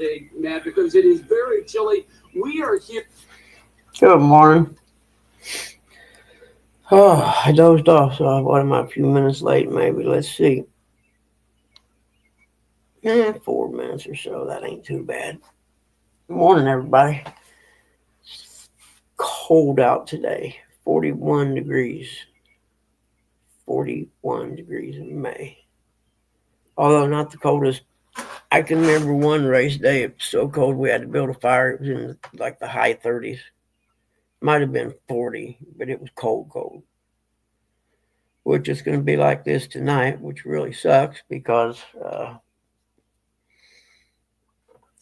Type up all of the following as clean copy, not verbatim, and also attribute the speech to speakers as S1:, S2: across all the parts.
S1: today, Matt, because it is very chilly. We are here.
S2: Good morning. Oh, I dozed off, so what am I, a few minutes late maybe? Let's see. 4 minutes or so. That ain't too bad. Good morning, everybody. Cold out today. 41 degrees. 41 degrees in May. Although not the coldest. I can remember one race day. It was so cold we had to build a fire. It was in like the high 30s. Might have been 40, but it was cold, cold. Which is going to be like this tonight, which really sucks because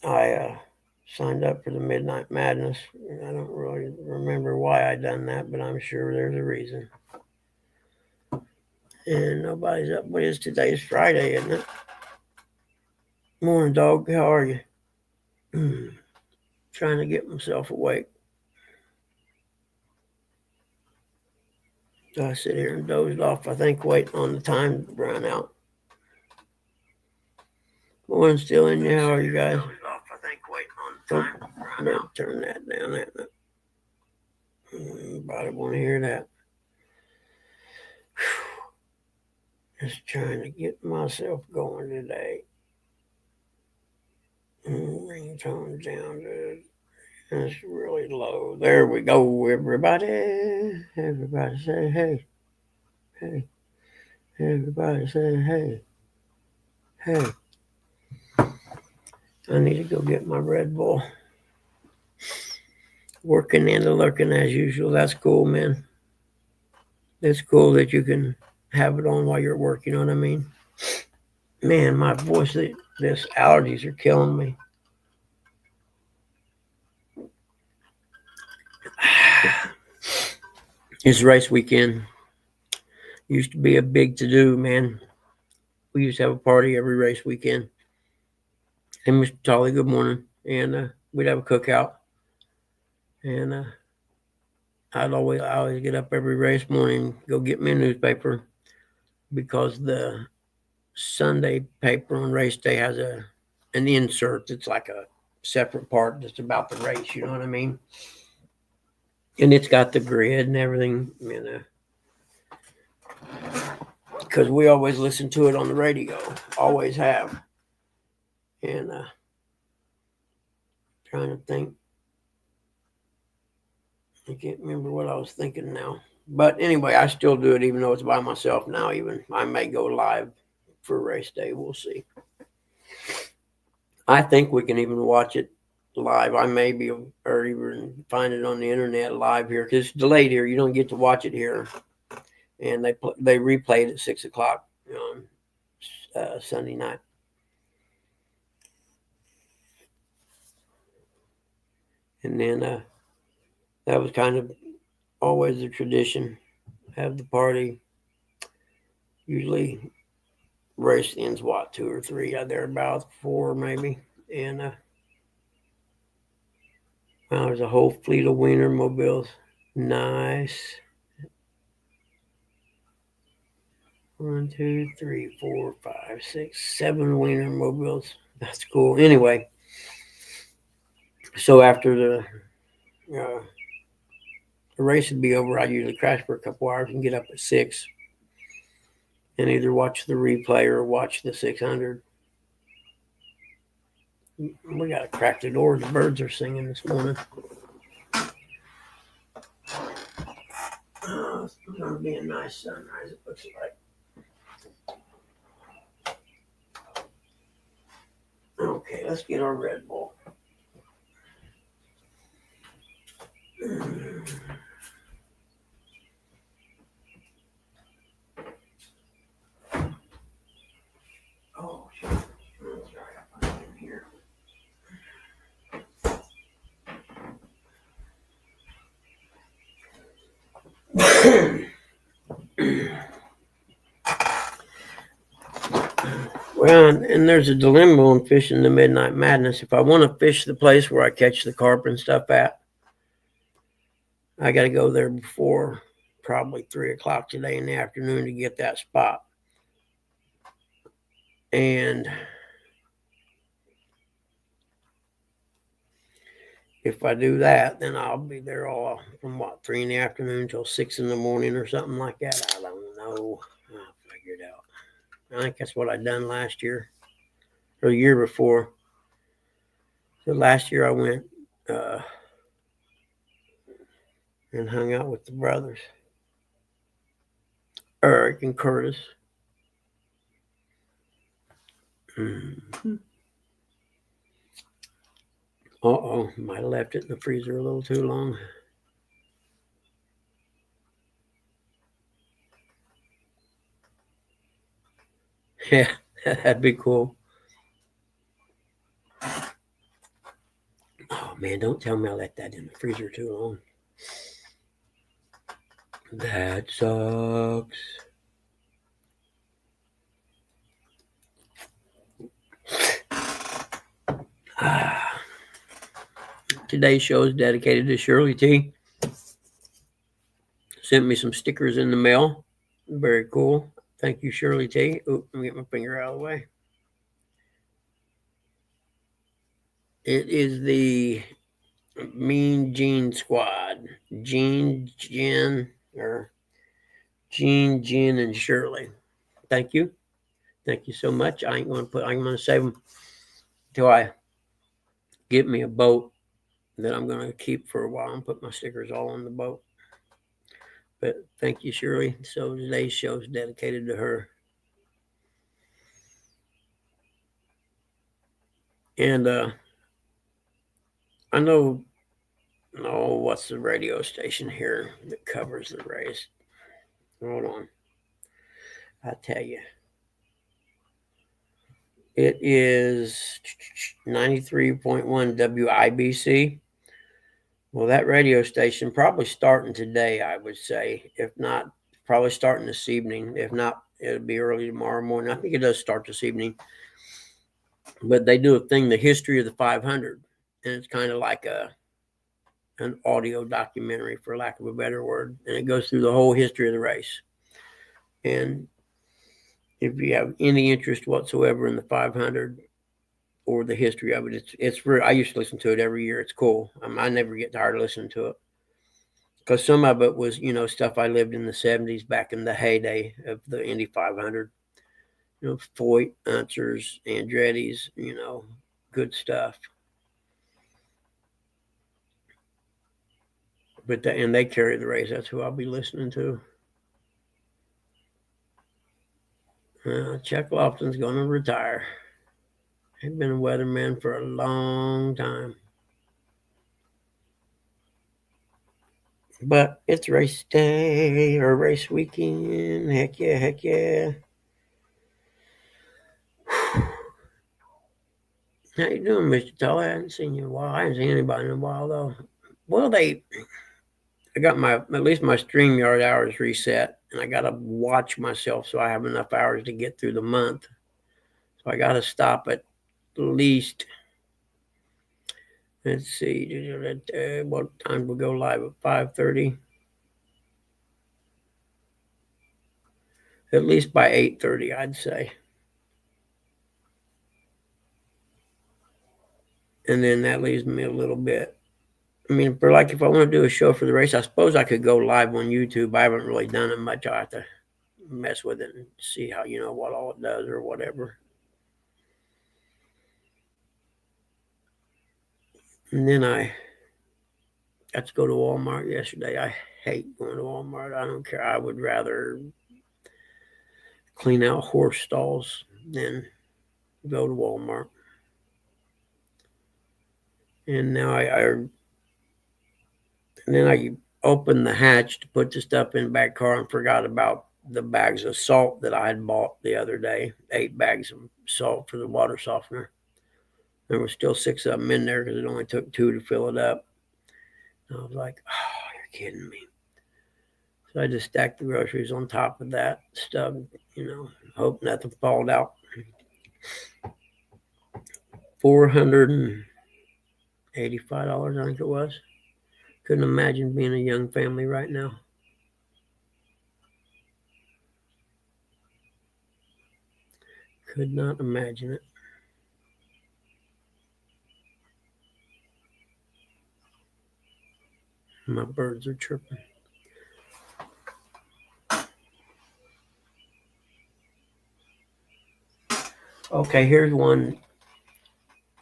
S2: I signed up for the Midnight Madness. I don't really remember why I done that, but I'm sure there's a reason. And nobody's up with us. Today's Friday, isn't it? Morning, dog. How are you? Trying to get myself awake. So I sit here and dozed off, I think, waiting on the time to run out. Morning, still in you. How are you guys? Oh, better turn that down. Nobody want to hear that. Just trying to get myself going today. Ringtone down to it's really low. There we go, everybody. Everybody say hey. Hey. Everybody say hey. Hey. I need to go get my Red Bull. Working and lurking as usual. That's cool, man. It's cool that you can have it on while you're working. You know what I mean? Man, my voice, this allergies are killing me. It's race weekend. Used to be a big to do, man. We used to have a party every race weekend. Hey, Mr. Tolley, good morning. And we'd have a cookout. And I always get up every race morning, go get me a newspaper because the Sunday paper on race day has an insert that's like a separate part that's about the race. You know what I mean? And it's got the grid and everything. Because we always listen to it on the radio, always have. And trying to think. I can't remember what I was thinking now. But anyway, I still do it even though it's by myself now. Even I may go live for race day. We'll see. I think we can even watch it live. I may be, or even find it on the internet live here because it's delayed here. You don't get to watch it here, and they replay it at 6 o'clock on Sunday night. And then that was kind of always the tradition. Have the party. Usually race ends 2 or 3 out there, about 4 maybe. And well, there's a whole fleet of Wienermobiles. Nice. 1, 2, 3, 4, 5, 6, 7 Wienermobiles. That's cool. Anyway, so after the race would be over, I usually crash for a couple hours and get up at 6 and either watch the replay or watch the 600. We got to crack the door. The birds are singing this morning. Oh, it's going to be a nice sunrise, it looks like. Okay, let's get our Red Bull. Oh, shit. Well, and there's a dilemma on fishing the Midnight Madness. If I want to fish the place where I catch the carp and stuff at, I got to go there before probably 3 o'clock today in the afternoon to get that spot. And if I do that, then I'll be there all from 3 in the afternoon till 6 in the morning or something like that. I don't know. I'll figure it out. I think that's what I done last year or the year before. So last year I went and hung out with the brothers, Eric and Curtis. Uh-oh, might have left it in the freezer a little too long. Yeah, that'd be cool. Oh man, don't tell me I left that in the freezer too long. That sucks. Today's show is dedicated to Shirley T. Sent me some stickers in the mail. Very cool. Thank you, Shirley T. Oop, let me get my finger out of the way. It is the Mean Gene Squad. Gene, Jen, and Shirley. Thank you. Thank you so much. I'm gonna save them till I get me a boat that I'm gonna keep for a while and put my stickers all on the boat. But thank you, Shirley. So today's show is dedicated to her. And I know, what's the radio station here that covers the race? Hold on. I'll tell you. It is 93.1 WIBC. Well, that radio station probably starting today, I would say. If not, probably starting this evening. If not, it'll be early tomorrow morning. I think it does start this evening. But they do a thing, the history of the 500. And it's kind of like an audio documentary, for lack of a better word. And it goes through the whole history of the race. And if you have any interest whatsoever in the 500 or the history of it, it's real. I used to listen to it every year. It's cool. I never get tired of listening to it because some of it was, stuff I lived in the 70s, back in the heyday of the Indy 500. Foyt, Unsers, Andretti's, good stuff. But and they carry the race. That's who I'll be listening to. Chuck Lofton's going to retire. He's been a weatherman for a long time. But it's race day or race weekend. Heck yeah, heck yeah. How you doing, Mr. Tully? I haven't seen you in a while. I haven't seen anybody in a while, though. Well, I got at least my StreamYard hours reset, and I got to watch myself so I have enough hours to get through the month. So I got to stop at least, let's see, what time we go live at 5:30? At least by 8:30, I'd say. And then that leaves me a little bit. I mean, if I want to do a show for the race, I suppose I could go live on YouTube. I haven't really done it much. I have to mess with it and see how, what all it does or whatever. And then I got to go to Walmart yesterday. I hate going to Walmart. I don't care. I would rather clean out horse stalls than go to Walmart. And now and then I opened the hatch to put the stuff in the back car and forgot about the bags of salt that I had bought the other day. 8 bags of salt for the water softener. There were still 6 of them in there because it only took 2 to fill it up. And I was like, oh, you're kidding me. So I just stacked the groceries on top of that stuff, hope nothing falls out. $485, I think it was. Couldn't imagine being a young family right now. Could not imagine it. My birds are chirping. Okay, here's one.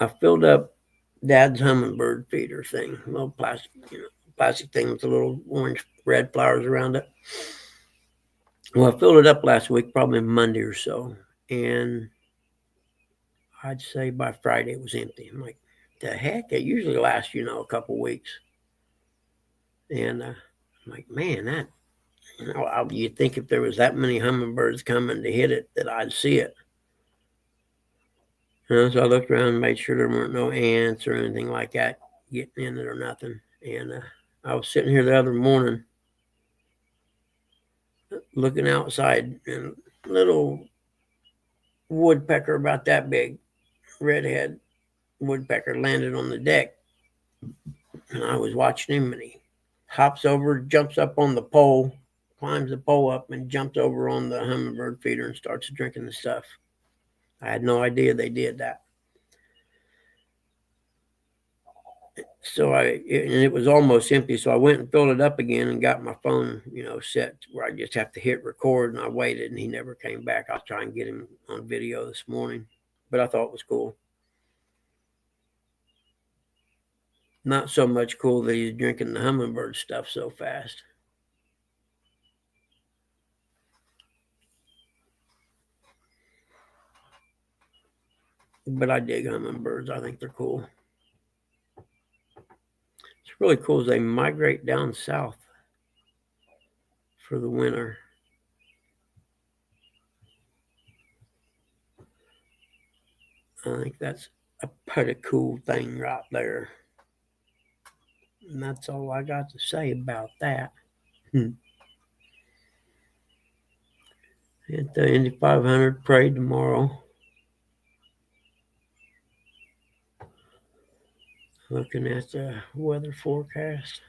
S2: I filled up Dad's hummingbird feeder thing, a little plastic thing with the little orange red flowers around it. Well, I filled it up last week, probably Monday or so, and I'd say by Friday it was empty. I'm like, the heck? It usually lasts, a couple weeks. And I'm like, man, that, you'd think if there was that many hummingbirds coming to hit it that I'd see it. So I looked around and made sure there weren't no ants or anything like that getting in it or nothing. And I was sitting here the other morning looking outside, and a little woodpecker about that big, redhead woodpecker, landed on the deck. And I was watching him, and he hops over, jumps up on the pole, climbs the pole up, and jumps over on the hummingbird feeder and starts drinking the stuff. I had no idea they did that. So and it was almost empty. So I went and filled it up again and got my phone, set where I just have to hit record. And I waited, and he never came back. I'll try and get him on video this morning, but I thought it was cool. Not so much cool that he's drinking the hummingbird stuff so fast. But I dig hummingbirds. I think they're cool. It's really cool as they migrate down south for the winter. I think that's a pretty cool thing right there. And that's all I got to say about that. At the Indy 500 parade tomorrow. Looking at the weather forecast.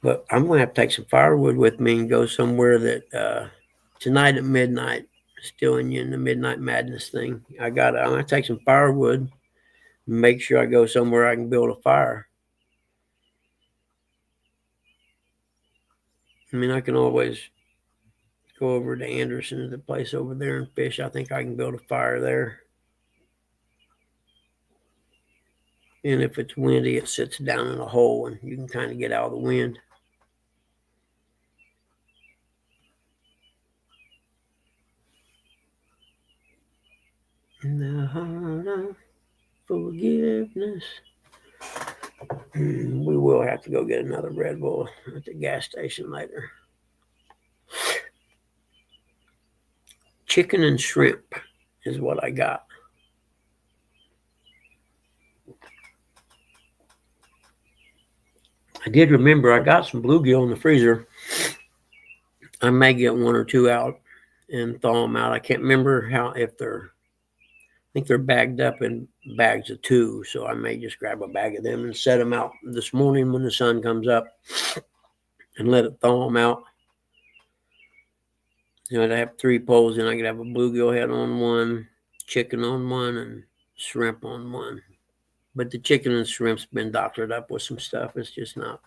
S2: But I'm going to have to take some firewood with me and go somewhere that tonight at midnight, still in the Midnight Madness thing. I'm going to take some firewood and make sure I go somewhere I can build a fire. I mean, I can always go over to Anderson, to the place over there, and fish. I think I can build a fire there. And if it's windy, it sits down in a hole and you can kind of get out of the wind. In the heart of forgiveness. We will have to go get another Red Bull at the gas station later. Chicken and shrimp is what I got. I did remember I got some bluegill in the freezer. I may get one or two out and thaw them out. I can't remember I think they're bagged up in bags of 2, so I may just grab a bag of them and set them out this morning when the sun comes up and let it thaw them out. I'd have 3 poles, and I could have a bluegill head on one, chicken on one, and shrimp on one. But the chicken and shrimp's been doctored up with some stuff. It's just not,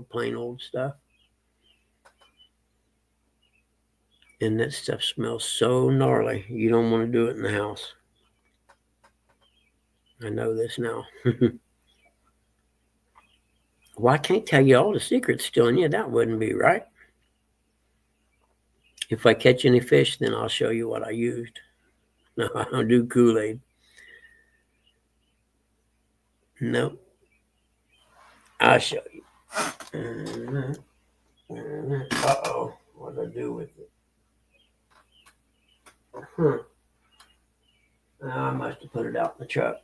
S2: plain old stuff. And that stuff smells so gnarly. You don't want to do it in the house. I know this now. Well, I can't tell you all the secrets still in you. That wouldn't be right. If I catch any fish, then I'll show you what I used. No, I don't do Kool-Aid. Nope. I'll show you. Uh-oh. What did I do with it? I must have put it out in the truck.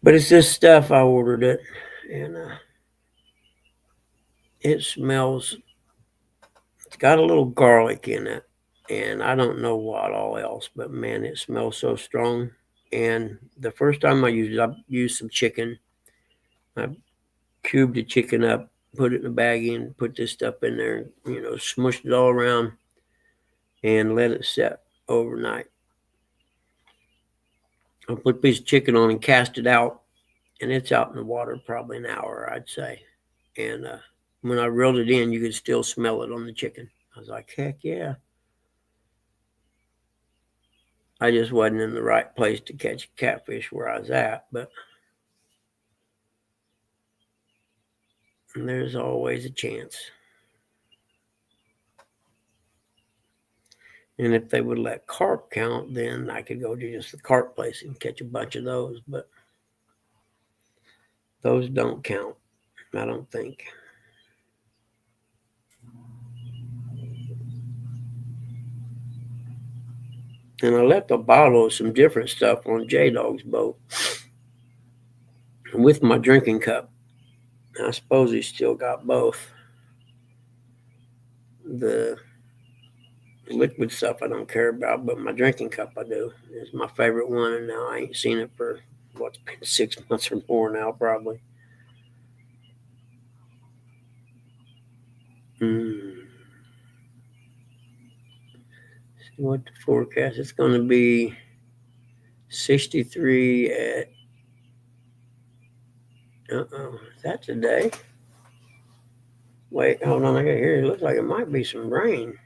S2: But it's this stuff. I ordered it, and it smells. It's got a little garlic in it, and I don't know what all else, but man, it smells so strong. And the first time I used it, I used some chicken. I cubed the chicken up, put it in a bag, and put this stuff in there, smushed it all around. and let it set overnight. I'll put a piece of chicken on and cast it out, and it's out in the water probably an hour, I'd say. And when I reeled it in, you could still smell it on the chicken. I was like, heck yeah. I just wasn't in the right place to catch catfish where I was at, but there's always a chance. And if they would let carp count, then I could go to just the carp place and catch a bunch of those, but those don't count, I don't think. And I left a bottle of some different stuff on J-Dog's boat with my drinking cup. I suppose he's still got both. The liquid stuff I don't care about, but my drinking cup I do. It's my favorite one, and now I ain't seen it for what's been 6 months or more now, probably. See what the forecast? It's going to be 63 at. Is that today? Wait, hold on. I got here. It looks like it might be some rain.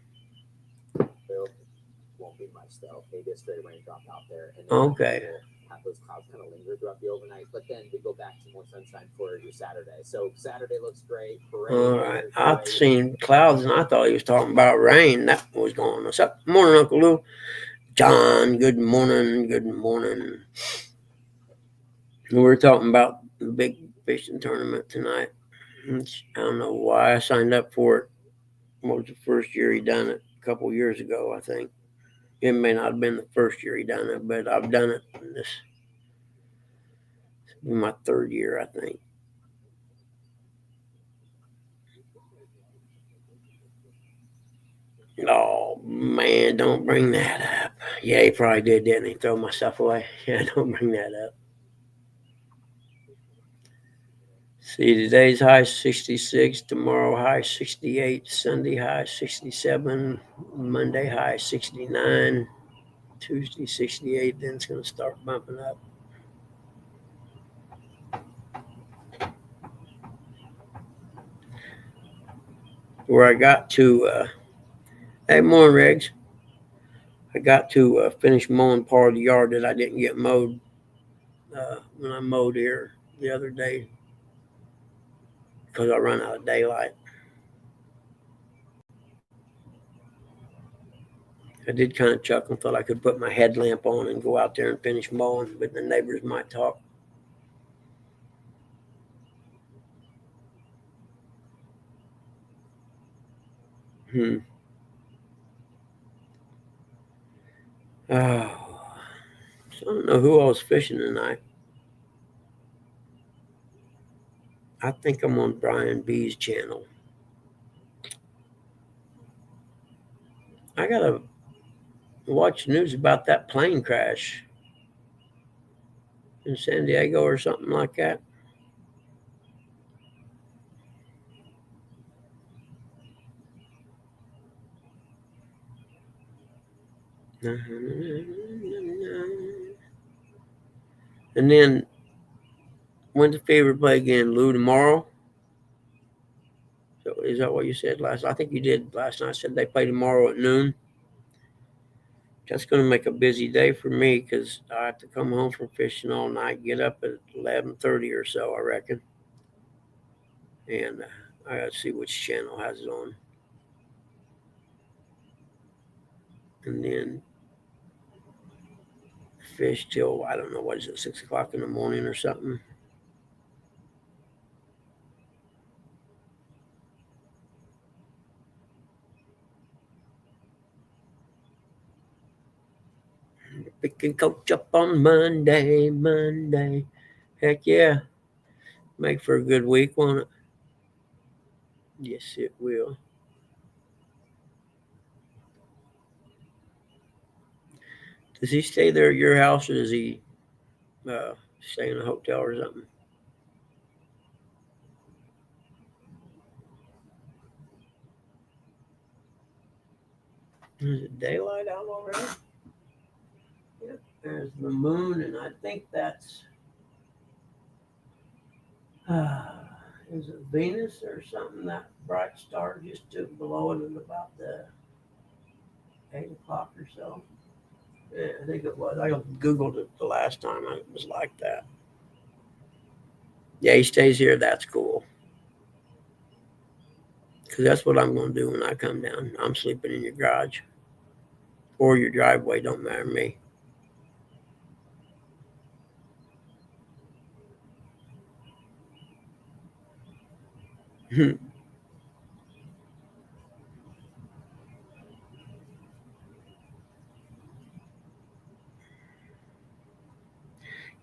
S3: Won't be much though. Maybe a stray raindrop out there, and
S2: then okay.
S3: We'll have those clouds kind of linger throughout the overnight. But then we go back to more sunshine for your Saturday. So Saturday looks great. Parade,
S2: all right, I've seen clouds, and I thought he was talking about rain. That was going on. What's up? Morning, Uncle Lou. John, good morning. Good morning. We're talking about the big fishing tournament tonight. I don't know why I signed up for it. What was the first year he done it? A couple years ago, I think. It may not have been the first year he done it, but I've done it. This is my third year, I think. Oh, man, don't bring that up. Yeah, he probably did, didn't he? Throw my stuff away. Yeah, don't bring that up. See, today's high 66, tomorrow high 68, Sunday high 67, Monday high 69, Tuesday 68, then it's going to start bumping up. Where I got to, hey, morning, Regs. I got to finish mowing part of the yard that I didn't get mowed when I mowed here the other day because I run out of daylight. I did kind of chuckle, thought I could put my headlamp on and go out there and finish mowing, but the neighbors might talk. Oh, so I don't know who else fishing tonight. I think I'm on Brian B's channel. I gotta watch news about that plane crash in San Diego or something like that. And then when's the favorite play again? Lou tomorrow? So is that what you said last? I think you did last night. I said they play tomorrow at noon. That's going to make a busy day for me because I have to come home from fishing all night, get up at 11:30 or so, I reckon. And I got to see which channel has it on. And then fish till, I don't know, what is it, 6 o'clock in the morning or something. Picking coach up on Monday. Heck yeah. Make for a good week, won't it? Yes, it will. Does he stay there at your house, or does he stay in a hotel or something? Is it daylight out already? Yep, there's the moon, and I think that's is it Venus or something? That bright star just took below it at about the 8 o'clock or so. Yeah, I think it was. I googled it the last time. It was like that. Yeah, he stays here. That's cool. Because that's what I'm going to do when I come down. I'm sleeping in your garage or your driveway. Don't matter to me.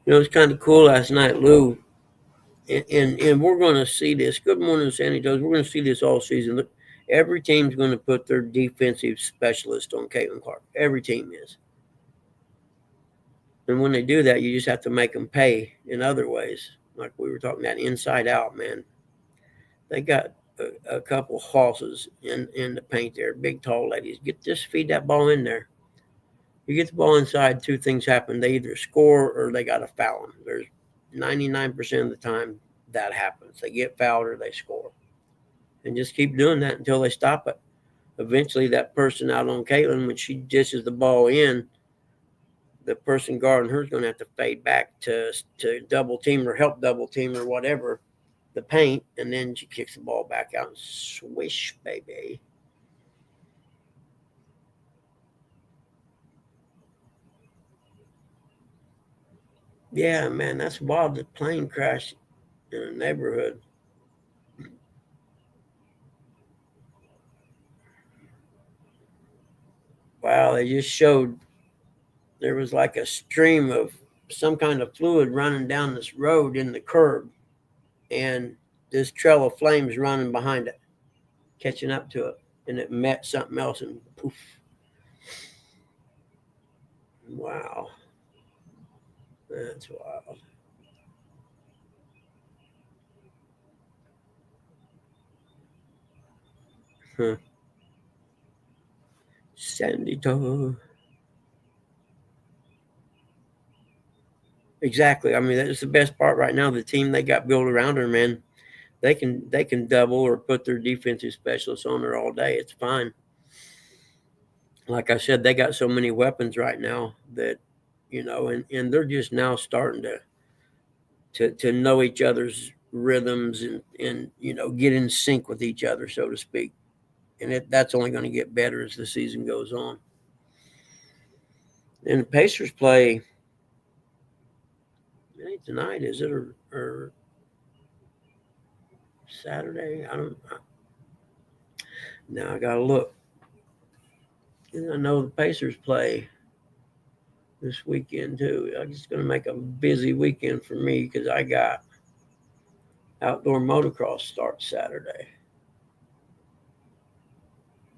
S2: It's kind of cool last night, Lou, and we're going to see this. Good morning, San Antonio. We're going to see this all season. Look, every team's going to put their defensive specialist on Caitlin Clark. Every team is. And when they do that, you just have to make them pay in other ways. Like we were talking about inside out, man. They got a couple hosses in the paint there, big, tall ladies. Feed that ball in there. You get the ball inside, two things happen. They either score or they got to foul them. There's 99% of the time that happens. They get fouled or they score. And just keep doing that until they stop it. Eventually, that person out on Caitlin, when she dishes the ball in, the person guarding her is going to have to fade back to double team or help double team or whatever the paint, and then she kicks the ball back out and swish, baby. Yeah, man, that's wild. The plane crashed in a neighborhood. Wow, they just showed there was like a stream of some kind of fluid running down this road in the curb, and this trail of flames running behind it, catching up to it, and it met something else, and poof. Wow. That's wild. Huh. Sandy Toe. Exactly. I mean, that's the best part right now. The team they got built around her, man. They can double or put their defensive specialists on her all day. It's fine. Like I said, they got so many weapons right now that, and they're just now starting to know each other's rhythms and get in sync with each other, so to speak. And that's only going to get better as the season goes on. And the Pacers play, it ain't tonight, is it, or Saturday? Now I gotta look. And I know the Pacers play this weekend too. I'm just gonna make a busy weekend for me because I got outdoor motocross start Saturday,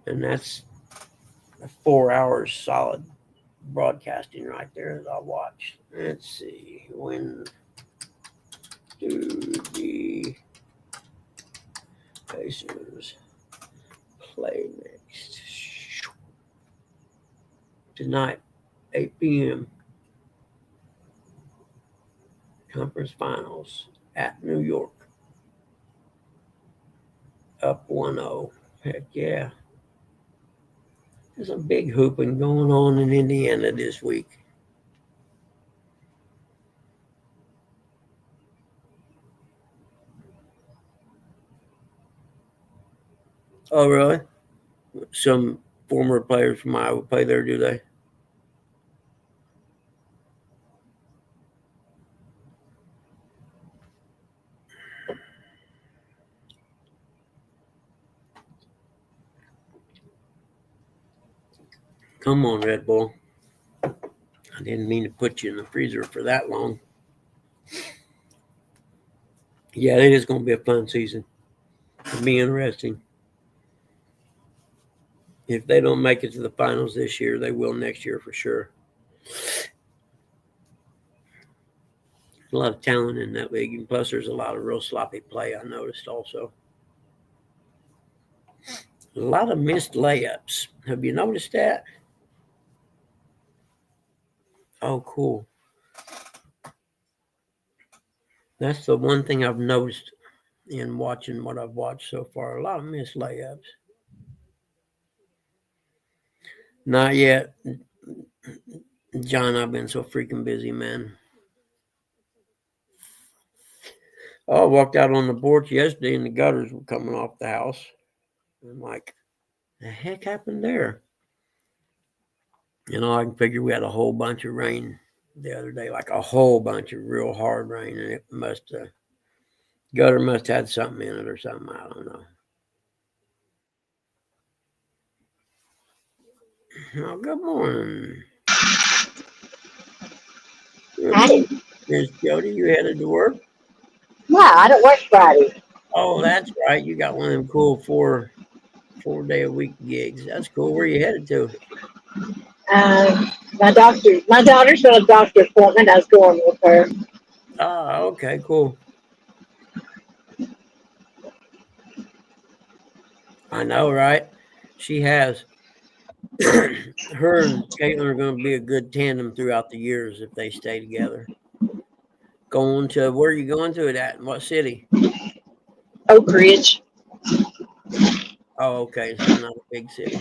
S2: and that's 4 hours solid broadcasting right there that I watch. Let's see, when do the Pacers play next? Tonight, 8 p.m. Conference Finals at New York. Up 1-0. Heck yeah. There's a big hooping going on in Indiana this week. Oh, really? Some former players from Iowa play there, do they? Come on, Red Bull. I didn't mean to put you in the freezer for that long. Yeah, it is going to be a fun season. It'll be interesting. If they don't make it to the finals this year, they will next year for sure. A lot of talent in that league, and plus there's a lot of real sloppy play I noticed also. A lot of missed layups. Have you noticed that? Oh, cool. That's the one thing I've noticed in watching what I've watched so far. A lot of missed layups. Not yet. John, I've been so freaking busy, man. Oh, I walked out on the porch yesterday and the gutters were coming off the house. I'm like, the heck happened there? I can figure we had a whole bunch of rain the other day, like a whole bunch of real hard rain, and it gutter must have had something in it or something. I don't know. Oh, good morning.
S4: Hi.
S2: Miss Jody, you headed to work?
S4: No, I don't work Friday.
S2: Oh, that's right. You got one of them cool four-day-a-week gigs. That's cool. Where you headed to?
S4: My daughter's got a doctor appointment. I was going with her.
S2: Ah, okay, cool. I know, right? She has. Her and Caitlin are going to be a good tandem throughout the years if they stay together. Where are you going to it at? In what city?
S4: Oak Ridge.
S2: Oh, okay. So not a big city.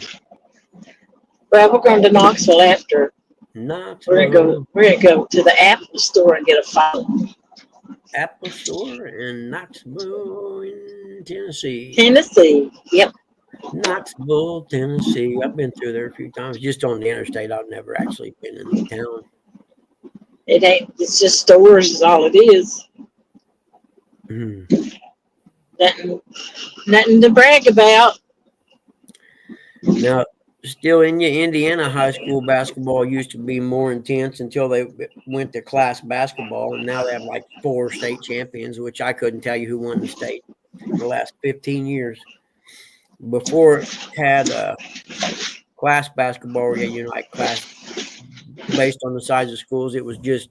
S4: Well, we're going to Knoxville after.
S2: Knoxville.
S4: We're gonna go to the Apple store and get a phone.
S2: Apple store in Knoxville, in Tennessee.
S4: Tennessee. Yep.
S2: Knoxville, Tennessee. I've been through there a few times, just on the interstate. I've never actually been in the town.
S4: It ain't. It's just stores is all it is. Nothing to brag about.
S2: Now, still in your Indiana high school basketball used to be more intense until they went to class basketball, and now they have like 4 state champions, which I couldn't tell you who won the state in the last 15 years. Before it had class basketball, where like class based on the size of schools, it was just,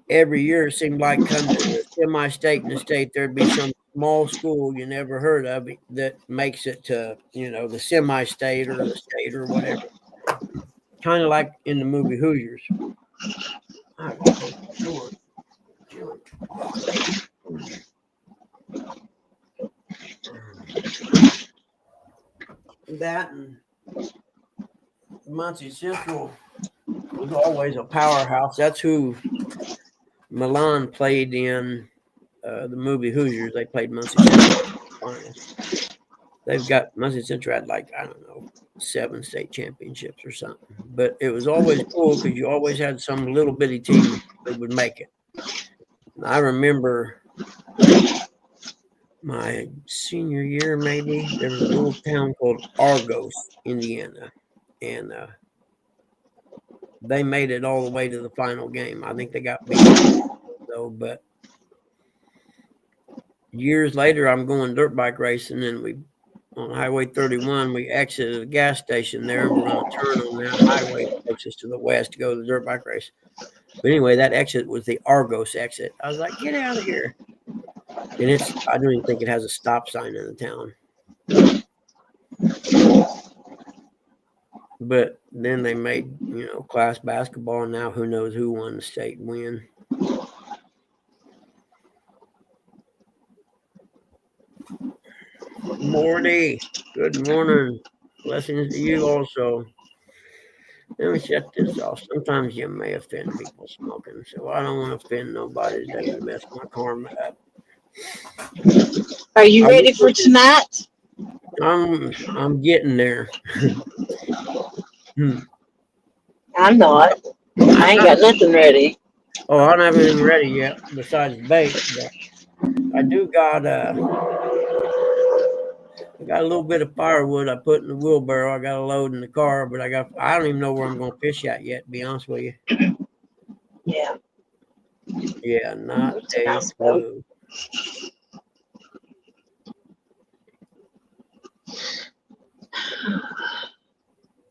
S2: every year it seemed like coming to the semi-state and the state, there'd be some small school you never heard of that makes it to, the semi-state or the state or whatever. Kind of like in the movie Hoosiers. That and Muncie Central was always a powerhouse. That's who Milan played in the movie Hoosiers. They played Muncie Central finals. They've got Muncie Central had like, I don't know, 7 state championships or something. But it was always cool because you always had some little bitty team that would make it. And I remember my senior year, maybe, there was a little town called Argos, Indiana. And they made it all the way to the final game. I think they got beat, though. But years later, I'm going dirt bike racing, and on Highway 31, we exited a gas station there, and we're going to turn on that highway closest to the west to go to the dirt bike race. But anyway, that exit was the Argos exit. I was like, get out of here. And I don't even think it has a stop sign in the town. But then they made, class basketball, and now who knows who won the state win. Morty, good morning. Blessings to you also. Let me shut this off. Sometimes you may offend people smoking, so I don't want to offend nobody today and mess my karma up.
S4: Are you ready for tonight?
S2: I'm getting there.
S4: I'm not. I ain't got nothing ready.
S2: Oh, I don't have anything ready yet besides bait. But I do got I got a little bit of firewood I put in the wheelbarrow. I got a load in the car, but I don't even know where I'm going to fish at yet, to be honest with you.
S4: Yeah.
S2: Yeah, not a clue.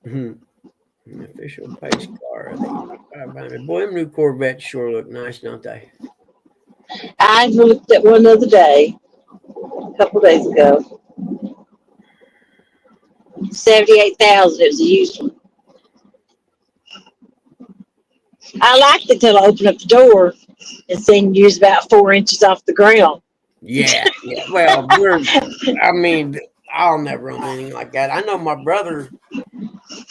S2: Official pace car. Boy, them new Corvettes sure look nice, don't they?
S4: I looked at one the other day, a couple days ago. $78,000. It was a used one. I liked it till I opened up the door and seen you was about 4 inches off the ground.
S2: Yeah, yeah. Well, I mean, I'll never own anything like that. I know my brother,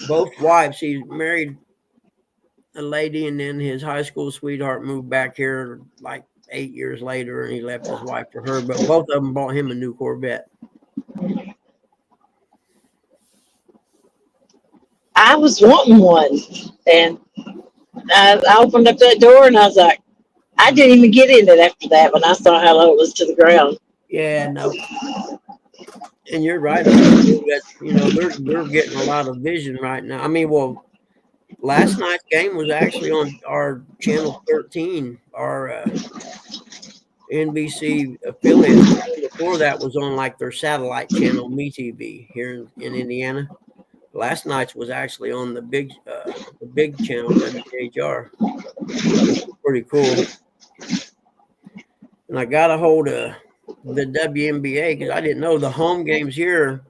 S2: both wives, he married a lady, and then his high school sweetheart moved back here like 8 years later, and he left his wife for her. But both of them bought him a new Corvette.
S4: I was wanting one, and I opened up that door and I was like, I didn't even get in it after that when I saw how low it was to the ground.
S2: Yeah, no. And you're right. That, they're getting a lot of vision right now. I mean, well, last night's game was actually on our channel 13, our NBC affiliate. Before that was on like their satellite channel, MeTV, here in Indiana. Last night's was actually on the big channel, WHR. Pretty cool. And I got a hold of the WNBA because I didn't know the home games here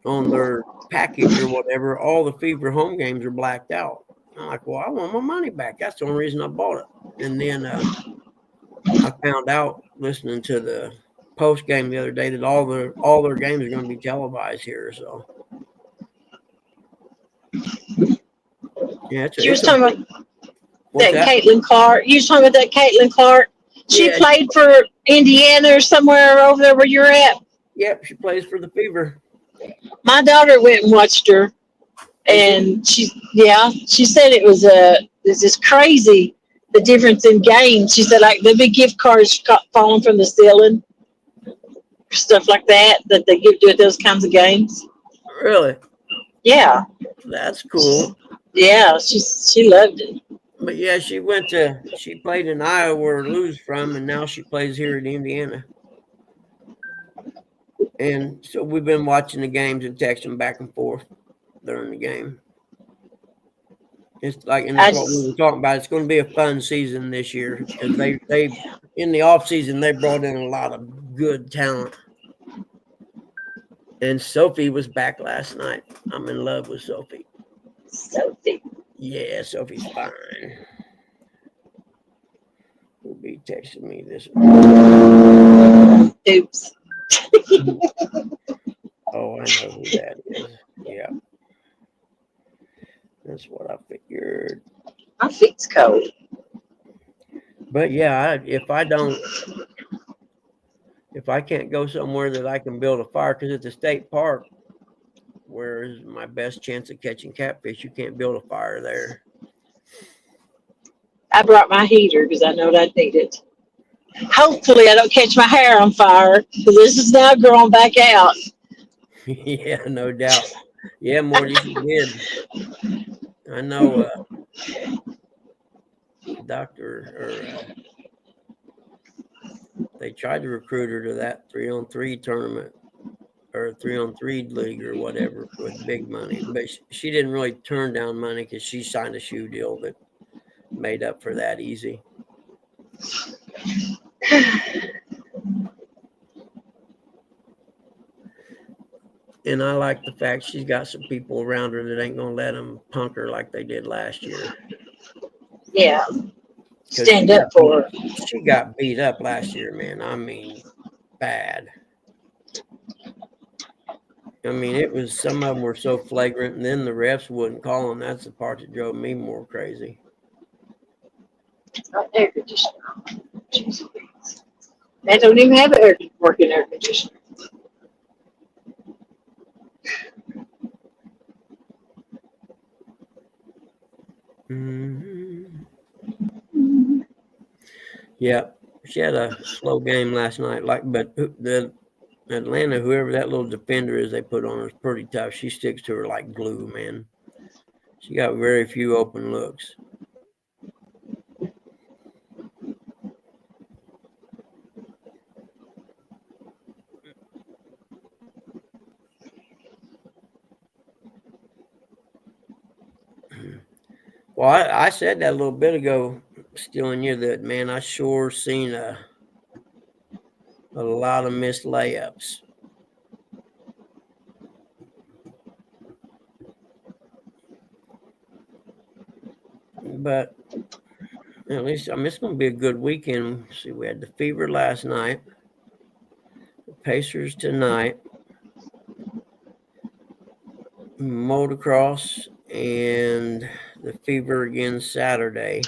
S2: on their package or whatever. All the Fever home games are blacked out. I'm like, well, I want my money back. That's the only reason I bought it. And then I found out listening to the post game the other day that all their games are going to be televised here. So yeah,
S4: You was talking about
S2: what's
S4: that Caitlin Clark. You was talking about that Caitlin Clark. She
S2: Yeah.
S4: played for Indiana or somewhere over there where you're at.
S2: Yep, she plays for the Fever.
S4: My daughter went and watched her, and she said it was just crazy, the difference in games. She said like the big gift cards falling from the ceiling, stuff like that they give to those kinds of games.
S2: Really?
S4: Yeah,
S2: That's cool.
S4: yeah, she loved it.
S2: But yeah, she played in Iowa where Lou's from, and now she plays here in Indiana. And so we've been watching the games and texting back and forth during the game. It's like, and that's what we were talking about. It's going to be a fun season this year because they in the off season they brought in a lot of good talent. And Sophie was back last night. I'm in love with Sophie.
S4: Sophie.
S2: Yeah, Sophie's fine. Will be texting me this.
S4: Oops.
S2: Oh, I know who that is. Yeah. That's what I figured.
S4: My feet's cold.
S2: But yeah, if I can't go somewhere that I can build a fire, because it's a state park, where is my best chance of catching catfish? You can't build a fire there.
S4: I brought my heater because I know that I need it. Hopefully, I don't catch my hair on fire because this is now growing back out.
S2: Yeah, no doubt. Yeah, Morty, you did. I know they tried to recruit her to that 3-on-3 tournament or 3-on-3 league or whatever with big money, but she didn't really turn down money because she signed a shoe deal that made up for that easy. And I like the fact she's got some people around her that ain't gonna let them punk her like they did last year.
S4: Yeah. Stand up for her.
S2: She got beat up last year, man. I mean, bad. I mean, it was, some of them were so flagrant, and then the refs wouldn't call them. That's the part that drove me more crazy.
S4: Air conditioner. They don't even have an working air conditioner.
S2: Mm-hmm. Yeah, she had a slow game last night. But the Atlanta, whoever that little defender is they put on her, is pretty tough. She sticks to her like glue, man. She got very few open looks. Well, I said that a little bit ago, stealing you, that, man, I sure seen a lot of missed layups. But at least, I mean, it's going to be a good weekend. See, we had the Fever last night, the Pacers tonight, motocross, and the Fever again Saturday.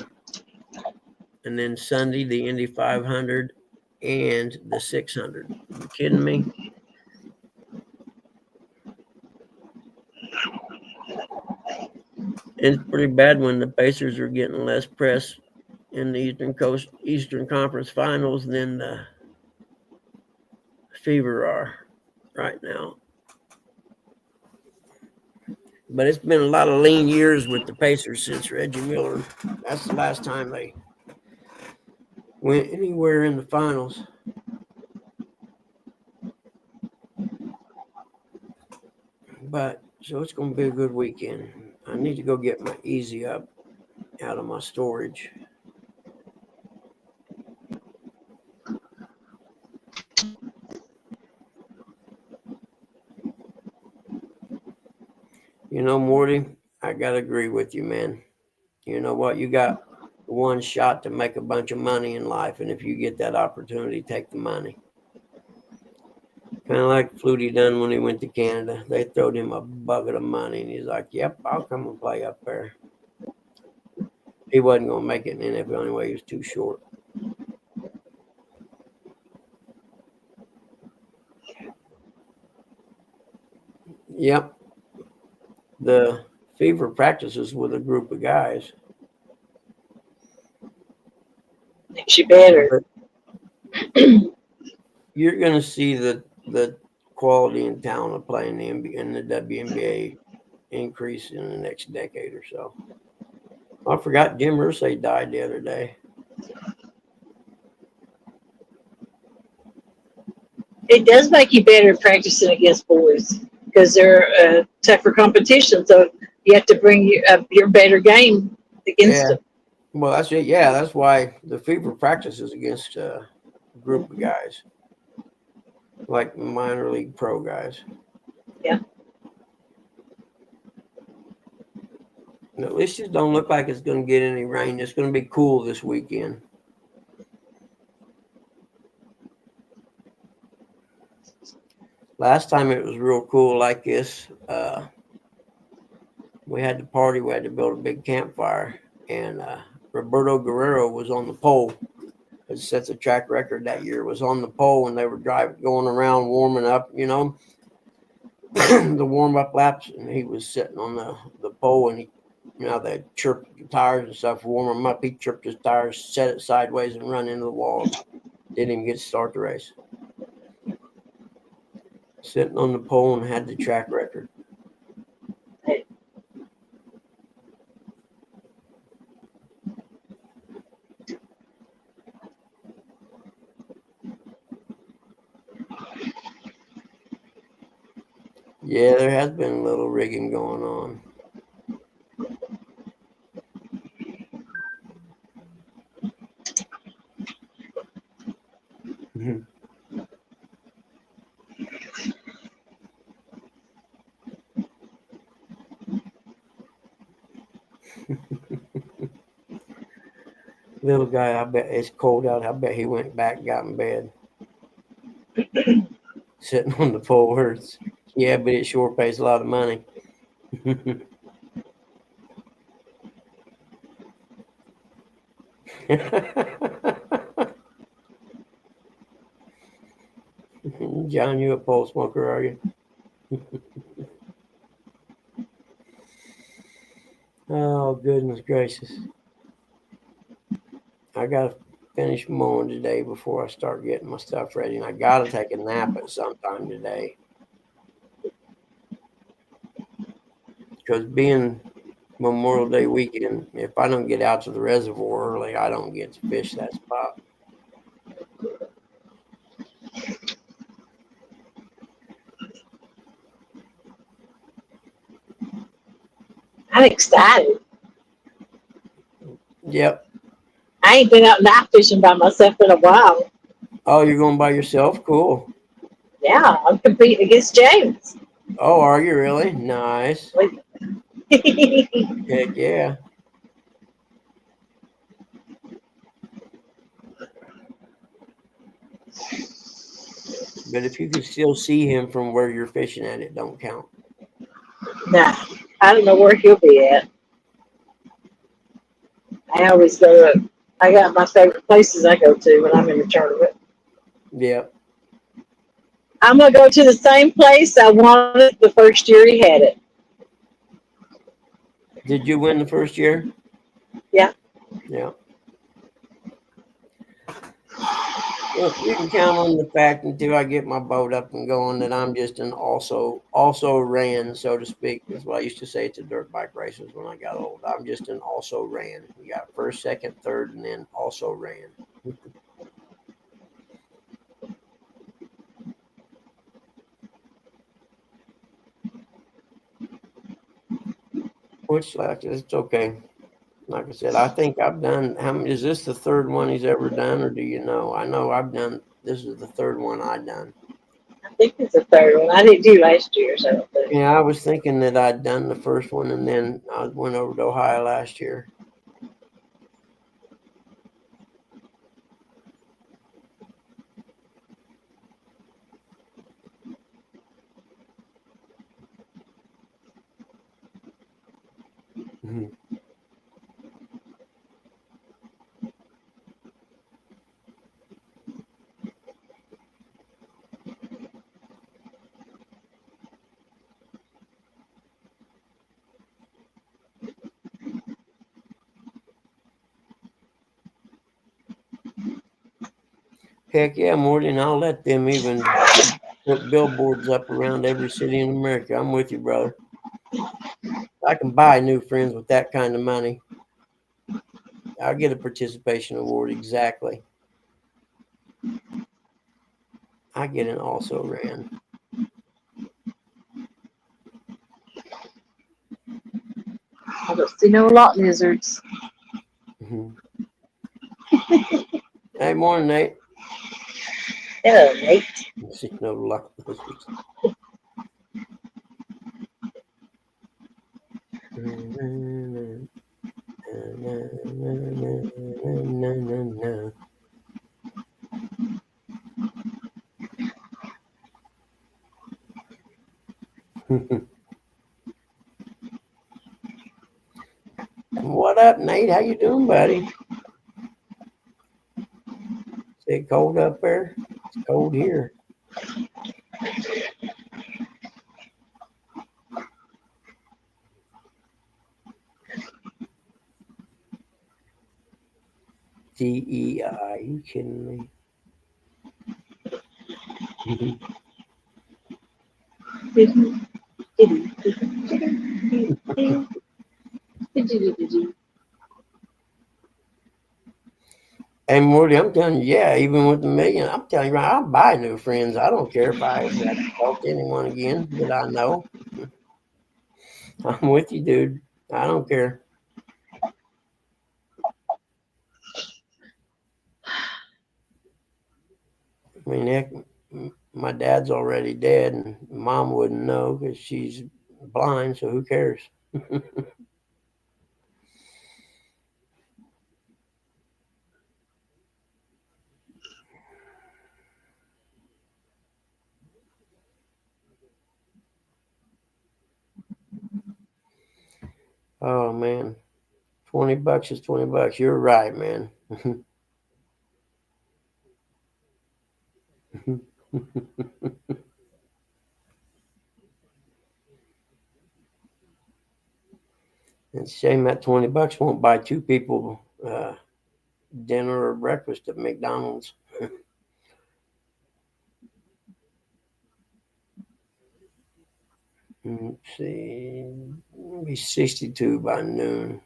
S2: And then Sunday, the Indy 500 and the 600. You kidding me? It's pretty bad when the Pacers are getting less press in the Eastern Conference Finals than the Fever are right now. But it's been a lot of lean years with the Pacers since Reggie Miller. That's the last time they went anywhere in the finals. But so it's going to be a good weekend. I need to go get my Easy Up out of my storage. You know, Morty, I got to agree with you, man. You know what? You got one shot to make a bunch of money in life. And if you get that opportunity, take the money. Kind of like Flutie done when he went to Canada. They throwed him a bucket of money, and he's like, yep, I'll come and play up there. He wasn't going to make it in the NFL anyway. He was too short. Yep. The Fever practices with a group of guys.
S4: She better.
S2: You're going to see the quality and talent of playing in the WNBA increase in the next decade or so. I forgot Jim Irsay died the other day.
S4: It does make you better practicing against boys because they're tougher competition. So you have to bring your better game against them.
S2: Well, that's it. Yeah, that's why the Fever practices against a group of guys, like minor league pro guys.
S4: Yeah.
S2: And at least it don't look like it's going to get any rain. It's going to be cool this weekend. Last time it was real cool like this. We had the party. We had to build a big campfire, and Roberto Guerrero was on the pole. It sets a track record that year. Was on the pole, and they were going around warming up. You know, the warm up laps, and he was sitting on the pole, and they chirped the tires and stuff, warm them up. He chirped his tires, set it sideways, and run into the wall. Didn't even get to start the race. Sitting on the pole and had the track record. Yeah, there has been a little rigging going on. Little guy, I bet it's cold out. I bet he went back, got in bed. Sitting on the pole hurts. Yeah, but it sure pays a lot of money. John, you a pole smoker, are you? Oh, goodness gracious. I got to finish mowing today before I start getting my stuff ready. And I got to take a nap at some time today. Because being Memorial Day weekend, if I don't get out to the reservoir early, I don't get to fish that spot.
S4: I'm excited.
S2: Yep.
S4: I ain't been out night fishing by myself in a while.
S2: Oh, you're going by yourself? Cool.
S4: Yeah, I'm competing against James.
S2: Oh, are you really? Nice. Heck yeah. But if you can still see him from where you're fishing at, it don't count.
S4: Nah, I don't know where he'll be at. I always go to, I got my favorite places I go to when I'm in the tournament.
S2: Yeah.
S4: I'm going to go to the same place I wanted the first year he had it.
S2: Did you win the first year?
S4: Yeah.
S2: Yeah. Well, you can count on the fact until I get my boat up and going that I'm just an also ran, so to speak. That's what I used to say to dirt bike races when I got old. I'm just an also ran. You got first, second, third, and then also ran. Which, like, it's okay. Like I said, I think I've done. How many? Is this the third one he's ever done, or do you know? I know I've done. This is the third one I've done.
S4: I think it's the third one. I didn't do last year, so I don't think.
S2: Yeah, I was thinking that I'd done the first one, and then I went over to Ohio last year. Mhm. Heck yeah, Morty, and I'll let them even put billboards up around every city in America. I'm with you, brother. I can buy new friends with that kind of money. I'll get a participation award, exactly. I get an also ran.
S4: I don't see no lot lizards.
S2: Mhm. Hey, morning, Nate.
S4: Hello, Nate.
S2: See no lot lizards. What up, Nate? How you doing, buddy? Is it cold up there? It's cold here. DEI, you kidding me? Hey, Morty, I'm telling you, yeah, even with the million, I'm telling you, I'll buy new friends. I don't care if I ever have to talk to anyone again that I know. I'm with you, dude. I don't care. I mean, heck, my dad's already dead, and mom wouldn't know because she's blind, so who cares? Oh, man. $20 is $20. You're right, man. It's a shame that $20 won't buy two people dinner or breakfast at McDonald's. Let's see, maybe 62 by noon.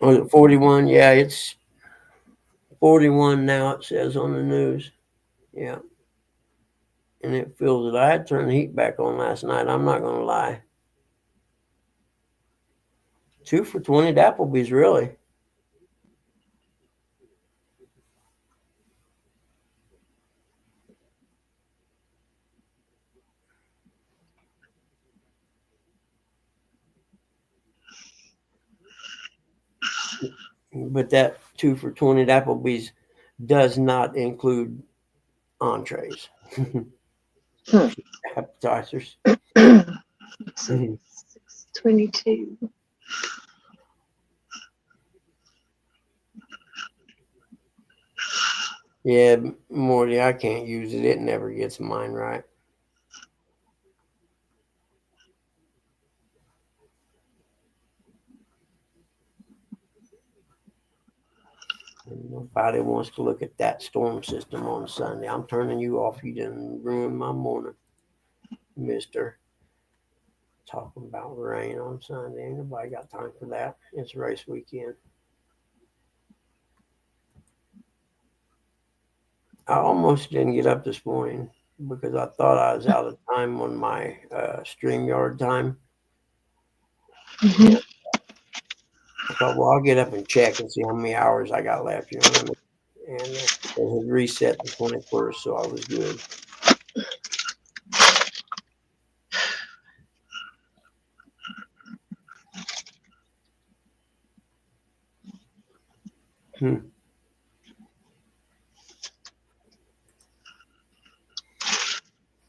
S2: Was it 41? Yeah, it's 41 now, it says on the news. Yeah. And it feels that I had turned the heat back on last night. I'm not going to lie. 2 for 20 at Applebee's, really. But that 2 for $20 at Applebee's does not include entrees. Appetizers.
S4: 22.
S2: Yeah, Morty, I can't use it. It never gets mine right. And nobody wants to look at that storm system on Sunday. I'm turning you off. You didn't ruin my morning, mister. Talking about rain on Sunday. Ain't nobody got time for that. It's race weekend. I almost didn't get up this morning because I thought I was out of time on my StreamYard time.
S4: Mhm.
S2: I thought, well, I'll get up and check and see how many hours I got left. You know what I mean? And it had reset the 21st, so I was good.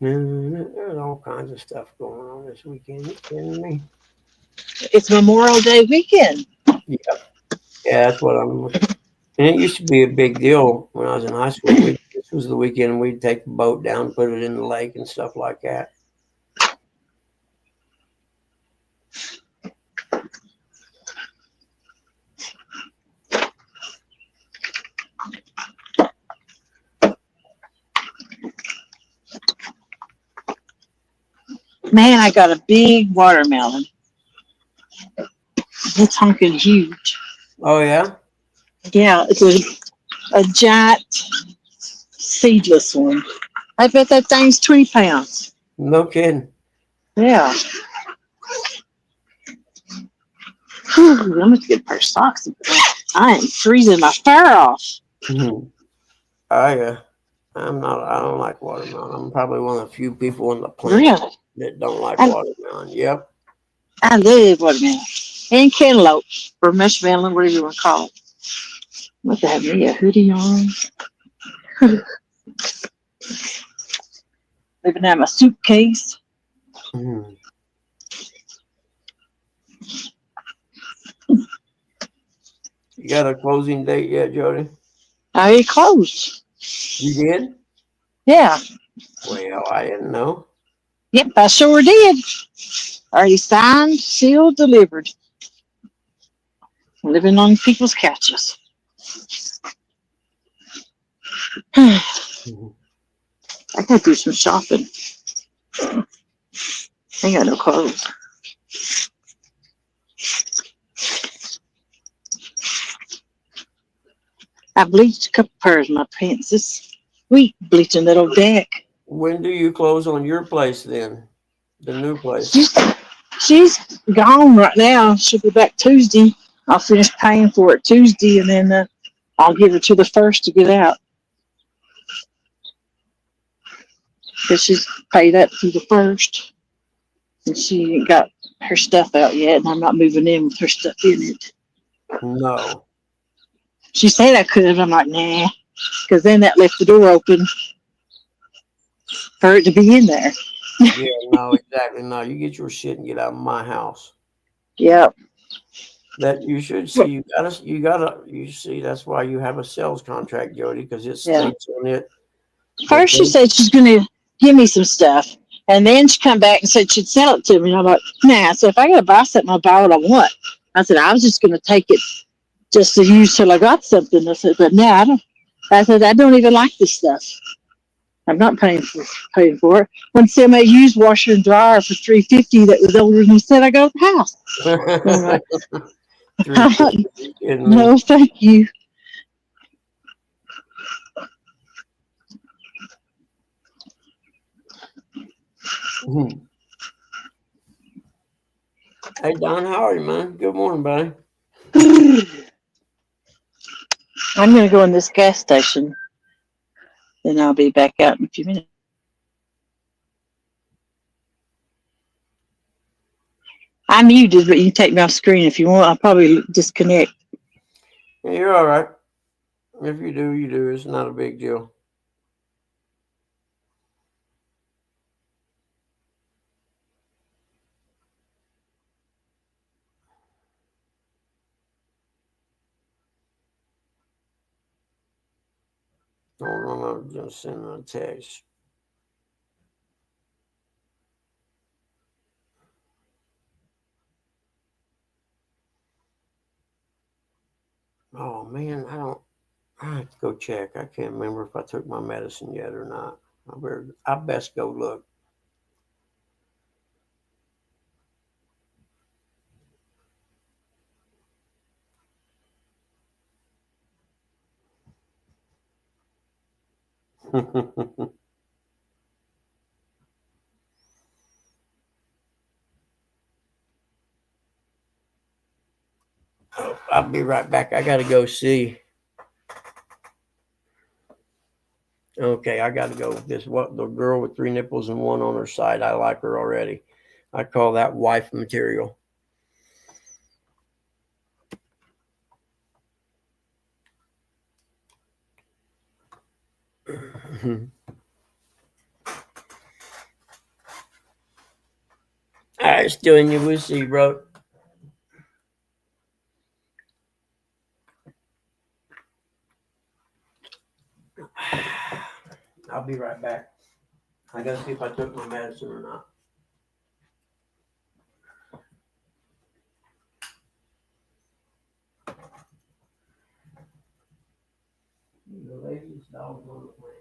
S2: There's all kinds of stuff going on this weekend. You kidding me?
S4: It's Memorial Day weekend.
S2: Yeah, that's what I'm. And it used to be a big deal when I was in high school. This was the weekend we'd take the boat down, put it in the lake, and stuff like that.
S4: Man, I got a big watermelon. It's honking huge.
S2: Oh yeah.
S4: Yeah, it's a giant seedless one. I bet that thing's 20 pounds.
S2: No kidding.
S4: Yeah. Whew, I'm going to get a pair of socks. I am freezing my fur off.
S2: I don't like watermelon. I'm probably one of the few people on the planet
S4: Really?
S2: that don't like watermelon. Yep.
S4: I love watermelon. And cantaloupe, or mushmelon, whatever you want to call it. What the have me a hoodie on? Living out my suitcase.
S2: Mhm. You got a closing date yet, Jody?
S4: I already closed.
S2: You did?
S4: Yeah.
S2: Well, I didn't know.
S4: Yep, I sure did. Already signed, sealed, delivered. Living on people's couches. I gotta do some shopping. Ain't got no clothes. I bleached a couple pairs of my pants this week, bleaching that old deck.
S2: When do you close on your place then? The new place?
S4: She's gone right now. She'll be back Tuesday. I'll finish paying for it Tuesday, and then I'll give her to the first to get out. Because she's paid up through the first. And she ain't got her stuff out yet, and I'm not moving in with her stuff in it.
S2: No.
S4: She said I could. I'm like, nah. Because then that left the door open for it to be in there.
S2: Yeah, no, exactly. No, you get your shit and get out of my house.
S4: Yep.
S2: That you should see. You see, that's why you have a sales contract, Jody, because it states on it.
S4: First she said she's going to give me some stuff. And then she come back and said she'd sell it to me. And I'm like, nah. So if I got to buy something, I'll buy what I want. I said, I was just going to take it just to use till I got something. I said, but no, I don't. I said, I don't even like this stuff. I'm not paying for it. When somebody used washer and dryer for $350 that was older than said I got the house. I'm like, no, thank you.
S2: Hey Don, how are you, man? Good morning, buddy.
S4: I'm going to go in this gas station. Then I'll be back out in a few minutes. I'm muted, but you can take me off screen if you want. I'll probably disconnect.
S2: Yeah, you're all right. If you do, you do. It's not a big deal. Hold on, I'm just sending a text. Oh man, I have to go check. I can't remember if I took my medicine yet or not. I best go look. I'll be right back. I gotta go see. Okay, I gotta go. The girl with 3 nipples and 1 on her side. I like her already. I call that wife material. All right, still in your wussy, bro. I'll be right back. I gotta see if I took my medicine or not. The laziest dog on the planet.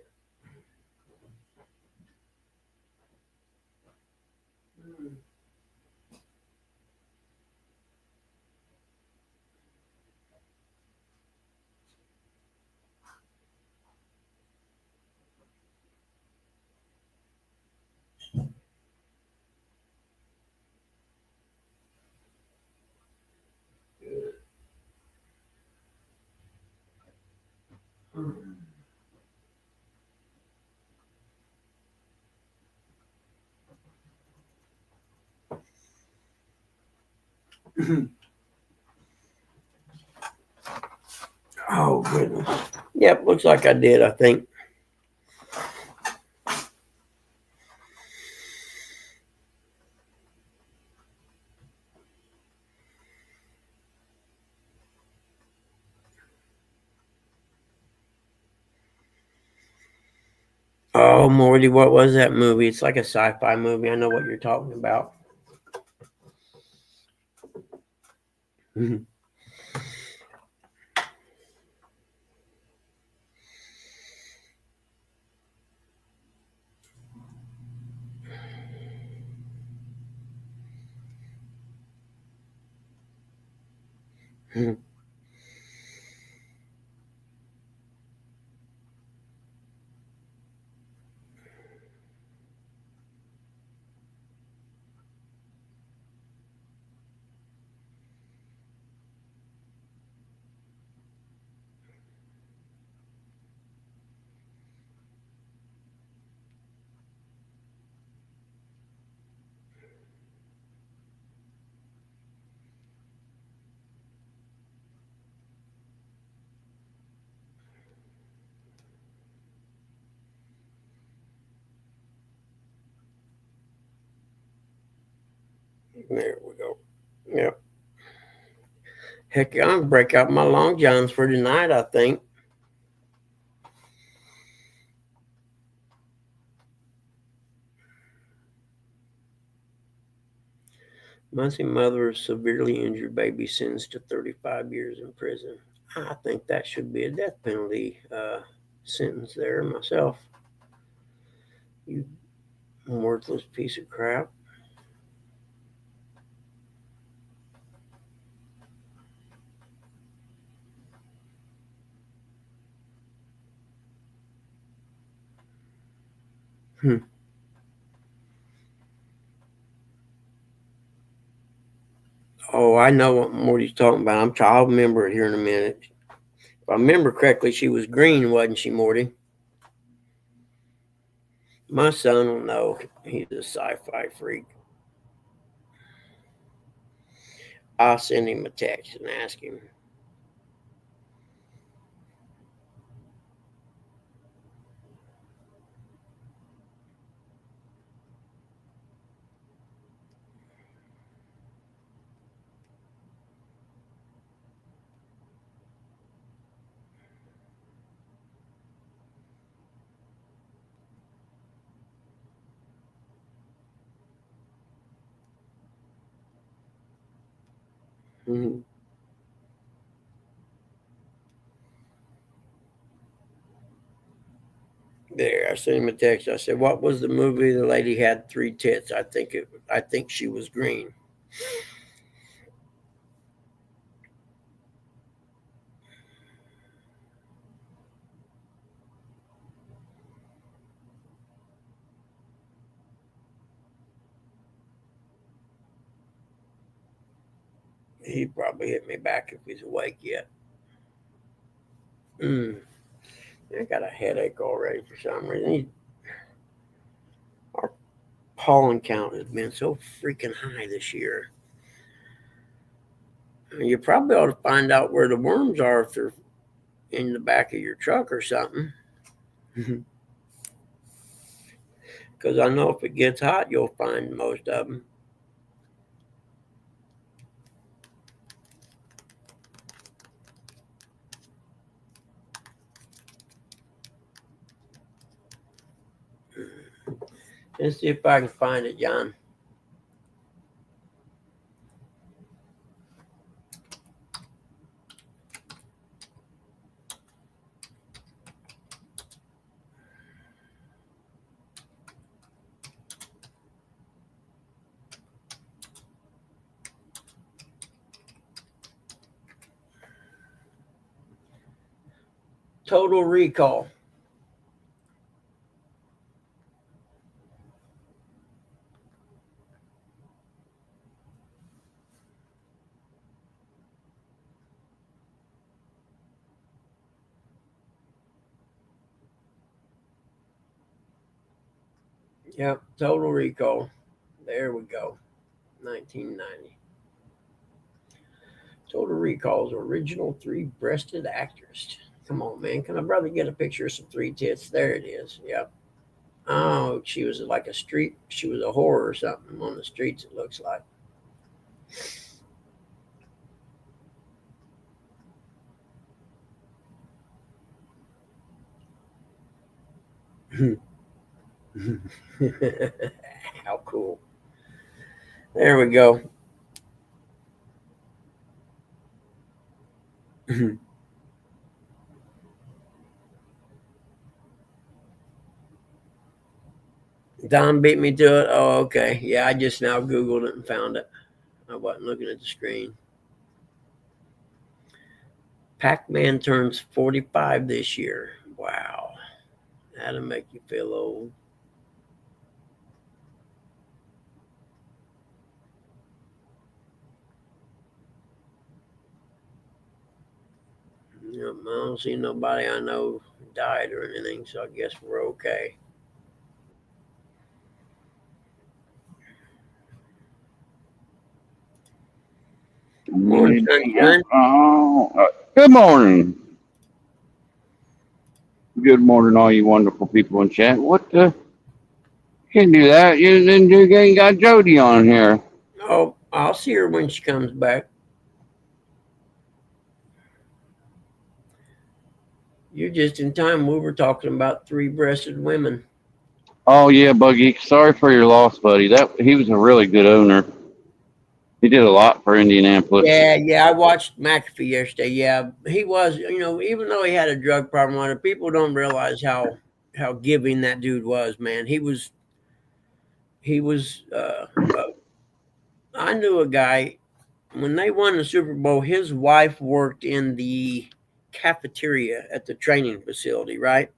S2: Oh goodness. Yep, looks like I did, I think. Oh, Morty, what was that movie? It's like a sci-fi movie. I know what you're talking about. There we go. Yep. Heck, I'm gonna break out my long johns for tonight, I think. Muncie mother of severely injured baby sentenced to 35 years in prison. I think that should be a death penalty sentence there myself. You worthless piece of crap. Oh, I know what Morty's talking about. I'll remember it here in a minute. If I remember correctly, she was green, wasn't she, Morty? My son will know. He's a sci-fi freak. I'll send him a text and ask him. Mhm. There, I sent him a text. I said, "What was the movie the lady had 3 tits?" I think she was green. He probably hit me back if he's awake yet. I got a headache already for some reason. Our pollen count has been so freaking high this year. You probably ought to find out where the worms are if they're in the back of your truck or something. Because I know if it gets hot, you'll find most of them. Let's see if I can find it, John. Total Recall. Yep, Total Recall. There we go. 1990. Total Recall's original 3-breasted actress. Come on, man. Can a brother get a picture of some 3 tits? There it is. Yep. Oh, she was like a street. She was a whore or something on the streets, it looks like. How cool. There we go. Don beat me to it. Oh, okay. Yeah, I just now Googled it and found it. I wasn't looking at the screen. Pac-Man turns 45 this year. Wow. That'll make you feel old. Yep, I don't see nobody I know died or anything, so I guess we're okay. Morning, sunshine.
S5: Good morning. Good morning, all you wonderful people in chat. What the? You can do that. You ain't got Jody on here.
S2: Oh, I'll see her when she comes back. You're just in time. We were talking about 3-breasted women.
S5: Oh yeah, Buggy. Sorry for your loss, buddy. He was a really good owner. He did a lot for Indianapolis.
S2: Yeah. I watched McAfee yesterday. Yeah, he was. Even though he had a drug problem on it, people don't realize how giving that dude was. Man, he was. I knew a guy when they won the Super Bowl. His wife worked in the cafeteria at the training facility, right?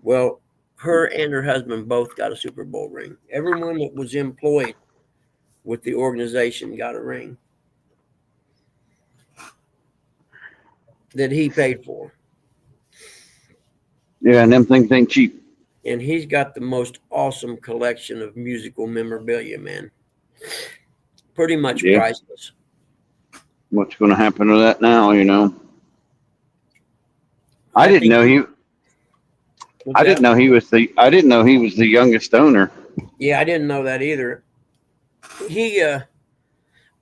S2: Well, her and her husband both got a Super Bowl ring. Everyone that was employed with the organization got a ring that he paid for.
S5: Yeah, and them things ain't cheap.
S2: And he's got the most awesome collection of musical memorabilia, man. Pretty much priceless.
S5: What's going to happen to that now? I didn't know he was the youngest owner.
S2: Yeah, I didn't know that either.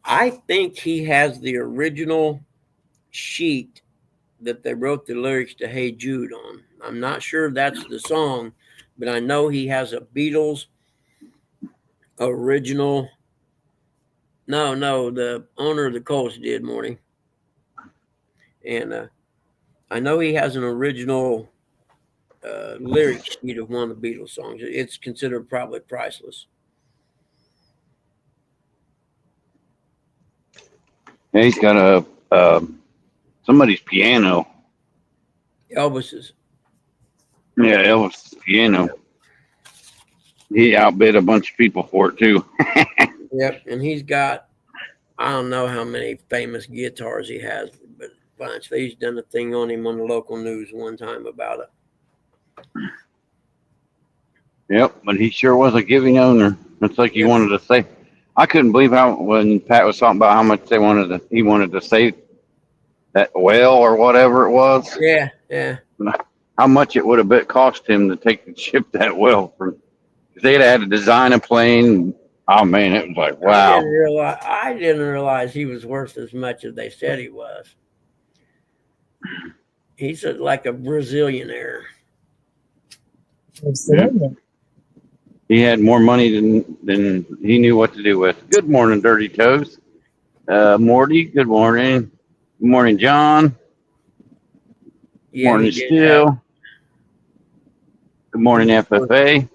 S2: I think he has the original sheet that they wrote the lyrics to Hey Jude on. I'm not sure that's the song, but I know he has a Beatles original No, the owner of the Colts did, Morty. And I know he has an original lyric sheet of one of the Beatles songs. It's considered probably priceless.
S5: Yeah, he's got a somebody's piano.
S2: Elvis's.
S5: Yeah, Elvis' piano. He outbid a bunch of people for it too.
S2: Yep, and he's got, I don't know how many famous guitars he has, but a bunch. He's done a thing on him on the local news one time about it.
S5: Yep, but he sure was a giving owner. It's like he wanted to say. I couldn't believe how when Pat was talking about how much he wanted to save that well or whatever it was.
S2: Yeah.
S5: How much it would have cost him to take and ship that well from. If they'd had to design a plane. Oh man, it was like wow.
S2: I didn't realize he was worth as much as they said he was. He's like a Brazilianaire.
S4: Absolutely.
S5: He had more money than he knew what to do with. Good morning, Dirty Toes. Morty, good morning. Good morning, John. Good morning, Still. Good morning, FFA.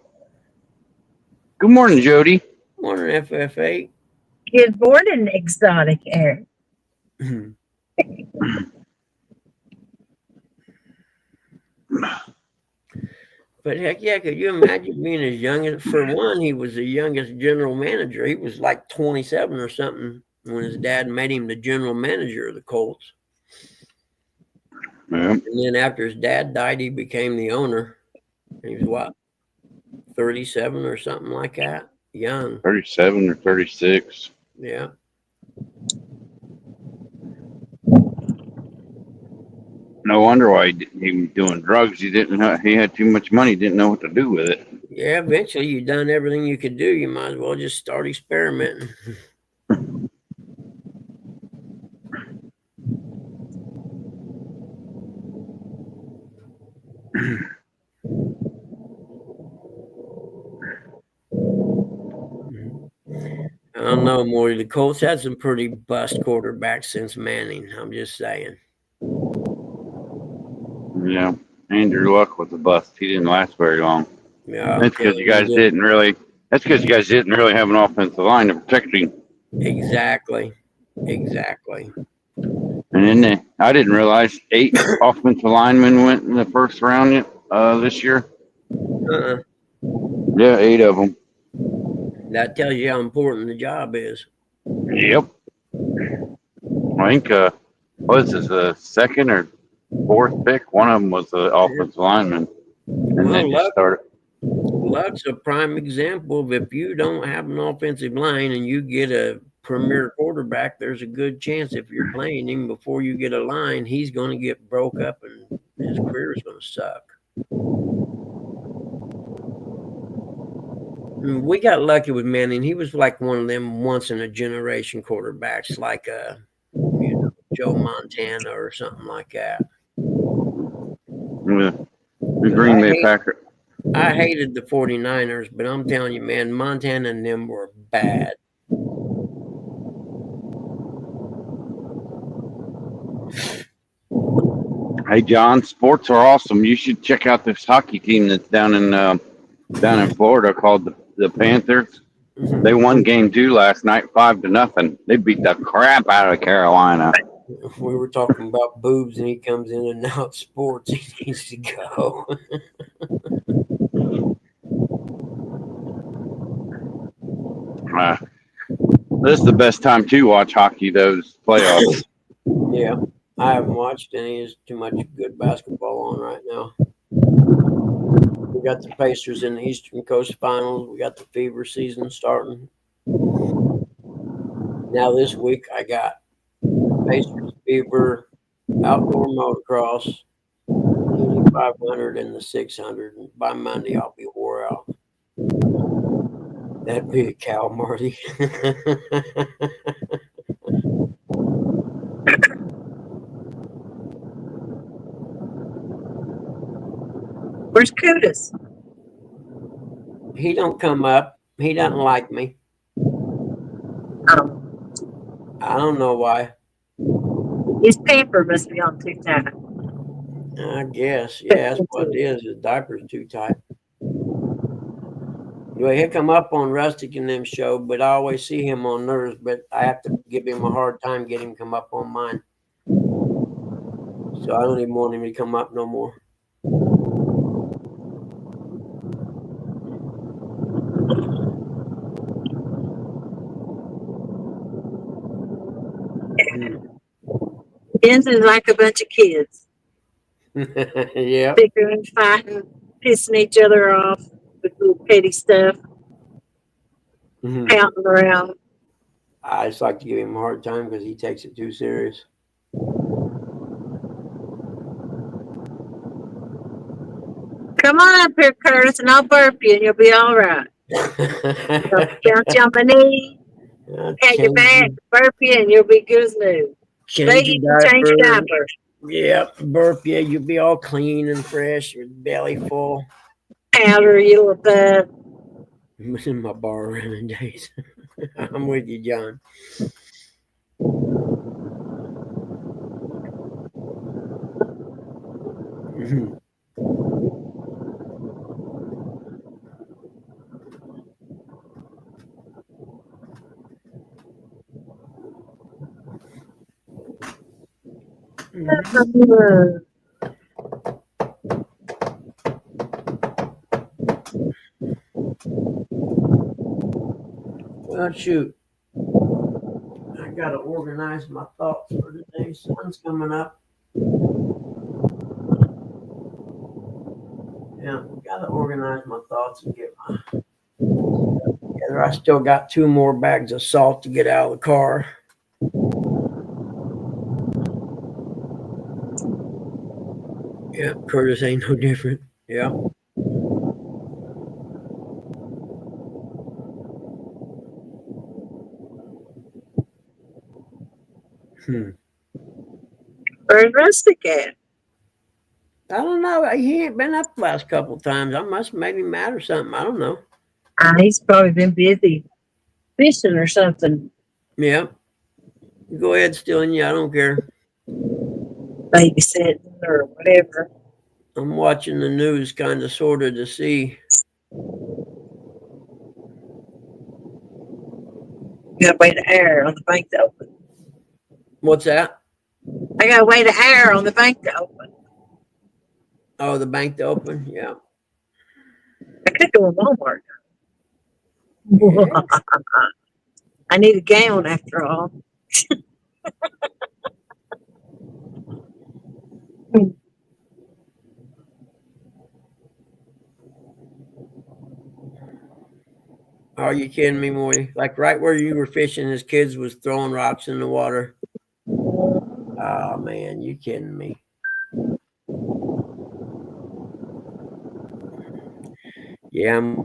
S5: Good morning, Jody.
S2: Morning, FFA.
S6: Good morning, Exotic Eric.
S2: But heck yeah, could you imagine being as young as, for one, he was the youngest general manager. He was like 27 or something when his dad made him the general manager of the Colts.
S5: Yeah.
S2: And then after his dad died, he became the owner. He was what, 37 or something like that? Young.
S5: 37 or 36.
S2: Yeah.
S5: No wonder why he was doing drugs. He had too much money, didn't know what to do with it.
S2: Yeah, eventually you done everything you could do. You might as well just start experimenting. I don't know, Morty. The Colts had some pretty bust quarterbacks since Manning. I'm just saying.
S5: Yeah. Andrew Luck was a bust. He didn't last very long.
S2: Yeah.
S5: That's because you guys didn't really have an offensive line to protect him.
S2: Exactly.
S5: And then I didn't realize 8 offensive linemen went in the first round this year. Yeah, 8 of them.
S2: That tells you how important the job is.
S5: Yep. I think was this the second or fourth pick? One of them was the offensive lineman, and they just started.
S2: Luck's a prime example of if you don't have an offensive line and you get a premier quarterback, there's a good chance if you're playing him before you get a line, he's going to get broke up and his career is going to suck. I mean, we got lucky with Manning. He was like one of them once in a generation quarterbacks, like Joe Montana or something like that.
S5: The Green Bay Packers.
S2: I hated the 49ers, but I'm telling you, man, Montana and them were bad.
S5: Hey, John, sports are awesome. You should check out this hockey team that's down in Florida called the Panthers.
S2: Mm-hmm.
S5: They won game 2 last night, 5-0. They beat the crap out of Carolina.
S2: We were talking about boobs, and he comes in and out sports. He needs to go.
S5: This is the best time to watch hockey, those playoffs.
S2: Yeah, I haven't watched any. There's too much good basketball on right now. We got the Pacers in the Eastern Coast Finals. We got the Fever season starting. Now this week I got Pacers, Fever, outdoor motocross, the 500 and the 600. And by Monday I'll be wore out. That'd be a cow, Marty.
S6: Where's Cootis?
S2: He don't come up. He doesn't like me.
S6: Oh.
S2: I don't know why.
S6: His pamper must be on too tight.
S2: I guess. Yeah, that's what it is. His diaper's too tight. Well, he'll come up on Rustic and them show, but I always see him on theirs, but I have to give him a hard time getting him come up on mine. So I don't even want him to come up no more.
S6: Ben's is like a bunch of kids,
S2: Yeah.
S6: bickering, fighting, pissing each other off with little petty stuff,
S2: Mhm.
S6: pouting around.
S2: I just like to give him a hard time because he takes it too serious.
S6: Come on up here, Curtis, and I'll burp you, and you'll be all right. I'll count you on my knee, pat your back, burp you, and you'll be good as new.
S2: Change
S6: Ladies,
S2: your
S6: change your
S2: diaper.
S6: diaper.
S2: Yep, burp you. You'll be all clean and fresh, your belly full.
S6: Powder, you little bud.
S2: I'm in my bar running days. I'm with you, John. Mhm. Well, shoot. I got to organize my thoughts for today. Sun's coming up. Yeah, got to organize my thoughts and get my together. I still got 2 more bags of salt to get out of the car. Yeah, Curtis ain't no different. Yeah.
S6: Where's Rustic at?
S2: I don't know. He ain't been up the last couple times. I must have made him mad or something. I don't know.
S6: He's probably been busy fishing or something.
S2: Yeah. Go ahead, stealing you. I don't care.
S6: Babysitting or whatever.
S2: I'm watching the news kind of sort of to see.
S6: You gotta wait an hour on the bank to open.
S2: What's that?
S6: I gotta wait an hour on the bank to open.
S2: Oh, the bank to open? Yeah.
S6: I could go to Walmart. I need a gown after all.
S2: Are you kidding me, Morty? Like right where you were fishing, his kids was throwing rocks in the water. Oh man, you kidding me? Yeah,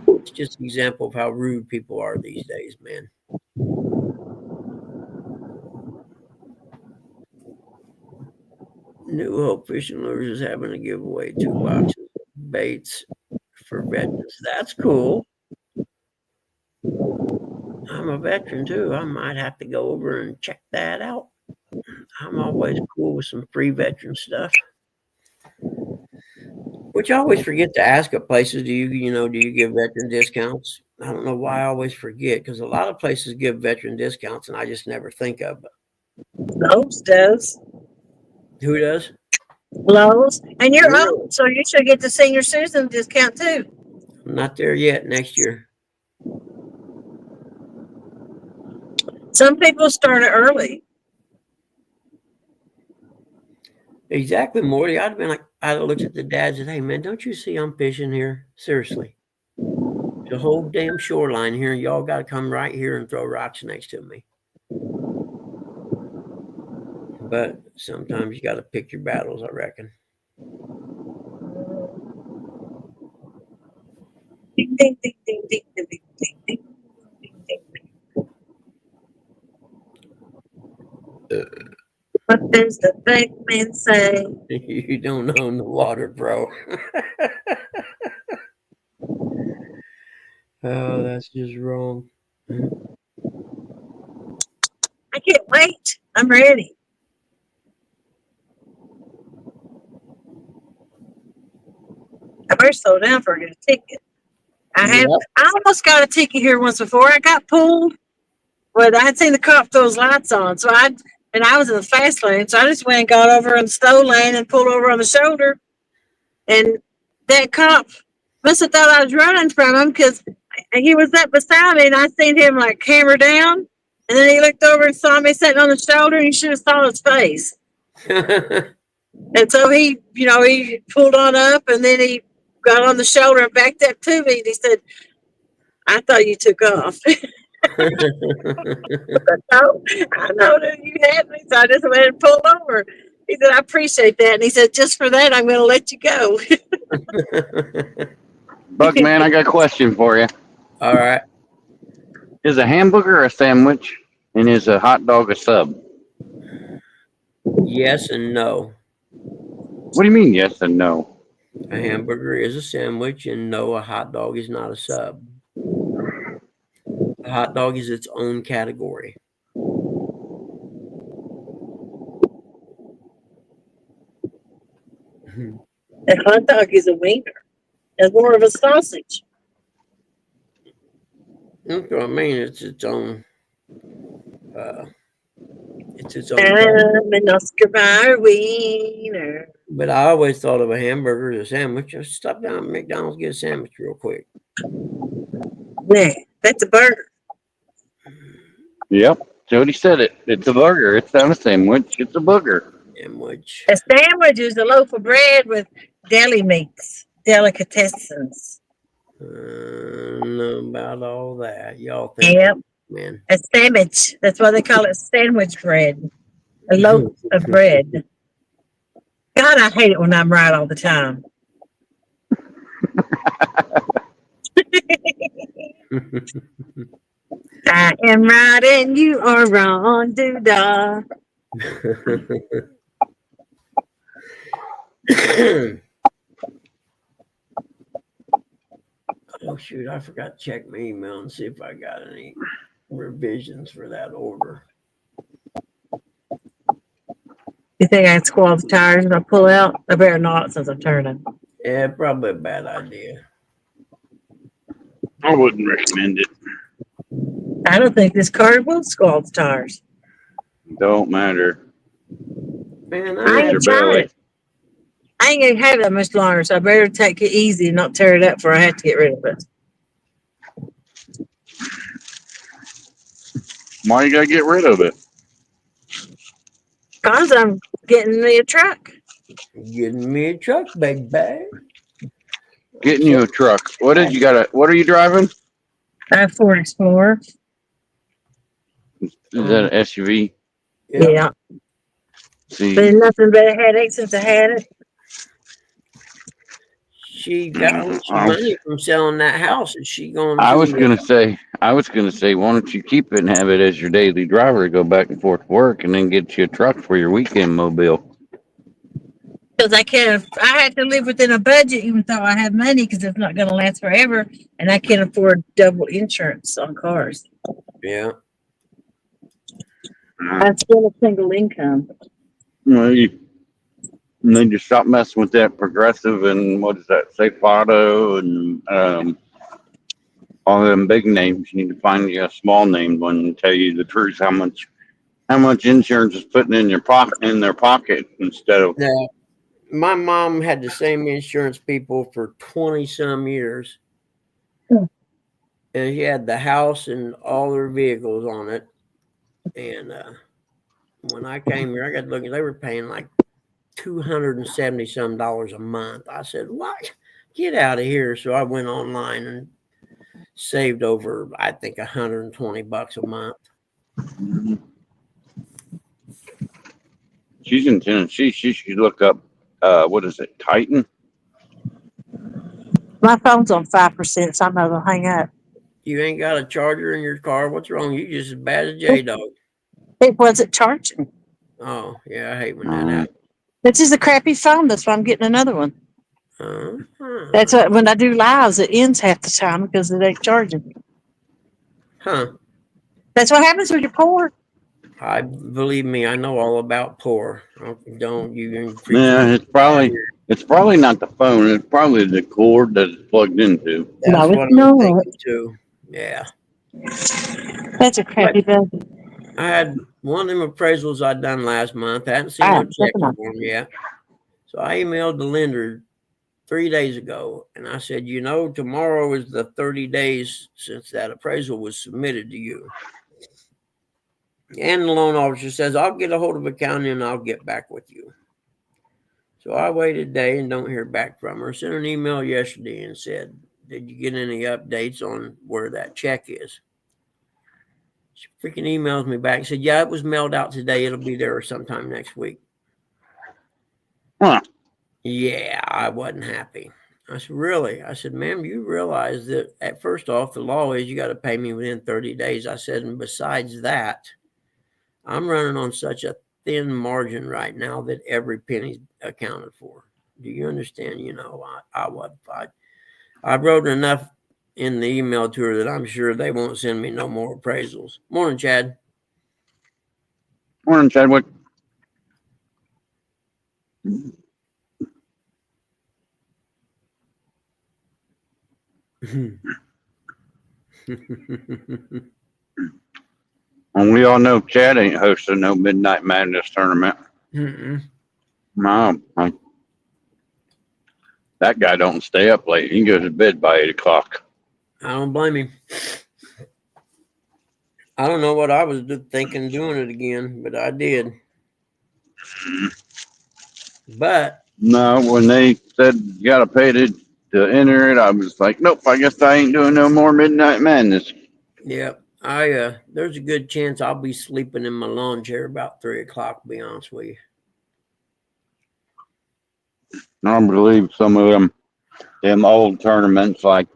S2: it's just an example of how rude people are these days, man. New Hope Fishing Lures is having a giveaway 2 boxes of baits for veterans. That's cool. I'm a veteran too. I might have to go over and check that out. I'm always cool with some free veteran stuff. Which I always forget to ask at places, do you give veteran discounts? I don't know why I always forget, because a lot of places give veteran discounts and I just never think of it.
S6: Lowe's does.
S2: Who does?
S6: Lowe's. And you're
S2: Really?
S6: old, so you should get the senior citizen discount too.
S2: I'm not there yet. Next year.
S6: Some people start early.
S2: Exactly, Morty. I'd have looked at the dads and, hey, man, don't you see I'm fishing here? Seriously. The whole damn shoreline here. Y'all got to come right here and throw rocks next to me. But sometimes you got to pick your battles, I reckon.
S6: Ding, ding, ding, ding, ding, ding, ding, ding, ding, ding, ding. What does the big man say?
S2: You don't own the water, bro. Oh, that's just wrong.
S6: I can't wait. I'm ready. I better slow down for I get a ticket. I almost got a ticket here once before. I got pulled, but I had seen the cop throw his lights on, and I was in the fast lane, so I just went and got over in the slow lane and pulled over on the shoulder. And that cop must have thought I was running from him because he was up beside me, and I seen him like hammer down. And then he looked over and saw me sitting on the shoulder, and he should have saw his face. And so he pulled on up, and then he got on the shoulder and backed up to me. And he said, "I thought you took off." I know that you had me, so I just went and pulled over. He said, "I appreciate that." And he said, "Just for that, I'm going to let you go."
S5: Buckman, I got a question for you.
S2: All right.
S5: Is a hamburger a sandwich, and is a hot dog a sub?
S2: Yes and no.
S5: What do you mean, yes and no?
S2: A hamburger is a sandwich, and no, a hot dog is not a sub. A hot dog is its own category.
S6: A hot dog is a wiener. It's more of a sausage.
S2: That's what I mean. It's its own. It's its own.
S6: I'm an Oscar Mayer wiener.
S2: But I always thought of a hamburger as a sandwich. Just stop down at McDonald's, get a sandwich real quick.
S6: Nah, that's a burger.
S5: Yep. Jody said it. It's a burger. It's not a sandwich. It's a booger.
S2: Sandwich.
S6: A sandwich is a loaf of bread with deli meats, delicatessens.
S2: Know about all that. Y'all think,
S6: Yep.
S2: man.
S6: A sandwich. That's why they call it sandwich bread. A loaf of bread. God, I hate it when I'm right all the time. I am right and you are wrong, doo-dah.
S2: Oh shoot, I forgot to check my email and see if I got any revisions for that order.
S6: You think I can squall the tires and I pull out? I better not since I'm turning.
S2: Yeah, probably a bad idea.
S5: I wouldn't recommend it.
S6: I don't think this car will squall the tires.
S5: Don't matter.
S2: Man,
S6: I
S2: I
S6: ain't
S5: your
S6: trying
S5: belly.
S6: it. I ain't gonna have that much longer, so I better take it easy and not tear it up before I have to get rid of it.
S5: Why you gotta get rid of it?
S6: Cause I'm getting me a truck.
S2: getting me a truck, big bag.
S5: Getting you a truck. What are you driving?
S6: I have Ford Explorer.
S5: Is that an SUV?
S6: Yeah.
S5: See,
S6: Been nothing but a headache since I had it.
S2: She got all this money from selling that house. Is she going?
S5: I was gonna say, why don't you keep it and have it as your daily driver, go back and forth to work, and then get you a truck for your weekend mobile.
S6: Because I had to live within a budget even though I have money because it's not going to last forever. And I can't afford double insurance on cars.
S2: Yeah.
S6: I'm still a single income.
S5: You need to stop messing with that Progressive and what is that, Safe Auto and all them big names. You need to find you a small name one and tell you the truth how much insurance is putting in their pocket instead of.
S2: Now, my mom had the same insurance people for 20 some years.
S6: Hmm.
S2: And she had the house and all their vehicles on it. And when I came here, I got looking, they were paying like $270 some a month. I said, what? Get out of here. So I went online and saved over, I think, $120 a month.
S5: She's in Tennessee. She should look up, what is it, Titan?
S6: My phone's on 5%, so I'm not going to hang up.
S2: You ain't got a charger in your car. What's wrong? You just as bad as J-Dog.
S6: It wasn't charging.
S2: Oh, yeah, I hate when that happens.
S6: This is a crappy phone. That's why I'm getting another one. That's what, when I do lives, it ends half the time because they charging me.
S2: Huh.
S6: That's what happens when you're poor.
S2: I believe me, I know all about poor. Don't you even preach
S5: Yeah,
S2: me.
S5: it's probably not the phone. It's probably the cord that it's plugged into.
S2: That's
S6: No,
S2: what
S6: it's
S2: I'm
S6: not.
S2: thinking too. Yeah.
S6: That's a crappy business.
S2: I had one of them appraisals I'd done last month. I hadn't seen no checks
S6: definitely.
S2: for them yet. So I emailed the lender 3 days ago and I said, tomorrow is the 30 days since that appraisal was submitted to you. And the loan officer says, I'll get a hold of accounting and I'll get back with you. So I waited a day and don't hear back from her. Sent an email yesterday and said, did you get any updates on where that check is? She freaking emails me back and said, yeah, it was mailed out today. It'll be there sometime next week.
S5: Huh.
S2: Yeah, I wasn't happy. I said, really? I said, ma'am, you realize that first off, the law is you got to pay me within 30 days. I said, and besides that, I'm running on such a thin margin right now that every penny's accounted for. Do you understand? I wrote enough in the email to her that I'm sure they won't send me no more appraisals. Morning, Chad.
S5: Morning, Chadwick. And we all know Chad ain't hosting no Midnight Madness tournament. No, that guy don't stay up late. He goes to bed by 8 o'clock.
S2: I don't blame him. I don't know what I was thinking doing it again, but I did. But
S5: no, when they said you got to pay to enter it, I was like, nope, I guess I ain't doing no more Midnight Madness.
S2: Yeah, there's a good chance I'll be sleeping in my lawn chair about 3 o'clock, to be honest with you.
S5: I believe some of them old tournaments like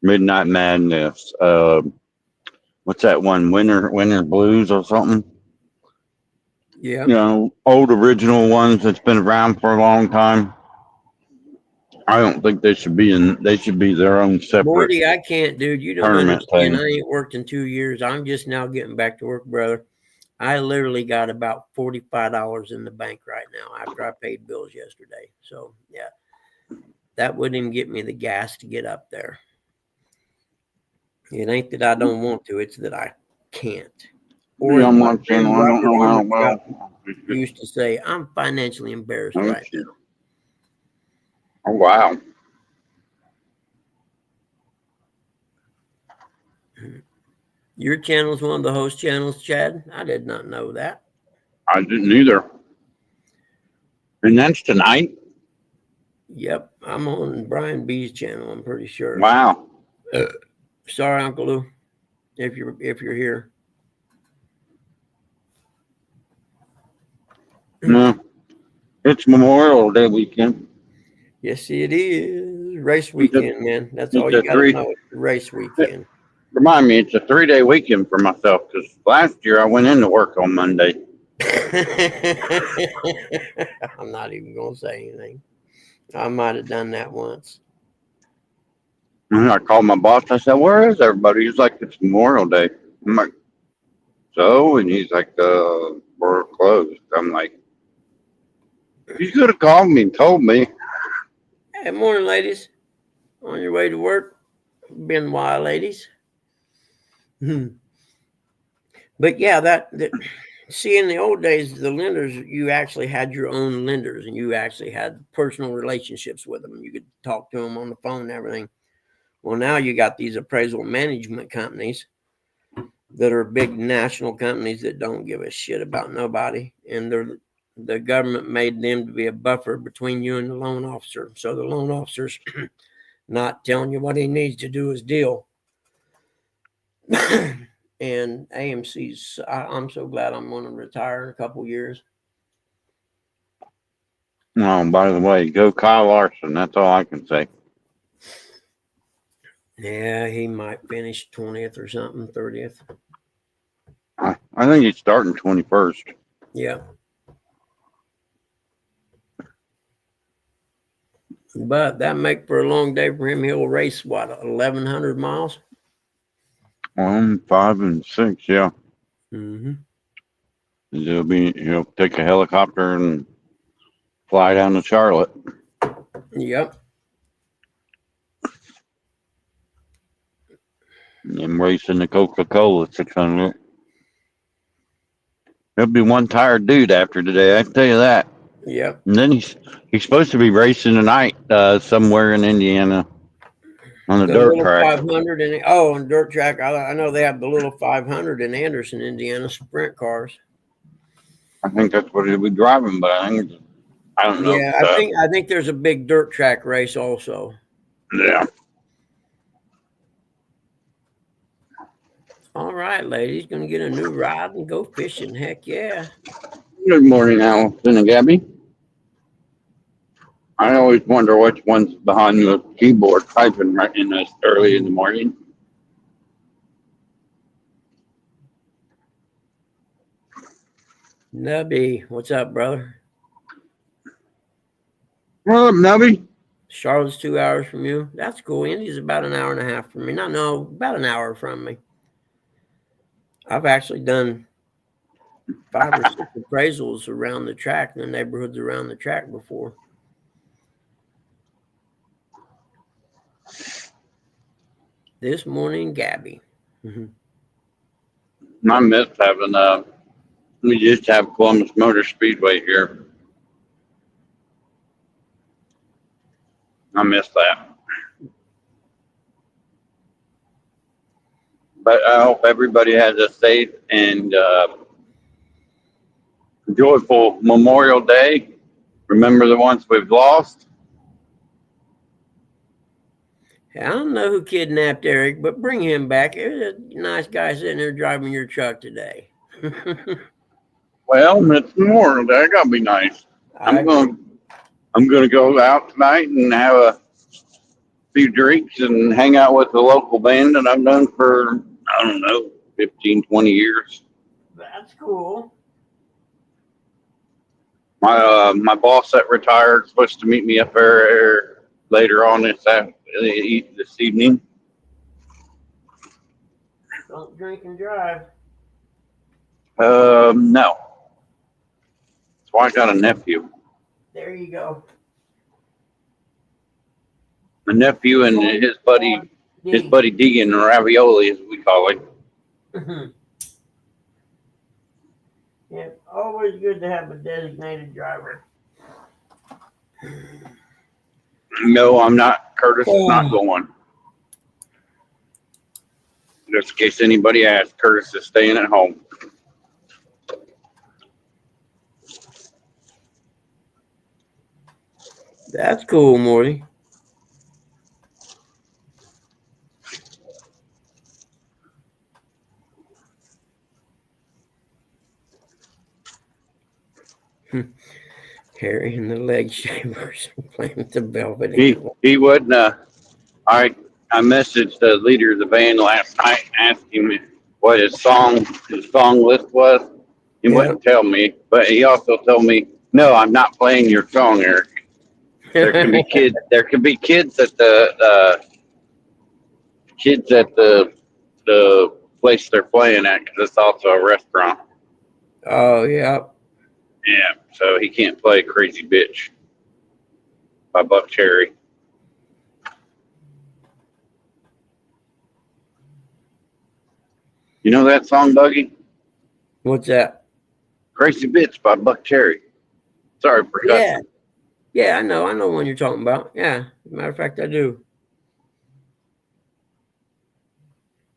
S5: Midnight Madness. What's that one? Winter Blues or something?
S2: Yeah.
S5: Old original ones that's been around for a long time. I don't think they should be their own separate.
S2: Morty, I can't, dude. You don't
S5: tournament
S2: understand.
S5: thing.
S2: I ain't worked in 2 years. I'm just now getting back to work, brother. I literally got about $45 in the bank right now after I paid bills yesterday. So yeah, that wouldn't even get me the gas to get up there. It ain't that I don't want to; it's that I can't. Or
S5: Yeah,
S2: as
S5: I'm
S2: my
S5: not
S2: friend
S5: saying I don't know how
S2: Robert
S5: well.
S2: used to say, I'm financially embarrassed
S5: Thank
S2: right
S5: you. Oh wow.
S2: now. Your channel is one of the host channels, Chad. I did not know that.
S5: I didn't either. And that's tonight?
S2: Yep, I'm on Brian B's channel. I'm pretty sure.
S5: Wow.
S2: Sorry, Uncle Lou, if you're here.
S5: No. It's Memorial Day weekend.
S2: Yes, it is. Race weekend, man. That's all
S5: it's
S2: you
S5: a
S2: got to
S5: three-
S2: know. It's race weekend.
S5: Remind me, it's a 3-day weekend for myself because last year I went into work on Monday.
S2: I'm not even going to say anything. I might have done that once.
S5: And I called my boss. I said, where is everybody? He's like, it's Memorial Day. I'm like, so? And he's like, we're closed. I'm like, you could have called me and told me.
S2: Hey, morning, ladies. On your way to work? Been wild, ladies. But yeah, that see, in the old days, the lenders, you actually had your own lenders and you actually had personal relationships with them. You could talk to them on the phone and everything. Well, now you got these appraisal management companies that are big national companies that don't give a shit about nobody. And the government made them to be a buffer between you and the loan officer. So the loan officer's not telling you what he needs to do his deal. And AMC's, I'm so glad I'm going to retire in a couple years.
S5: Oh, by the way, go Kyle Larson. That's all I can say.
S2: Yeah, he might finish 20th or something, 30th.
S5: I think he's starting 21st.
S2: Yeah. But that make for a long day for him. He'll race what 1,100 miles.
S5: 5 and 6, yeah.
S2: Mm-hmm.
S5: He'll take a helicopter and fly down to Charlotte.
S2: Yep.
S5: And race in the Coca-Cola 600. He'll be one tired dude after today, I can tell you that.
S2: Yep.
S5: And then he's supposed to be racing tonight somewhere in Indiana on the dirt
S2: little
S5: track.
S2: 500 and on dirt track. I know they have the little 500 in Anderson, Indiana, sprint cars.
S5: I think that's what he'll be driving, but I don't know.
S2: Yeah, I think there's a big dirt track race also.
S5: Yeah.
S2: All right, ladies, gonna get a new ride and go fishing. Heck yeah.
S5: Good morning, Allison and Gabby. I always wonder which one's behind the keyboard typing right in this early in the morning.
S2: Nubby, what's up, brother?
S5: What up, Nubby?
S2: Charlotte's 2 hours from you. That's cool. Indy's about an hour and a half from me. About an hour from me. I've actually done 5 or 6 appraisals around the track, in the neighborhoods around the track before. This morning, Gabby.
S5: I miss having we used to have Columbus Motor Speedway here. I miss that. But I hope everybody has a safe and joyful Memorial Day. Remember the ones we've lost.
S2: I don't know who kidnapped Eric, but bring him back. There's a nice guy sitting there driving your truck today.
S5: Well, it's Memorial Day. I gotta be nice. I'm gonna go out tonight and have a few drinks and hang out with the local band that I've done for, I don't know, 15, 20 years.
S2: That's cool.
S5: My boss that retired is supposed to meet me up there later on this evening.
S2: Don't drink and drive.
S5: No. That's why I got a nephew.
S2: There you go.
S5: A nephew and his buddy Deegan Ravioli, as we call him.
S2: Yeah, always good to have a designated driver.
S5: No, I'm not. Curtis is not going. Just in case anybody asks, Curtis is staying at home.
S2: That's cool, Morty. Harry and the leg shavers playing with the velvet.
S5: He wouldn't. I messaged the leader of the band last night and asked him what his song list was. He wouldn't tell me, but he also told me, "No, I'm not playing your song, Eric. There can be kids. There can be kids at the place they're playing at, because it's also a restaurant."
S2: Oh yeah.
S5: Yeah, so he can't play "Crazy Bitch" by Buckcherry. You know that song, Dougie?
S2: What's that?
S5: "Crazy Bitch" by Buckcherry. Sorry for
S2: Yeah. Yeah, I know what you're talking about. Yeah. Matter of fact, I do.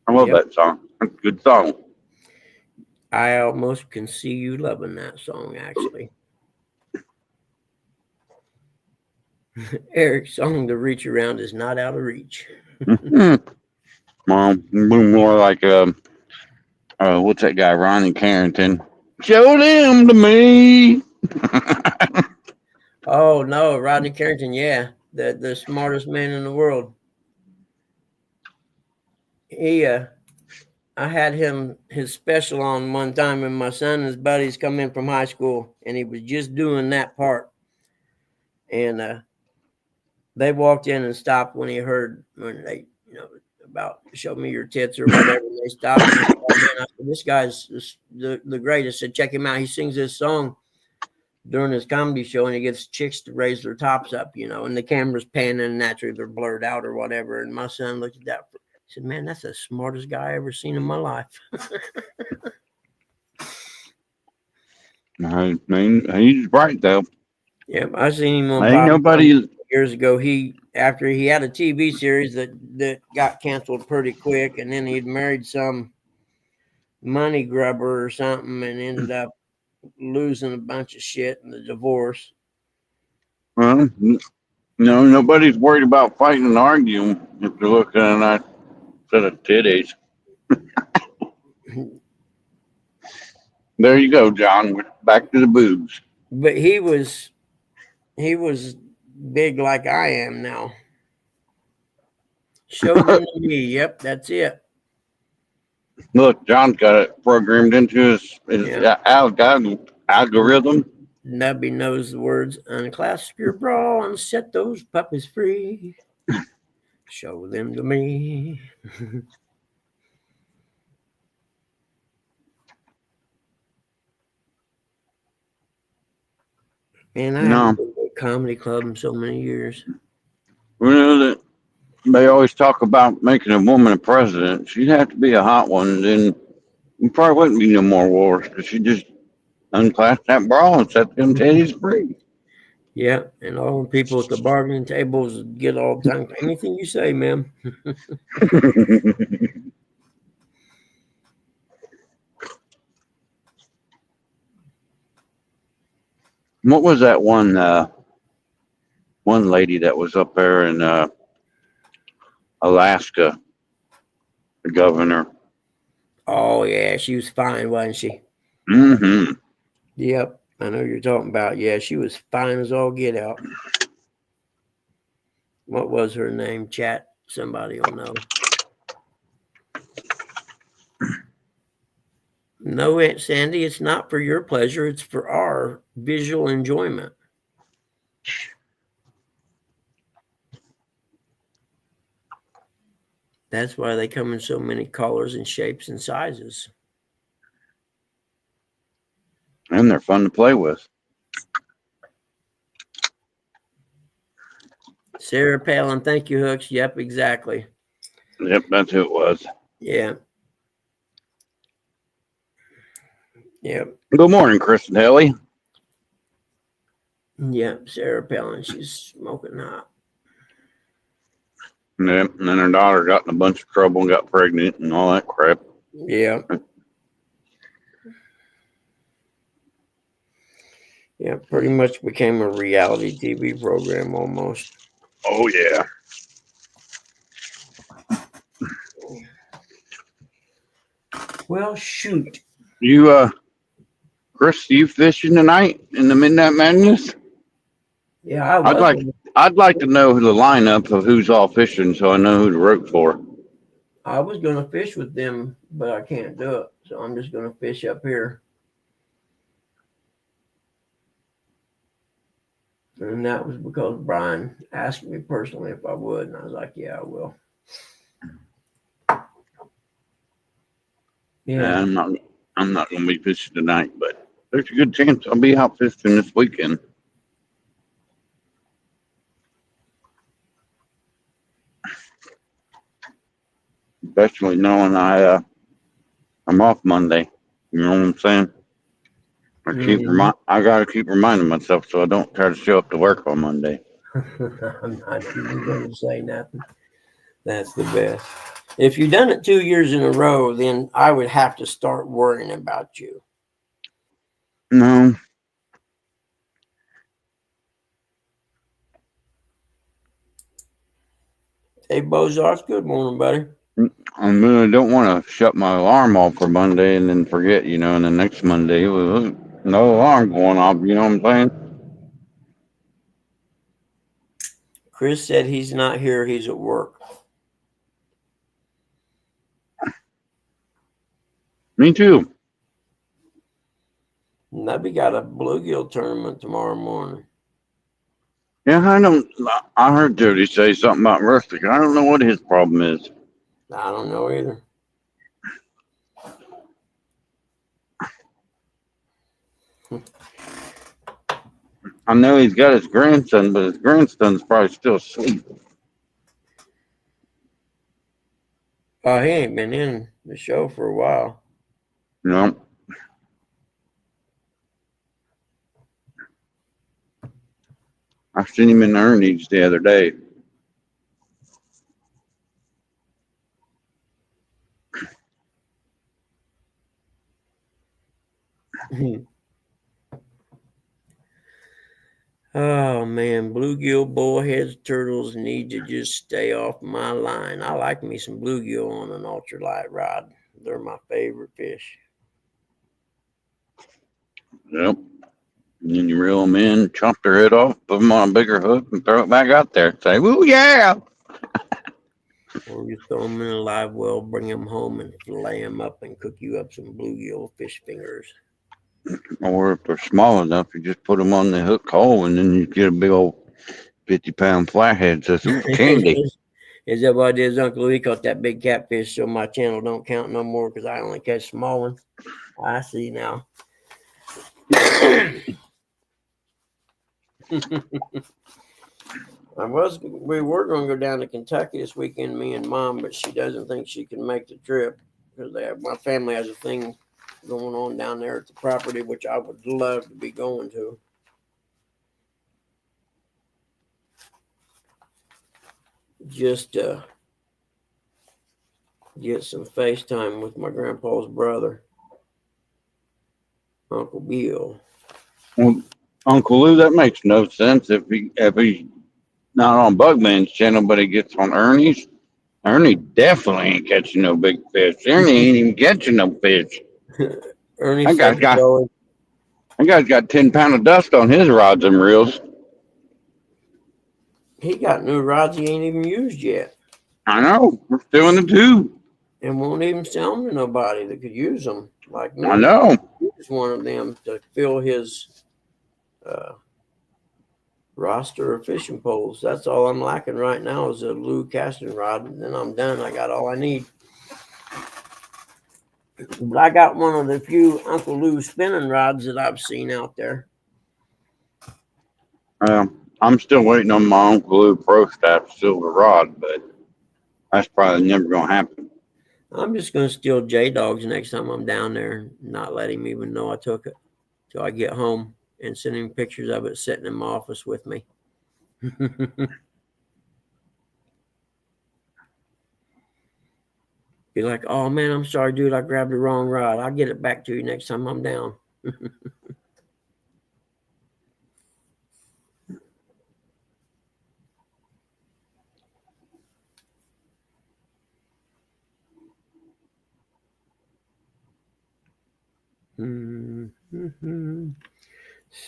S5: I love that song. It's a good song.
S2: I almost can see you loving that song, actually. Eric's song, "The Reach Around," is not out of reach.
S5: Mom, more like what's that guy, Ronnie Carrington? Show them to me.
S2: Oh no, Rodney Carrington, yeah, the smartest man in the world. I had his special on one time, and my son and his buddies come in from high school, and he was just doing that part. And they walked in and stopped when they, about show me your tits or whatever. And they stopped. And said, oh, man, this guy's the greatest. I said, check him out. He sings this song during his comedy show and he gets chicks to raise their tops up, and the camera's panning and naturally they're blurred out or whatever. And my son looked at that. He said, man, that's the smartest guy I ever seen in my life.
S5: I mean, he's bright though.
S2: Yep, I seen him on
S5: Ain't
S2: Bob
S5: nobody.
S2: years ago. After he had a TV series that got canceled pretty quick, and then he'd married some money grubber or something, and ended up losing a bunch of shit in the divorce.
S5: Well, no, nobody's worried about fighting and arguing if you're looking at that set of titties. There you go, John. We're back to the boobs.
S2: But he was big like I am now. Show them to me. Yep, that's it.
S5: Look, John's got it programmed into his algorithm.
S2: Nubby knows the words. Unclasp your bra and set those puppies free. Show them to me. Man, I haven't been to a comedy club in so many years.
S5: You know that they always talk about making a woman a president. She'd have to be a hot one, then there probably wouldn't be no more wars because she just unclasped that bra and set them titties free.
S2: Yeah, and all the people at the bargaining tables get all the time. Anything you say, ma'am.
S5: What was that one lady that was up there in Alaska, the governor?
S2: Oh, yeah, she was fine, wasn't she?
S5: Mm-hmm.
S2: Yep, I know you're talking about. Yeah, she was fine as all get out. What was her name? Chat. Somebody will know. No, Aunt Sandy, it's not for your pleasure. It's for our visual enjoyment. That's why they come in so many colors and shapes and sizes.
S5: And they're fun to play with.
S2: Sarah Palin, thank you, Hooks. Yep, exactly.
S5: Yep, that's who it was.
S2: Yeah. Yep.
S5: Good morning, Kristen Helly.
S2: Yep, Sarah Palin, she's smoking hot.
S5: Yep, and then her daughter got in a bunch of trouble and got pregnant and all that crap.
S2: Yeah. Yeah, pretty much became a reality TV program almost.
S5: Oh, yeah.
S2: Well, shoot.
S5: You, Chris, you fishing tonight in the Midnight Madness?
S2: Yeah,
S5: I'd like to know the lineup of who's all fishing so I know who to root for.
S2: I was going to fish with them, but I can't do it. So I'm just going to fish up here. And that was because Brian asked me personally if I would. And I was like, yeah, I will. Yeah.
S5: I'm not going to be fishing tonight, but there's a good chance I'll be out fishing this weekend. Especially knowing I'm off Monday. You know what I'm saying? I gotta keep reminding myself so I don't try to show up to work on Monday.
S2: I'm not even going to say nothing. That's the best. If you've done it 2 years in a row, then I would have to start worrying about you.
S5: No.
S2: Hey, Bozarth, good morning, buddy.
S5: I really don't want to shut my alarm off for Monday and then forget, and the next Monday, no alarm going off, you know what I'm saying?
S2: Chris said he's not here. He's at work.
S5: Me too.
S2: Nubby got a bluegill tournament tomorrow morning.
S5: Yeah, I heard Jody say something about Rustic. I don't know what his problem is.
S2: I don't know either.
S5: I know he's got his grandson, but his grandson's probably still asleep.
S2: Oh, he ain't been in the show for a while.
S5: You know. I seen him in Ernie's the other day.
S2: Oh man, bluegill, bullheads, turtles need to just stay off my line. I like me some bluegill on an ultralight rod. They're my favorite fish.
S5: Yep. And then you reel them in, chop their head off, put them on a bigger hook, and throw it back out there. Say, "Woo, yeah!"
S2: Or you throw them in a live well, bring them home and fillet them up and cook you up some bluegill fish fingers.
S5: Or if they're small enough, you just put them on the hook hole, and then you get a big old 50-pound flathead. That's candy.
S2: Is that what it is, Uncle Louis? Caught that big catfish, so my channel don't count no more because I only catch small ones. I see now. We were going to go down to Kentucky this weekend, me and Mom, but she doesn't think she can make the trip because my family has a thing going on down there at the property, which I would love to be going to. Just get some FaceTime with my grandpa's brother, Uncle Bill.
S5: Well, Uncle Lou, that makes no sense if he's not on Bugman's channel, but he gets on Ernie's. Ernie definitely ain't catching no big fish. Ernie ain't even catching no fish.
S2: Ernie,
S5: That guy's got 10 pounds of dust on his rods and reels.
S2: he got new rods he ain't even used yet,
S5: I know. We're still in the tube.
S2: and won't even sell them to nobody that could use them. Like me.
S5: I know.
S2: He's one of them to fill his roster of fishing poles. That's all I'm lacking right now is a Lou casting rod, and then I'm done. I got all I need. But I got one of the few Uncle Lou spinning rods that I've seen out there.
S5: I'm still waiting on my Uncle Lou Pro Staff silver rod, but that's probably never going to happen.
S2: I'm just going to steal J-Dog's next time I'm down there and not let him even know I took it till I get home and send him pictures of it sitting in my office with me. Be like, oh man, I'm sorry, dude. I grabbed the wrong rod. I'll get it back to you next time I'm down.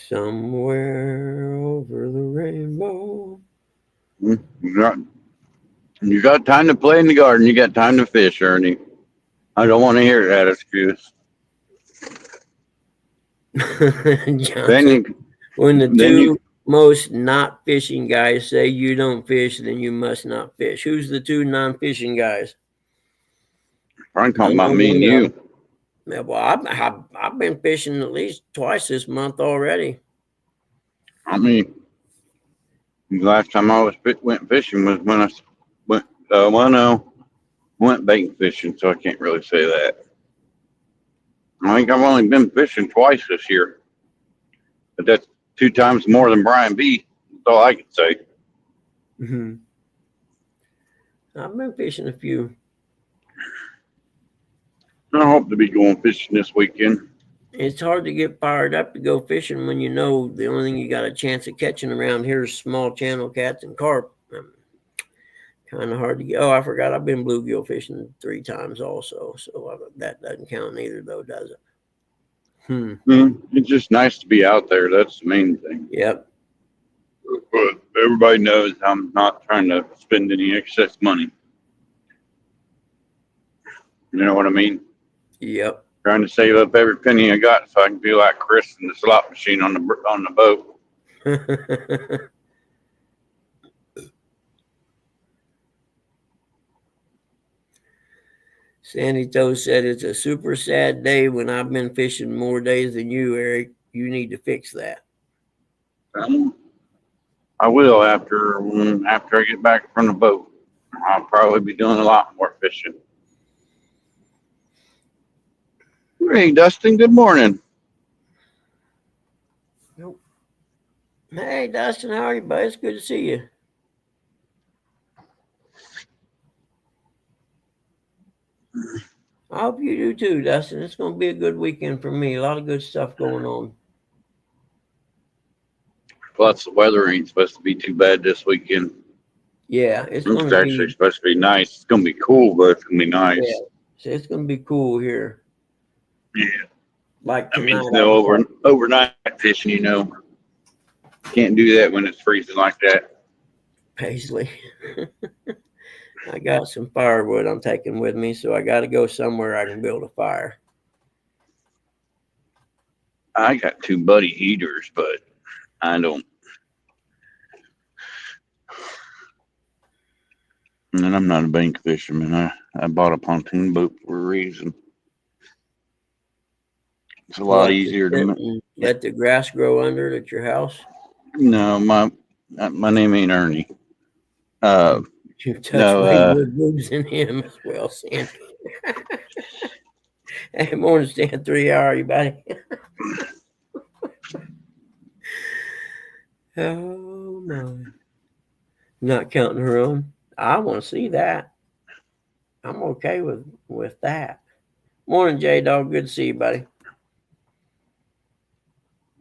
S2: Somewhere over the rainbow.
S5: You got time to play in the garden. You got time to fish, Ernie. I don't want to hear that excuse.
S2: Johnson, when the two most not fishing guys say you don't fish, then you must not fish. Who's the two non-fishing guys?
S5: I'm talking about me and you.
S2: Yeah, well, I've been fishing at least twice this month already.
S5: I mean, the last time I went fishing was when I went bait fishing, so I can't really say that. I think I've only been fishing twice this year, but that's 2 times more than Brian B. That's all I can say.
S2: Mm-hmm. I've been fishing a few.
S5: I hope to be going fishing this weekend.
S2: It's hard to get fired up to go fishing when you know the only thing you got a chance of catching around here is small channel cats and carp. Kind of hard to get. Oh, I forgot. I've been bluegill fishing 3 times also, so that doesn't count either, though, does it?
S5: It's just nice to be out there. That's the main thing.
S2: Yep.
S5: But everybody knows I'm not trying to spend any excess money. You know what I mean?
S2: Yep.
S5: Trying to save up every penny I got so I can be like Chris in the slot machine on the boat.
S2: Sandy Toe said it's a super sad day when I've been fishing more days than you, Eric. You need to fix that.
S5: I will after I get back from the boat. I'll probably be doing a lot more fishing. Hey, Dustin. Good morning.
S2: Hey, Dustin, how are you, buddy? It's good to see you. I hope you do too, Dustin. It's going to be a good weekend for me. A lot of good stuff going on.
S5: Plus, the weather ain't supposed to be too bad this weekend.
S2: Yeah, it's going
S5: It's
S2: to
S5: actually
S2: be.
S5: supposed to be nice. It's going to be cool, but it's going to be nice.
S2: Yeah, so it's going to be cool here.
S5: Yeah.
S2: Like
S5: That
S2: tonight.
S5: means no overnight fishing, you know. Can't do that when it's freezing like that.
S2: Paisley. I got some firewood I'm taking with me, so I got to go somewhere I can build a fire.
S5: I got 2 buddy heaters, but I don't. And I'm not a bank fisherman. I bought a pontoon boat for a reason. It's a lot easier to.
S2: Let the grass grow under it at your house.
S5: No, my name ain't Ernie.
S2: You touch
S5: No,
S2: way more boobs than him as well, Sandy. Hey, morning, Stan 3. How are you, buddy? Oh my! Not counting her own. I want to see that. I'm okay with that. Morning, J Dog. Good to see you, buddy.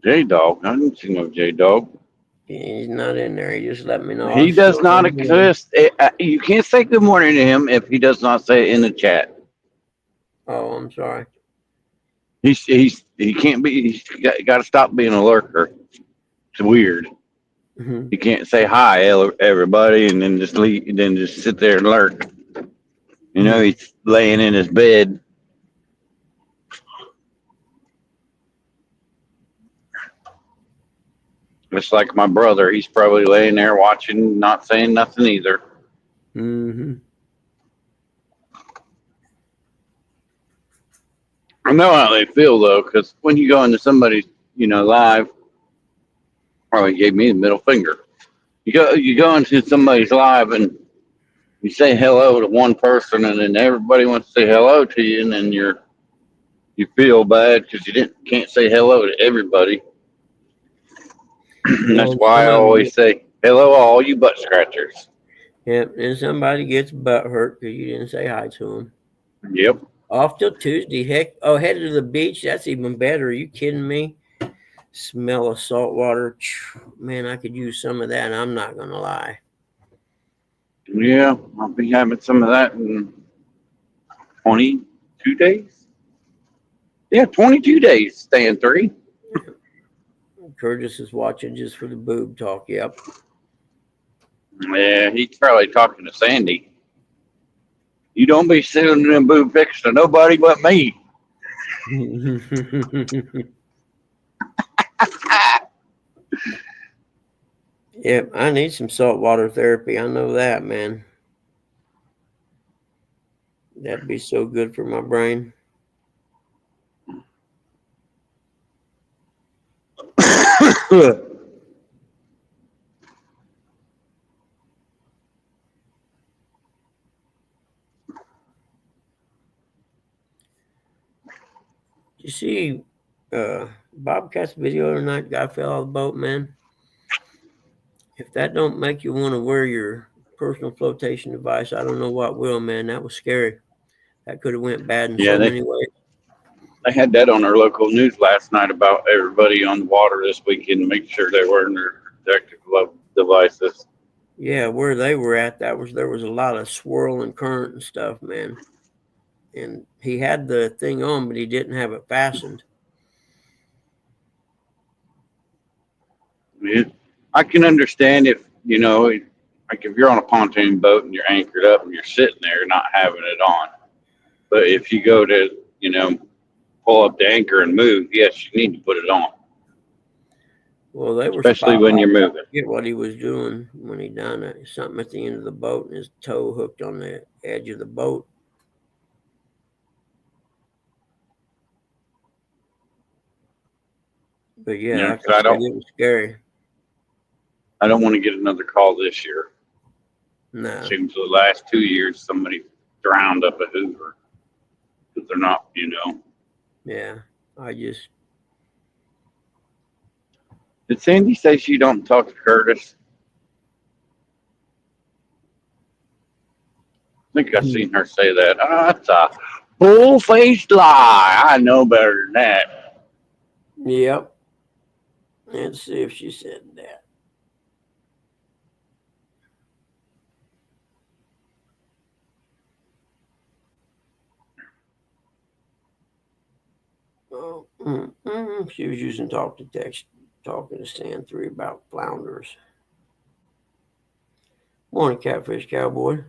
S5: J Dog. I didn't see no J Dog.
S2: He's not in there. He just let me know.
S5: He does not exist. You can't say good morning to him if he does not say it in the chat.
S2: Oh, I'm sorry.
S5: He can't be. He's got to stop being a lurker. It's weird.
S2: Mm-hmm.
S5: You can't say hi, everybody, and then just leave. Then just sit there and lurk. You know, he's laying in his bed. Just like my brother, he's probably laying there watching, not saying nothing either.
S2: Mm-hmm.
S5: I know how they feel though, because when you go into somebody's, live, probably gave me the middle finger. You go into somebody's live and you say hello to one person, and then everybody wants to say hello to you, and then you feel bad because you can't say hello to everybody. And that's why I always say hello, all you butt scratchers.
S2: Yep, and somebody gets butt hurt because you didn't say hi to them.
S5: Yep.
S2: Off till Tuesday. Heck, headed to the beach. That's even better. Are you kidding me? Smell of salt water. Man, I could use some of that. I'm not going to lie.
S5: Yeah, I'll be having some of that in 22 days. Yeah, 22 days, Stan 3.
S2: Curtis is watching just for the boob talk. Yep.
S5: Yeah, he's probably talking to Sandy. You don't be sending them boob pics to nobody but me.
S2: Yep, I need some saltwater therapy. I know that, man. That'd be so good for my brain. You see Bobcat's video tonight? Guy fell off the boat, man. If that don't make you want to wear your personal flotation device, I don't know what will, man. That was scary. That could have went bad in so many ways.
S5: They had that on their local news last night about everybody on the water this weekend to make sure they're wearing their protective devices.
S2: Yeah, where they were at, there was a lot of swirl and current and stuff, man. And he had the thing on, but he didn't have it fastened.
S5: I can understand if, like if you're on a pontoon boat and you're anchored up and you're sitting there not having it on. But if you go to, pull up the anchor and move, yes, you need to put it on.
S2: Well, they were
S5: especially when you're moving.
S2: I forget what he was doing when he done it. Something at the end of the boat, and his toe hooked on the edge of the boat. But yeah,
S5: Yeah,
S2: like
S5: 'cause
S2: I
S5: I
S2: said,
S5: don't-
S2: it was scary.
S5: I don't want to get another call this year.
S2: No.
S5: Seems the last 2 years somebody drowned up at Hoover. But they're not,
S2: Yeah. I just
S5: Did Sandy say she don't talk to Curtis? I think I seen her say that. That's a bull-faced lie. I know better than that.
S2: yep. Let's see if she said that. Oh, she was using talk to text, talking to Stan 3 about flounders. Morning, Catfish Cowboy.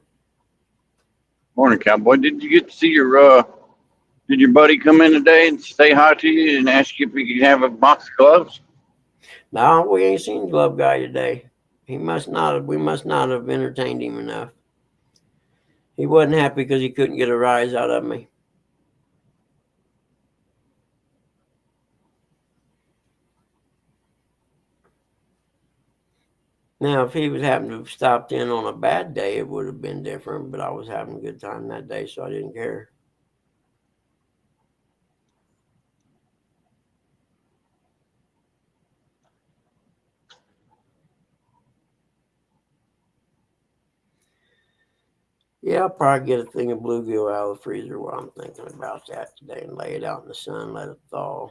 S5: Morning, cowboy. Did you get to see did your buddy come in today and say hi to you and ask you if he could have a box of gloves?
S2: No, we ain't seen Glove Guy today. We must not have entertained him enough. He wasn't happy because he couldn't get a rise out of me. Now, if he was happened to have stopped in on a bad day, it would have been different, but I was having a good time that day, so I didn't care. Yeah, I'll probably get a thing of bluegill out of the freezer while I'm thinking about that today and lay it out in the sun, let it thaw.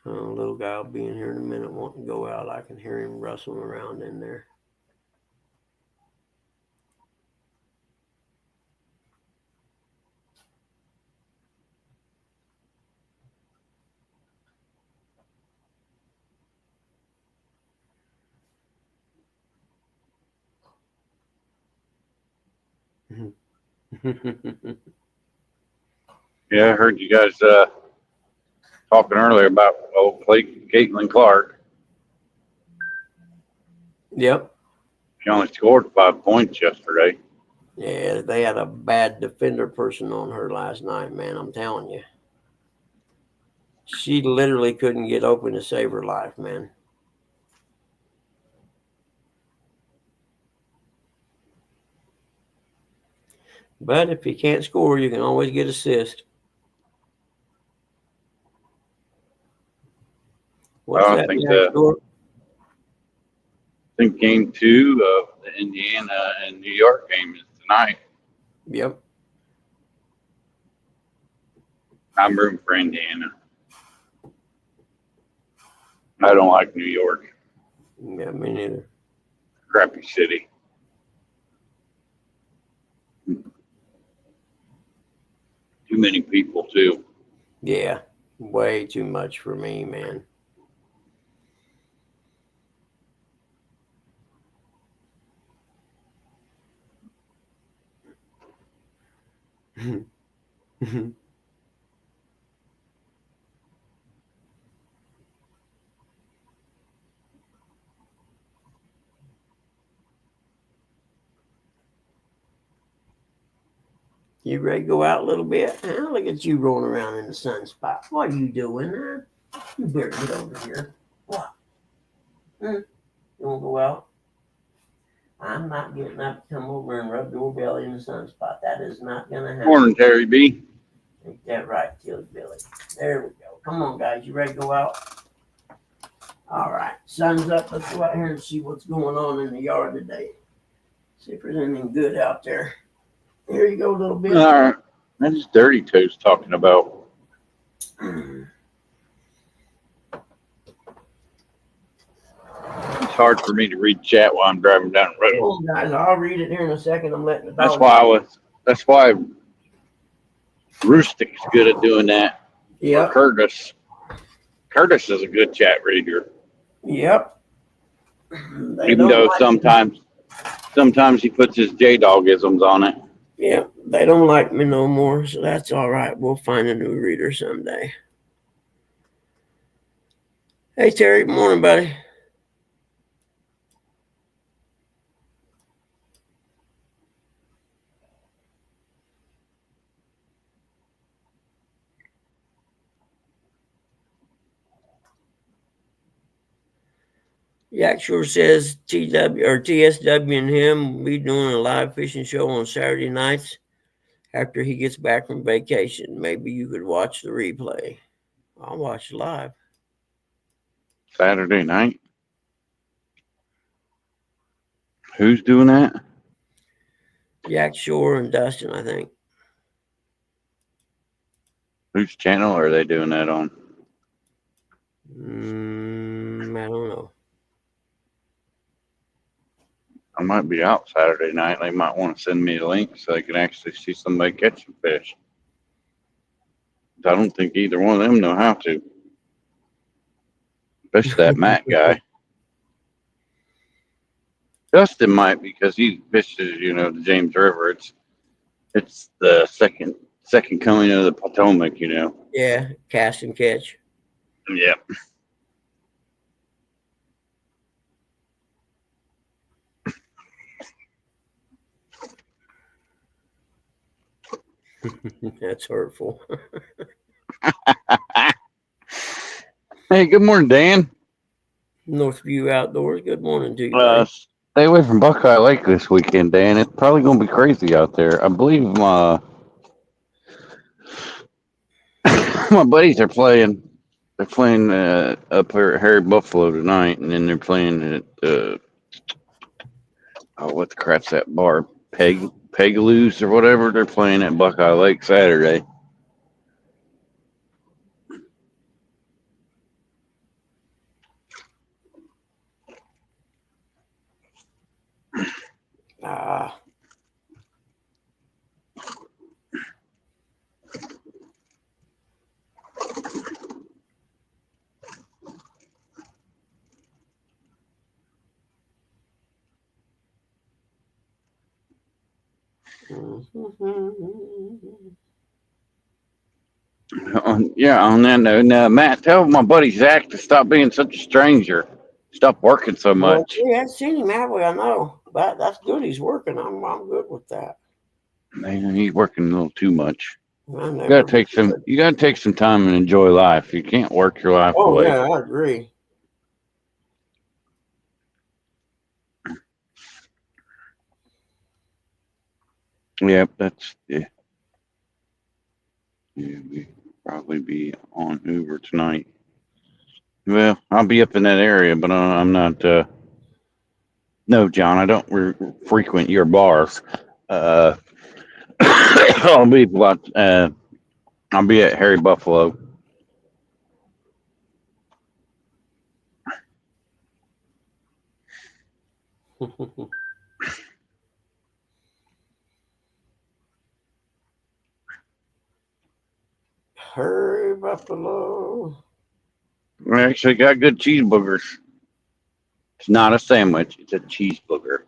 S2: Little guy will be in here in a minute wanting to go out. I can hear him rustling around in there.
S5: Yeah, I heard you guys talking earlier about old Caitlin Clark.
S2: Yep.
S5: She only scored 5 points yesterday.
S2: Yeah, they had a bad defender person on her last night, man. I'm telling you. She literally couldn't get open to save her life, man. But if you can't score, you can always get assist. What's
S5: I
S2: that
S5: think
S2: next door?
S5: I think game 2 of the Indiana and New York game is tonight.
S2: Yep.
S5: I'm rooting for Indiana. I don't like New York.
S2: Yeah, me neither.
S5: Crappy city. Too many people, too.
S2: Yeah, way too much for me, man. You ready to go out a little bit? Look at you rolling around in the sunspot. What are you doing, huh? You better get over here. What? You want to go out? I'm not getting up to come over and rub your belly in the sunspot. That is not going to happen.
S5: Morning, Terry B.
S2: Ain't that right, Tilly Billy? There we go. Come on, guys. You ready to go out? All right. Sun's up. Let's go out here and see what's going on in the yard today. See if there's anything good out there. Here you go, little bit.
S5: All right. That's Dirty Toes talking about. It's hard for me to read chat while I'm driving down the
S2: Come
S5: road.
S2: on, guys. I'll read it here in a second. I'm letting the dog.
S5: That's why Roostic's good at doing that.
S2: Yep.
S5: Curtis is a good chat reader.
S2: Yep.
S5: Even though sometimes he puts his J-Dog-isms on it.
S2: Yeah, they don't like me no more, so that's all right. We'll find a new reader someday. Hey, Terry. Good morning, buddy. Yak sure says TW or TSW and him will be doing a live fishing show on Saturday nights after he gets back from vacation. Maybe you could watch the replay. I'll watch live.
S5: Saturday night. Who's doing that?
S2: Yak Shore and Dustin, I think.
S5: Whose channel are they doing that on?
S2: I don't know.
S5: I might be out Saturday night. They might want to send me a link so they can actually see somebody catching fish. I don't think either one of them know how to. Especially that Matt guy. Dustin might because he fishes, the James River. It's the second coming of the Potomac,
S2: Yeah, cast and catch.
S5: Yep.
S2: That's hurtful.
S5: Hey, good morning, Dan.
S2: Northview Outdoors. Good morning to you. buddy.
S5: Stay away from Buckeye Lake this weekend, Dan. It's probably going to be crazy out there. I believe my buddies are playing. They're playing up here at Harry Buffalo tonight, and then they're playing at what the crap's that bar? Pegaloo's or whatever. They're playing at Buckeye Lake Saturday.
S2: Ah.
S5: On that note, Matt, tell my buddy Zach to stop being such a stranger. Stop working so much.
S2: Well, we haven't seen him, have we? I know. But that's good. He's working. I'm good with that.
S5: Man, he's working a little too much.
S2: I never-
S5: You gotta take some time and enjoy life. You can't work your life
S2: Oh
S5: away.
S2: yeah, I agree.
S5: Yep, yeah. We probably be on Hoover tonight. Well, I'll be up in that area, but I'm not. No, John, I don't frequent your bars. I'll be at Harry Buffalo.
S2: Hurry, Buffalo.
S5: We actually got good cheeseburgers. It's not a sandwich; it's a cheeseburger.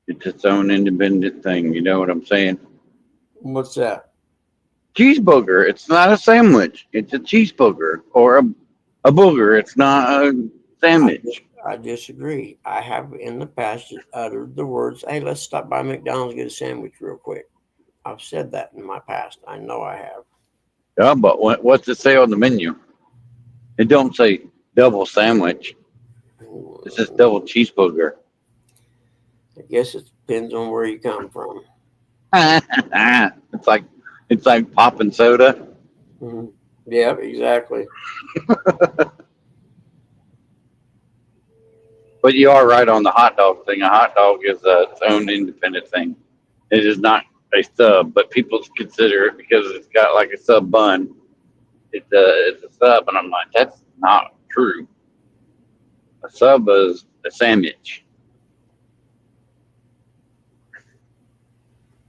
S5: It's its own independent thing. You know what I'm saying?
S2: What's that?
S5: Cheeseburger. It's not a sandwich. It's a cheeseburger or a booger. It's not a sandwich.
S2: I disagree. I have in the past uttered the words, "Hey, let's stop by McDonald's and get a sandwich real quick." I've said that in my past. I know I have.
S5: Yeah, but what's it say on the menu? It don't say double sandwich. It says double cheeseburger.
S2: I guess it depends on where you come from.
S5: It's like popping soda.
S2: Mm-hmm. Yeah, exactly.
S5: But you are right on the hot dog thing. A hot dog is its own independent thing. It is not a sub, but people consider it because it's got like a sub bun. It's a sub, and I'm like, that's not true. A sub is a sandwich.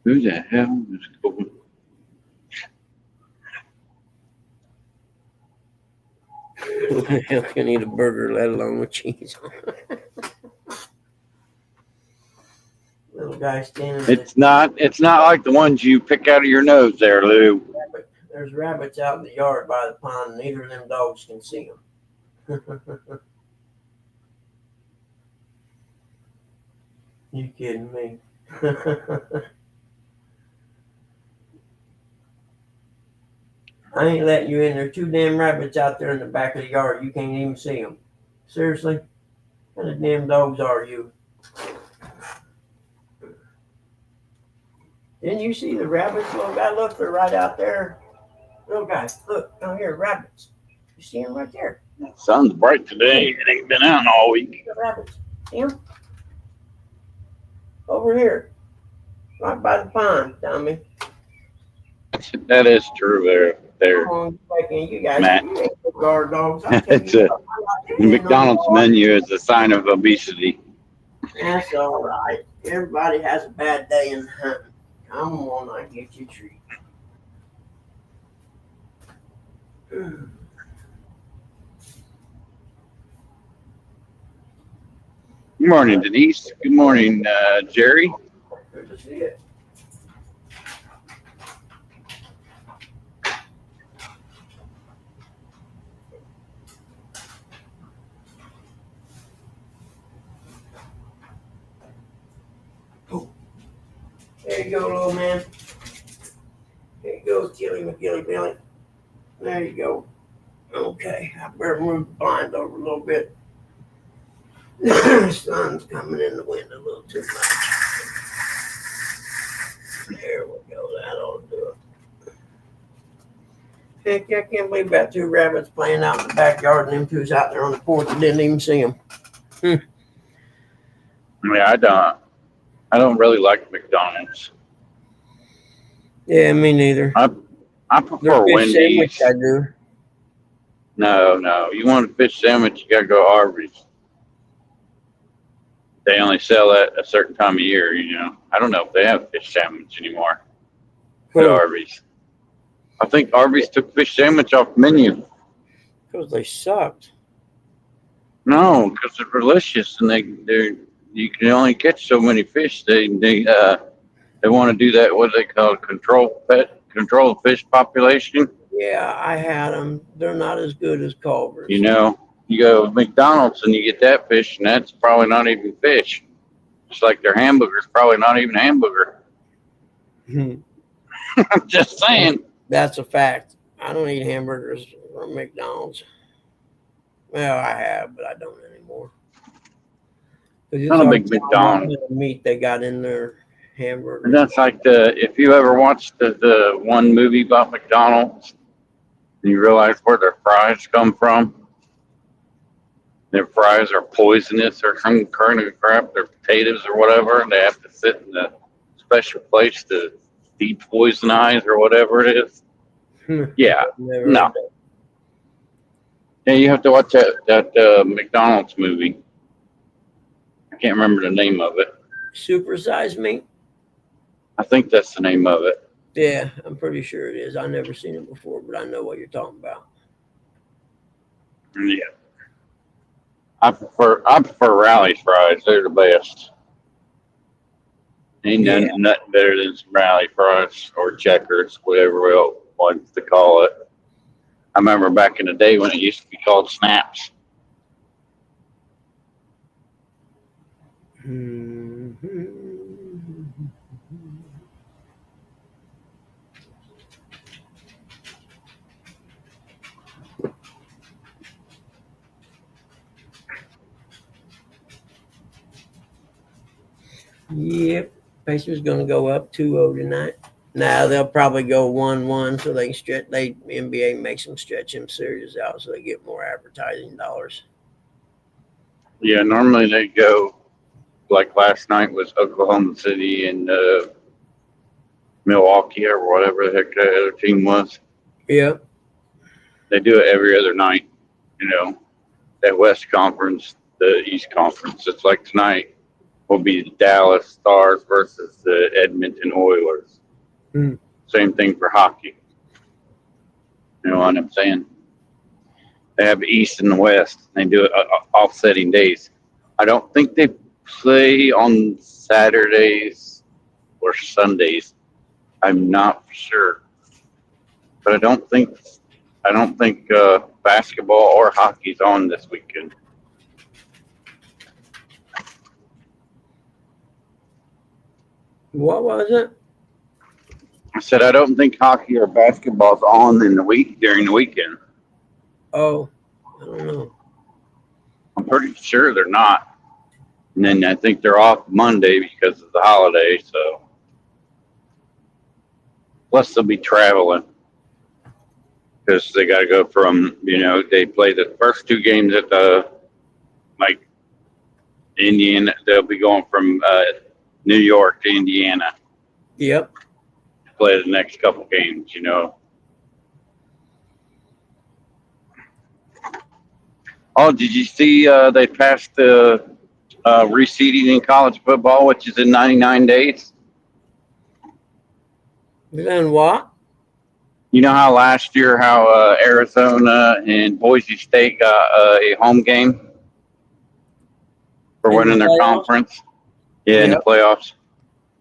S5: Who the hell is going?
S2: Who the hell can eat a burger, let alone with cheese on it? Little guy standing.
S5: It's not like the ones you pick out of your nose there, Lou.
S2: There's rabbits out in the yard by the pond. Neither of them dogs can see them. You kidding me? I ain't letting you in. There's 2 damn rabbits out there in the back of the yard. You can't even see them. Seriously? What kind of damn dogs are you? Didn't you see the rabbits, little guy? Look, they're right out there. Little guy, look, down here, rabbits. You see them right there?
S5: Sun's bright today. It ain't been out all week.
S2: The rabbits. See them? Over here. Right by the pond, Tommy.
S5: That is true there.
S2: Come on, back in. You guys,
S5: Matt.
S2: you ain't no guard dogs. I'll tell
S5: It's
S2: you
S5: a-
S2: what, I'm not
S5: The McDonald's
S2: doing no
S5: menu is a sign of obesity.
S2: guard. That's all right. Everybody has a bad day in hunting. Come on, I get you a treat.
S5: Good morning, Denise. Good morning, Jerry.
S2: Good to see it. There you go, little man. There you go, Tilly McGilly Billy. There you go. Okay, I better move the blind over a little bit. The sun's coming in the window a little too much. There we go, that ought to do it. Heck, I can't believe about 2 rabbits playing out in the backyard and them 2's out there on the porch and didn't even see them.
S5: I mean, I don't really like McDonald's.
S2: Yeah, me neither.
S5: I
S2: Their
S5: prefer
S2: fish
S5: Wendy's.
S2: sandwich, I do.
S5: No. You want a fish sandwich, you gotta go Arby's. They only sell that a certain time of year, you know. I don't know if they have fish sandwich anymore at Arby's. I think Arby's took fish sandwich off the menu.
S2: Because they sucked.
S5: No, because they're delicious and they're you can only catch so many fish. They want to do that, what they call control fish population.
S2: Yeah, I had them. They're not as good as Culver's.
S5: You know, you go to McDonald's and you get that fish, and that's probably not even fish. Just like their hamburger's probably not even hamburger. I'm just saying.
S2: That's a fact. I don't eat hamburgers from McDonald's. Well, I have, but I don't anymore.
S5: Not a big McDonald's.
S2: The meat they got in their hamburger.
S5: And that's like if you ever watched the one movie about McDonald's, and you realize where their fries come from. Their fries are poisonous or some kind of crap. Their potatoes or whatever, and they have to sit in a special place to depoisonize or whatever it is. Yeah,
S2: Never
S5: no.
S2: heard that.
S5: Yeah, you have to watch that McDonald's movie. I can't remember the name of it.
S2: Supersize meat?
S5: I think that's the name of it.
S2: Yeah, I'm pretty sure it is. I've never seen it before, but I know what you're talking about.
S5: Yeah. I prefer Rally's fries. They're the best. Ain't nothing better than some Rally fries or Checkers, whatever we all want to call it. I remember back in the day when it used to be called Snaps.
S2: Yep. Pacers gonna go up 2-0 tonight. Now they'll probably go 1-1 so they can stretch. NBA makes them stretch them series out so they get more advertising dollars.
S5: Yeah, normally they go, like last night was Oklahoma City and Milwaukee or whatever the heck the other team was.
S2: Yep.
S5: They do it every other night, you know, that West Conference, the East Conference. It's like tonight will be the Dallas Stars versus the Edmonton Oilers.
S2: Hmm.
S5: Same thing for hockey. You know what I'm saying? They have the East and the West. They do it offsetting days. I don't think they play on Saturdays or Sundays. I'm not sure, but I don't think basketball or hockey's on this weekend.
S2: What was it?
S5: I said I don't think hockey or basketball's on in the week during the weekend.
S2: Oh, I don't know.
S5: I'm pretty sure they're not. And then I think they're off Monday because of the holiday. So plus they'll be traveling because they got to go from they play the first two games at the like Indiana. They'll be going from New York to Indiana
S2: Yep.
S5: to play the next couple games. Oh, did you see they passed the reseeding in college football, which is in 99 days?
S2: We done what?
S5: You know how last year Arizona and Boise State got a home game for
S2: In
S5: winning
S2: the
S5: their
S2: playoffs?
S5: conference? Yeah, in the
S2: Yep.
S5: playoffs.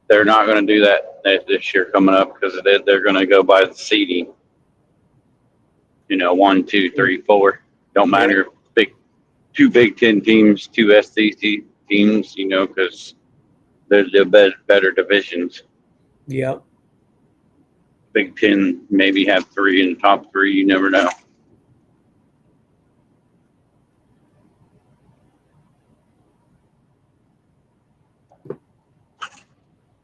S5: They're not going to do that this year coming up because they're going to go by the seeding. 1, 2, 3, 4. Don't matter. Two Big Ten teams, two SEC teams, because they're the better divisions.
S2: Yep.
S5: Big Ten maybe have 3 in the top 3. You never know.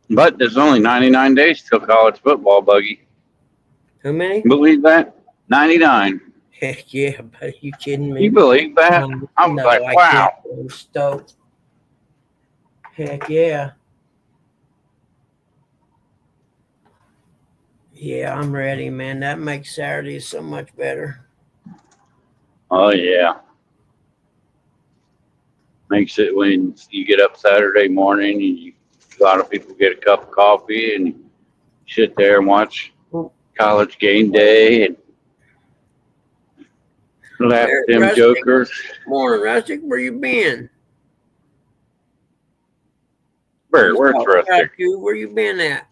S5: But there's only 99 days till college football, Buggy.
S2: How many?
S5: Believe that? 99.
S2: Heck yeah, buddy. You kidding me?
S5: You believe that? I was like,
S2: I
S5: wow.
S2: can't. I'm stoked. Heck yeah. Yeah, I'm ready, man. That makes Saturday so much better.
S5: Oh, yeah. Makes it when you get up Saturday morning and a lot of people get a cup of coffee and sit there and watch College Game Day and laugh at them
S2: Rustic.
S5: jokers.
S2: Morning, Rustic. Where you been?
S5: Where's Rustic?
S2: Where you been at?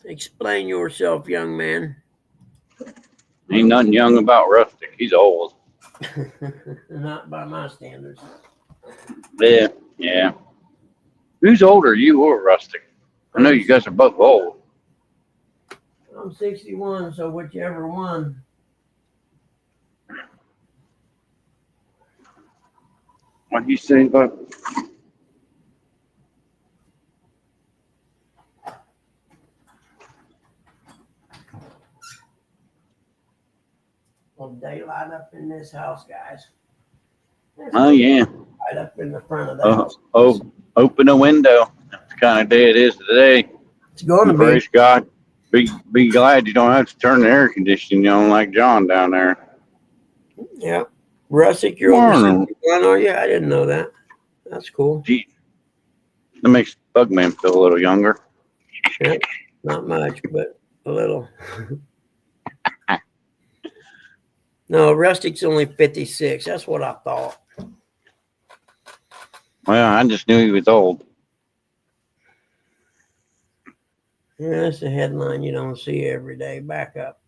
S2: Explain yourself, young man.
S5: Ain't nothing young about Rustic. He's old.
S2: Not by my standards.
S5: Yeah. Who's older, you or Rustic? I know you guys are both old.
S2: I'm 61, so whichever one.
S5: What you say about?
S2: Well, daylight up in this house, guys.
S5: Oh yeah.
S2: Right up in the front of the house.
S5: Open a window. That's the kind of day it is today.
S2: It's going to be.
S5: Praise God. Be glad you don't have to turn the air conditioning on like John down there.
S2: Yeah. Rustic, you're over 61, are you? I didn't know that. That's cool.
S5: Gee, that makes Bugman feel a little younger.
S2: Yeah. Not much, but a little. No, Rustic's only 56. That's what I thought.
S5: Well, I just knew he was old.
S2: Yeah, that's a headline you don't see every day. Back up.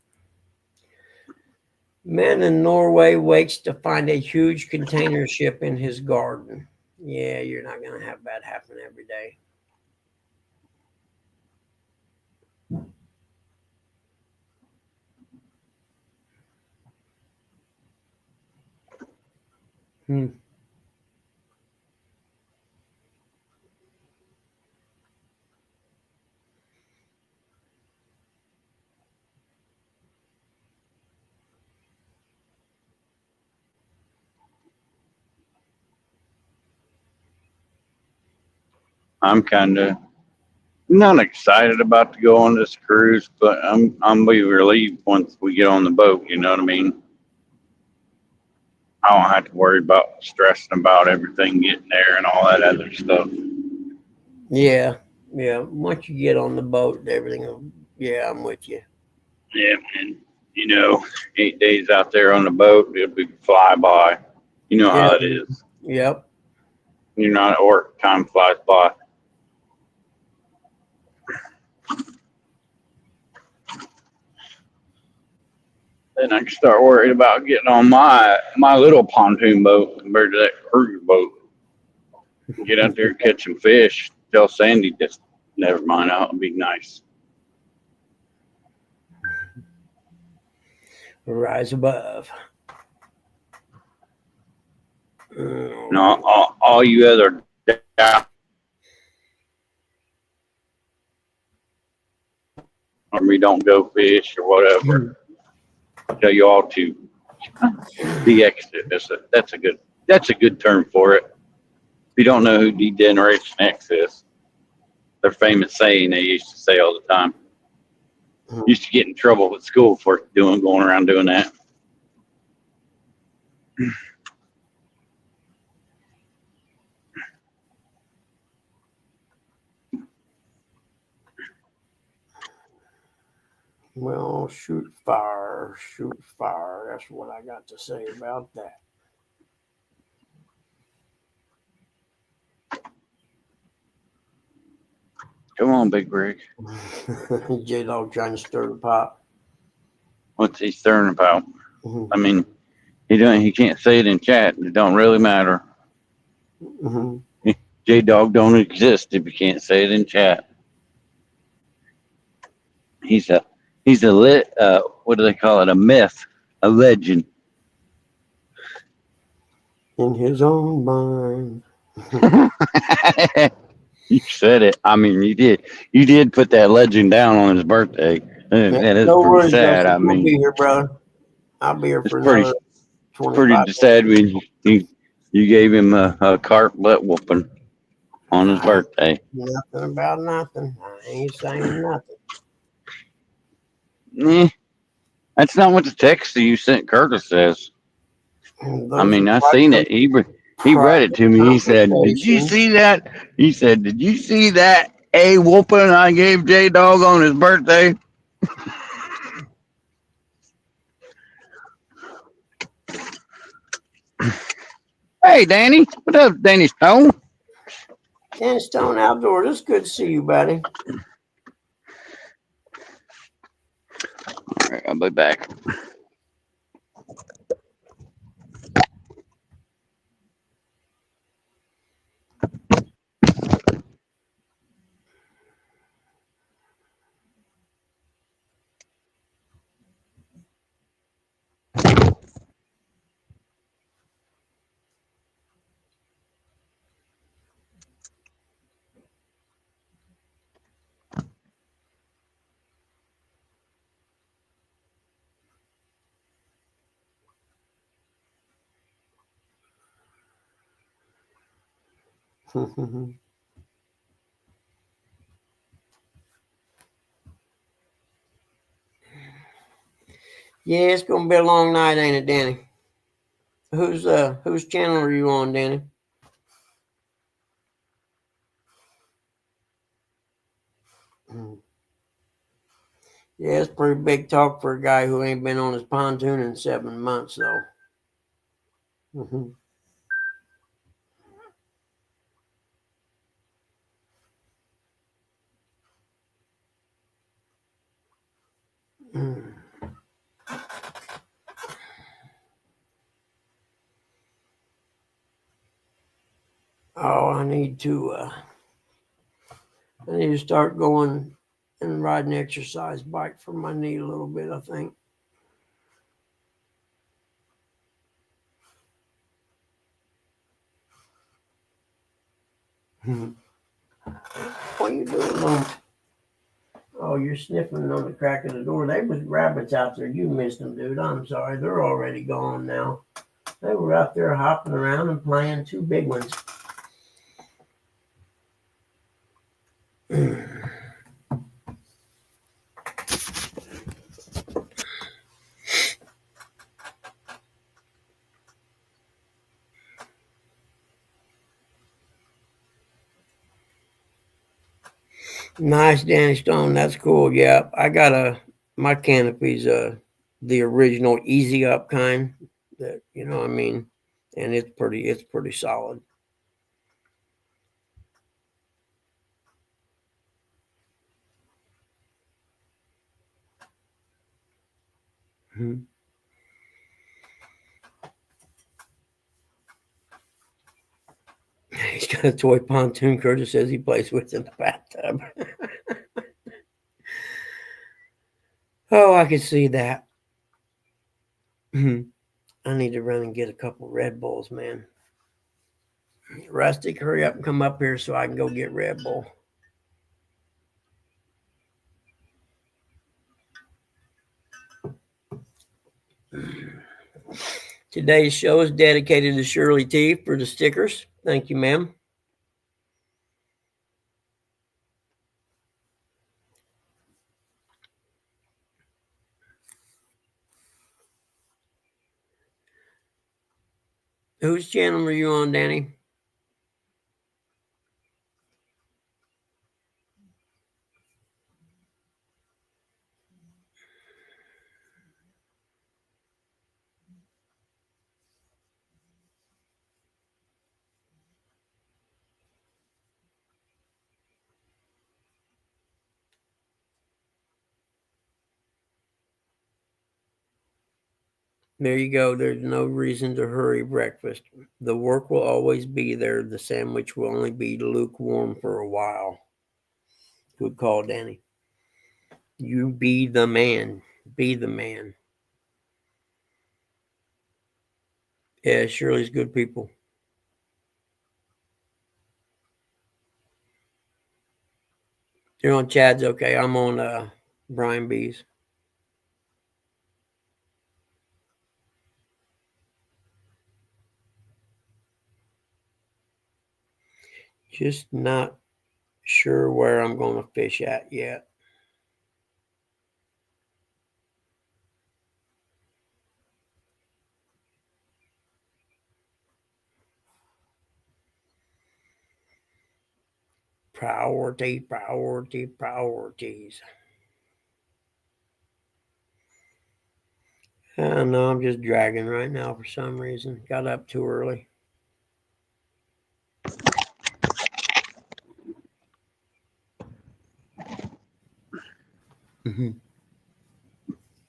S2: Man in Norway waits to find a huge container ship in his garden. Yeah, you're not going to have that happen every day.
S5: I'm kind of not excited about to go on this cruise, but I'm be relieved once we get on the boat. You know what I mean? I don't have to worry about stressing about everything getting there and all that other stuff.
S2: Yeah. Once you get on the boat, everything. Yeah, I'm with you.
S5: Yeah, and 8 days out there on the boat, it'll be fly by. You know how it is.
S2: Yep.
S5: You're not at work, time flies by. Then I can start worrying about getting on my little pontoon boat compared to that cruise boat. Get out there and catch some fish. Tell Sandy just never mind. It'll be nice.
S2: Rise above. Oh,
S5: No, all you other or me don't go fish or whatever. I tell you all to be exit. That's a good term for it. If you don't know who Degeneration X is, their famous saying they used to say all the time. Used to get in trouble with school for going around doing that.
S2: well, shoot fire. That's what I got to say about that.
S5: Come on, Big Rig.
S2: J-Dog trying to stir the pot.
S5: What's he stirring about?
S2: Mhm.
S5: I mean, he can't say it in chat. It don't really matter.
S2: Mhm.
S5: J-Dog don't exist if you can't say it in chat. He's a what do they call it? A myth, a legend.
S2: In his own mind.
S5: You said it. I mean, you did. You did put that legend down on his birthday. That is
S2: No
S5: pretty
S2: worries,
S5: sad.
S2: Justin.
S5: I
S2: I'll
S5: mean,
S2: be here, brother. I'll be here
S5: it's
S2: for
S5: pretty
S2: another 25
S5: pretty
S2: minutes.
S5: sad when you gave him a cart butt whooping on his birthday.
S2: Nothing about nothing. I ain't saying nothing.
S5: Eh, that's not what the text that you sent Curtis says. I mean, I seen it. He read it to me. He said, "Did you see that?" He said, "Did you see that a whooping I gave J Dog on his birthday?" Hey, Danny. What up, Danny Stone?
S2: Ken Stone Outdoors. It's good to see you, buddy.
S5: All right, I'll be back.
S2: Yeah, it's gonna be a long night, ain't it, Danny? Whose channel are you on, Danny? Yeah, it's pretty big talk for a guy who ain't been on his pontoon in 7 months, though. Oh, I need to start going and riding an exercise bike for my knee a little bit, I think. What are you doing, Mom? Oh, you're sniffing on the crack of the door. They was rabbits out there. You missed them, dude. I'm sorry. They're already gone now. They were out there hopping around and playing, 2 big ones. Nice, Danny Stone. That's cool. Yeah, I got my canopy's the original easy up kind that, you know what I mean, and it's pretty solid. He's got a toy pontoon Curtis says he plays with in the bathtub. Oh, I can see that. I need to run and get a couple Red Bulls, man. Rustic, hurry up and come up here so I can go get Red Bull. Today's show is dedicated to Shirley T for the stickers. Thank you, ma'am. Whose channel are you on, Danny? There you go. There's no reason to hurry breakfast. The work will always be there. The sandwich will only be lukewarm for a while. Good call, Danny. You be the man. Be the man. Yeah, Shirley's good people. You're on Chad's okay. I'm on Brian B's. Just not sure where I'm going to fish at yet. Priorities. I don't know. I'm just dragging right now for some reason. Got up too early.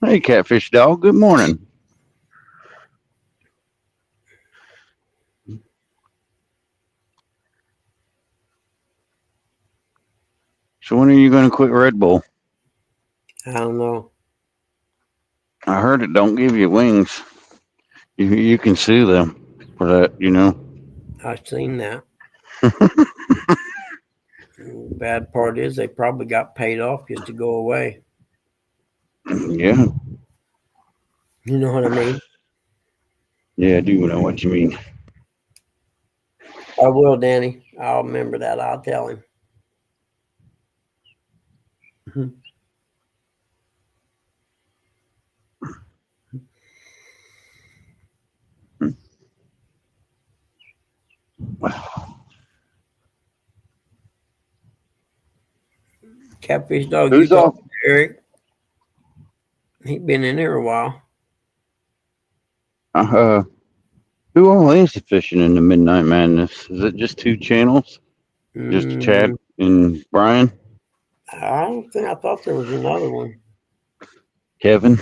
S5: Hey, Catfish Dog. Good morning. So when are you going to quit Red Bull?
S2: I don't know.
S5: I heard it don't give you wings. You can sue them for that, you know.
S2: I've seen that. Bad part is they probably got paid off just to go away.
S5: Yeah.
S2: You know what I mean?
S5: Yeah, I do know what you mean.
S2: I will, Danny. I'll remember that. I'll tell him. Catfish Dog,
S5: Who's
S2: you
S5: off?
S2: talk to Eric. He's been in there a while.
S5: Who all is fishing in the Midnight Madness? Is it just two channels? Just Chad and Brian?
S2: I don't think. I thought there was another one.
S5: Kevin?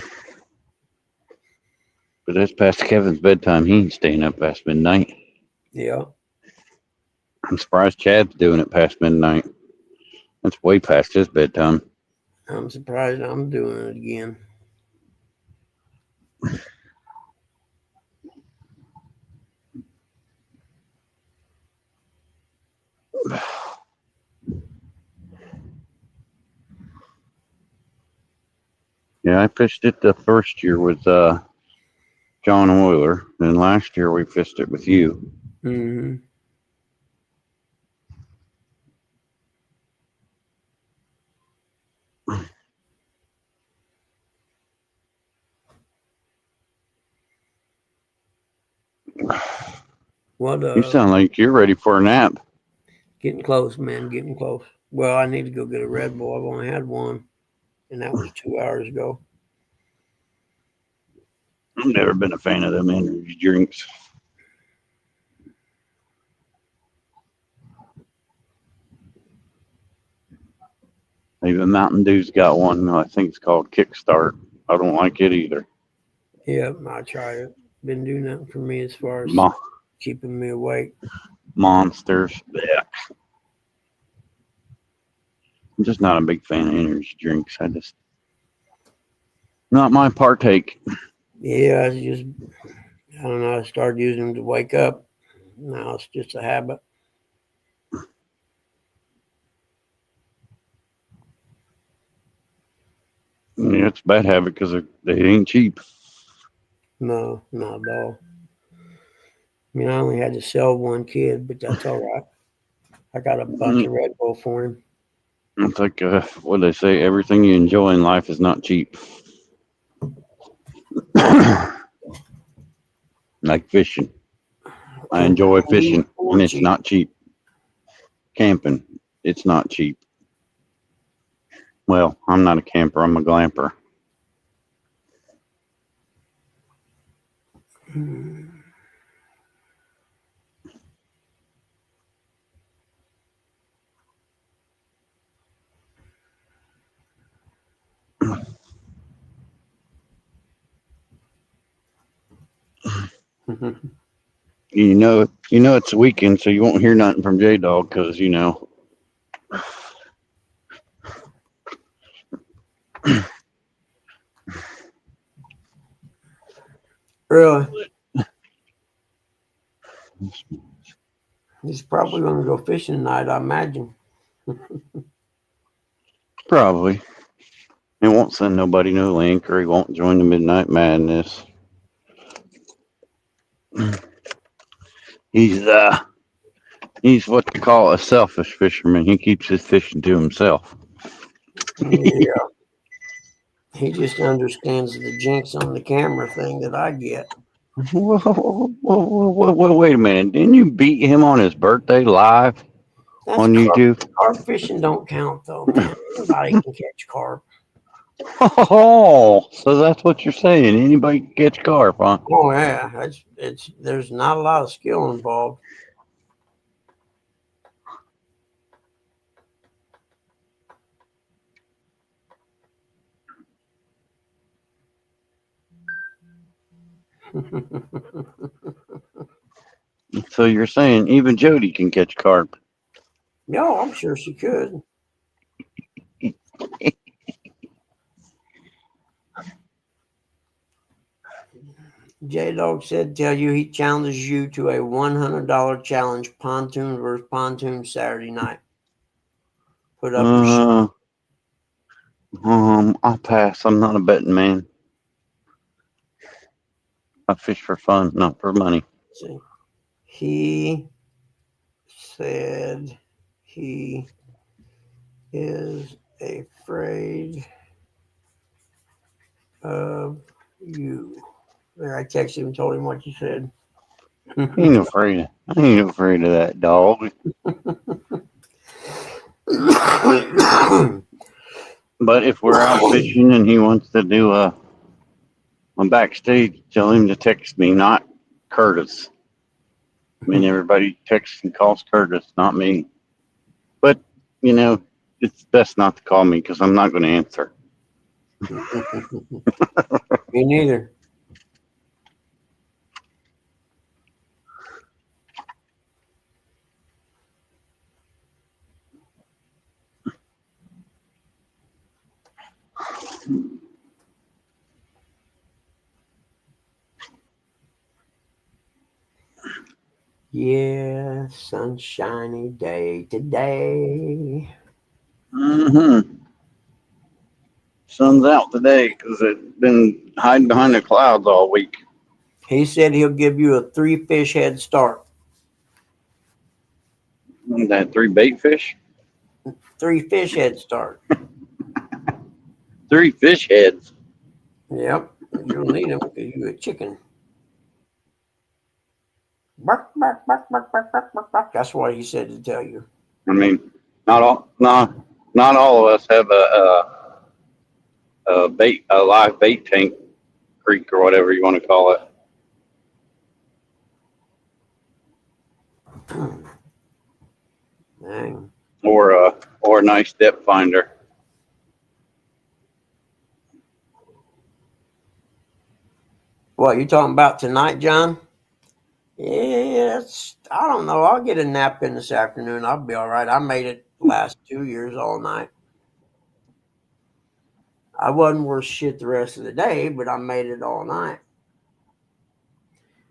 S5: But that's past Kevin's bedtime. He ain't staying up past midnight.
S2: Yeah.
S5: I'm surprised Chad's doing it past midnight. That's way past his bedtime.
S2: I'm surprised I'm doing it again.
S5: Yeah, I fished it the first year with John Euler. Then last year we fished it with you.
S2: Mm-hmm. What?
S5: You sound like you're ready for a nap.
S2: Getting close, man. Getting close. Well, I need to go get a Red Bull. I've only had one, and that was 2 hours ago.
S5: I've never been a fan of them energy drinks. Even Mountain Dew's got one. I think it's called Kickstart. I don't like it either.
S2: Yeah, I tried it. Been doing nothing for me as far as
S5: Ma-
S2: keeping me awake.
S5: Monsters. Yeah. I'm just not a big fan of energy drinks. Not my partake.
S2: Yeah, I don't know. I started using them to wake up. Now it's just a habit.
S5: Yeah, it's a bad habit because they ain't cheap.
S2: No, not at all. I mean, I only had to sell one kid, but that's all right. I got a bunch of Red Bull for him.
S5: It's like what they say: everything you enjoy in life is not cheap. Like fishing. I enjoy fishing, and it's not cheap. Camping, it's not cheap. Well, I'm not a camper. I'm a glamper. You know it's a weekend, so you won't hear nothing from J Dog because
S2: Really? He's probably going to go fishing tonight, I imagine.
S5: probably he won't send nobody no link, or he won't join the Midnight Madness. He's what they call a selfish fisherman. He keeps his fishing to himself.
S2: Yeah. He just understands the jinx on the camera thing that I get.
S5: Whoa, wait a minute. Didn't you beat him on his birthday live on YouTube?
S2: Carp fishing don't count, though, man. Anybody can catch carp.
S5: Oh, so that's what you're saying. Anybody can catch carp, huh?
S2: Oh, yeah. There's not a lot of skill involved.
S5: So you're saying even Jody can catch carp?
S2: No, I'm sure she could. J Dog said, tell you he challenges you to a $100 challenge, pontoon versus pontoon Saturday night. Put up your shit.
S5: I'll pass. I'm not a betting man. I fish for fun, not for money.
S2: See, he said he is afraid of you. There, I texted him and told him what you said.
S5: I ain't afraid of that dog. But if we're out fishing and he wants to do a backstage, tell him to text me, not Curtis. I mean, everybody texts and calls Curtis, not me. But, it's best not to call me because I'm not going to answer.
S2: Me neither. Yeah, sunshiny day today.
S5: Sun's out today because it's been hiding behind the clouds all week.
S2: He said he'll give you a 3-fish head start.
S5: That 3 bait fish?
S2: 3-fish head start.
S5: 3 fish heads.
S2: Yep, you'll need them because you're a chicken. Bark, bark, bark, bark, bark, bark, bark, bark. That's what he said to tell you.
S5: I mean, not all of us have a live bait tank, creek, or whatever you want to call it.
S2: Dang.
S5: Or a nice depth finder.
S2: What you talking about tonight, John? Yeah, I don't know. I'll get a nap in this afternoon. I'll be all right. I made it last 2 years all night. I wasn't worth shit the rest of the day, but I made it all night.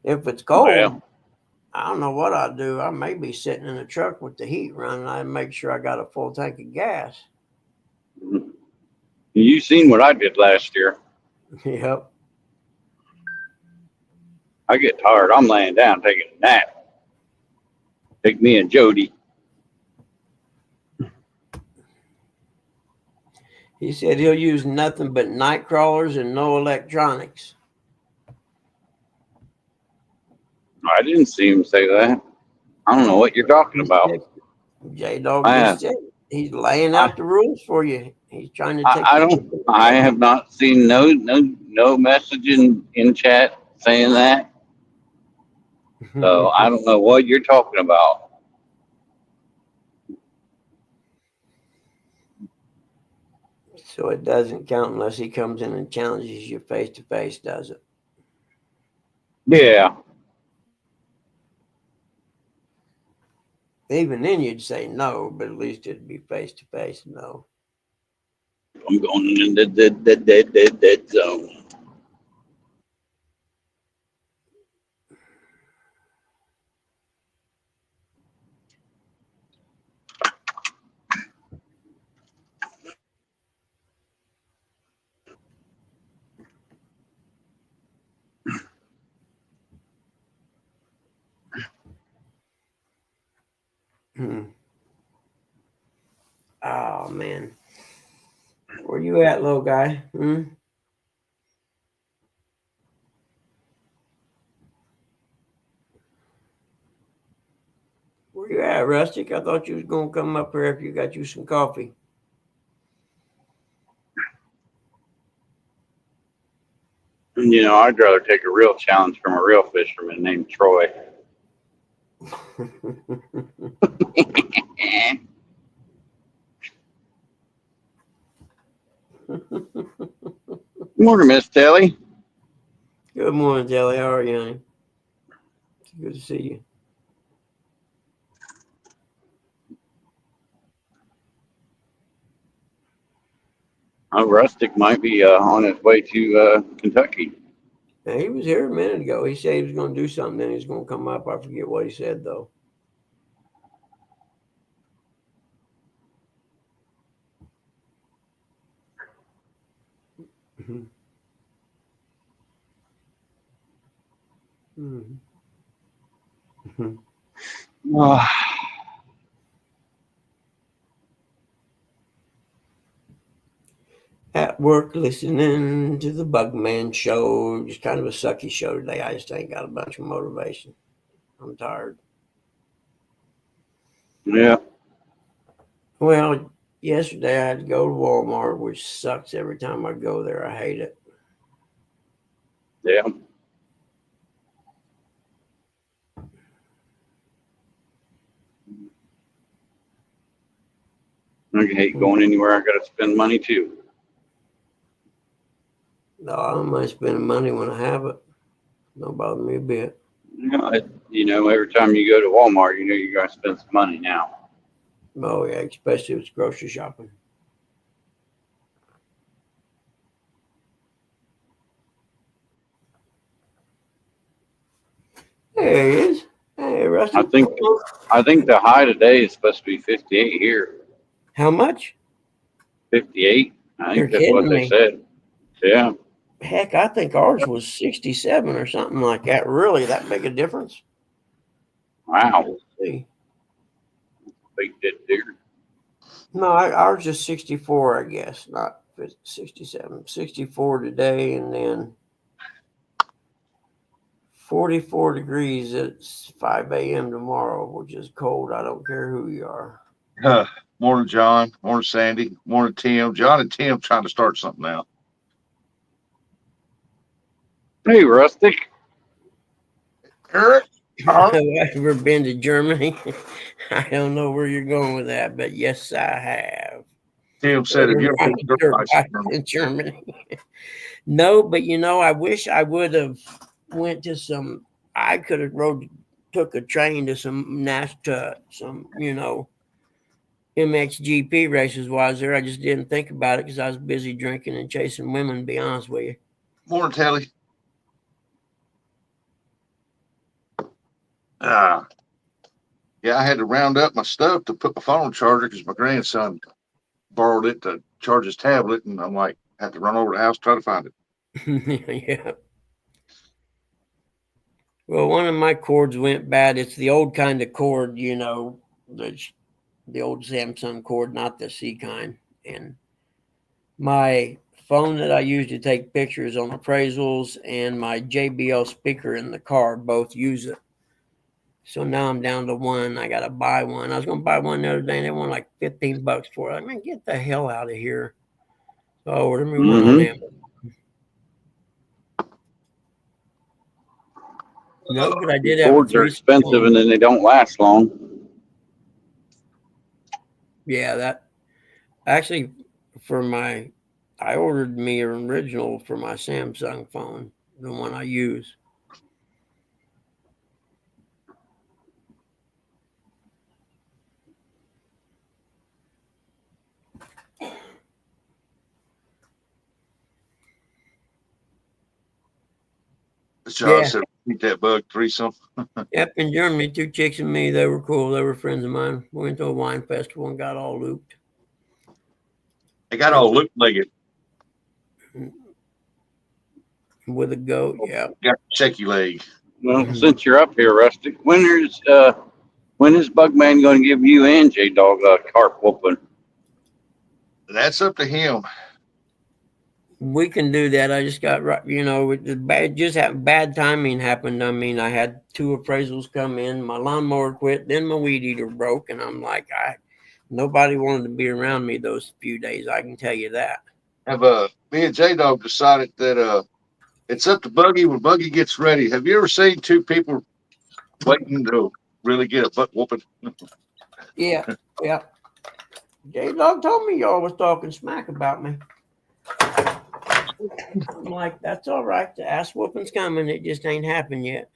S2: If it's cold,
S5: Well,
S2: I don't know what I'd do. I may be sitting in the truck with the heat running. I'd make sure I got a full tank of gas.
S5: you seen what I did last year.
S2: Yep.
S5: I get tired. I'm laying down taking a nap. Take me and Jody.
S2: He said he'll use nothing but night crawlers and no electronics.
S5: I didn't see him say that. I don't know what you're talking about.
S2: J-Dog
S5: I
S2: just said he's laying out the rules for you. He's trying to take
S5: I
S2: the
S5: don't. I have not seen no message in chat saying that. So I don't know what you're talking about.
S2: So it doesn't count unless he comes in and challenges you face to face, does it?
S5: Yeah.
S2: Even then you'd say no, but at least it'd be face to face, no.
S5: I'm going in the dead zone.
S2: Oh man. Where you at, little guy? Where you at, Rustic? I thought you was gonna come up here after you got you some coffee.
S5: And, I'd rather take a real challenge from a real fisherman named Troy. Morning, Miss Telly.
S2: Good morning, Jelly. How are you, honey? It's good to see you.
S5: Rustic might be on his way to Kentucky.
S2: Now, he was here a minute ago. He said he was going to do something, then he's going to come up. I forget what he said, though. Mm-hmm. Mm-hmm. At work listening to the Bugman show. Just kind of a sucky show today. I just ain't got a bunch of motivation. I'm tired.
S5: Yeah.
S2: Well, yesterday I had to go to Walmart, which sucks every time I go there. I hate it.
S5: Yeah. I hate going anywhere. I got to spend money too.
S2: No, I don't mind spending money when I have it. Don't bother me a bit.
S5: Every time you go to Walmart, you're going to spend some money now.
S2: Oh, yeah, especially if it's grocery shopping. There he is. Hey, Rusty.
S5: I think the high today is supposed to be 58 here.
S2: How much?
S5: 58. I
S2: You're
S5: think that's what
S2: kidding
S5: they
S2: me.
S5: said. Yeah.
S2: Heck, I think ours was 67 or something like that. Really, that big a difference?
S5: Wow.
S2: Let's see.
S5: Big dead deer.
S2: No, ours is 64, I guess, not 67. 64 today, and then 44 degrees at 5 a.m. tomorrow, which is cold. I don't care who you are.
S7: Morning, John. Morning, Sandy. Morning, Tim. John and Tim trying to start something out.
S5: Hey, Rustic.
S7: Eric?
S2: Have I ever been to Germany? I don't know where you're going with that, but yes, I have.
S7: Tim said, "Have you ever been to Germany?"
S2: In Germany? No, but I wish I would have went to some I could have took a train to some MXGP races while I was there. I just didn't think about it because I was busy drinking and chasing women, to be honest with you.
S7: Morning, Telly. Yeah, I had to round up my stuff to put my phone charger because my grandson borrowed it to charge his tablet, and I'm like, I have to run over to the house try to find it.
S2: Yeah. Well, one of my cords went bad. It's the old kind of cord, the old Samsung cord, not the C kind. And my phone that I use to take pictures on appraisals and my JBL speaker in the car both use it. So now I'm down to one. I got to buy one. I was going to buy one the other day, and they want like $15 for it. I mean, get the hell out of here. So I ordered me one on Amazon. No, but I did have
S5: Cords are expensive and then they don't last long.
S2: Yeah, that actually I ordered me an original for my Samsung phone, the one I use.
S7: John said, "Eat that bug threesome."
S2: Yep, in Germany, 2 chicks and me, they were cool. They were friends of mine. We went to a wine festival and got all looped.
S7: They got all loop-legged.
S2: With a goat, yeah.
S7: Got a shaky leg.
S5: Well, since you're up here, Rustic, when is Bugman going to give you and J Dog a carp whooping?
S7: That's up to him.
S2: We can do that. I just got bad timing happened. I mean, I had 2 appraisals come in. My lawnmower quit, then my weed eater broke, and I'm like, nobody wanted to be around me those few days. I can tell you that.
S7: Have me and J Dog decided that it's up to Buggy when Buggy gets ready. Have you ever seen 2 people waiting to really get a butt whooping?
S2: Yeah. J Dog told me y'all was talking smack about me. I'm like, that's all right. The ass whooping's coming. It just ain't happened yet.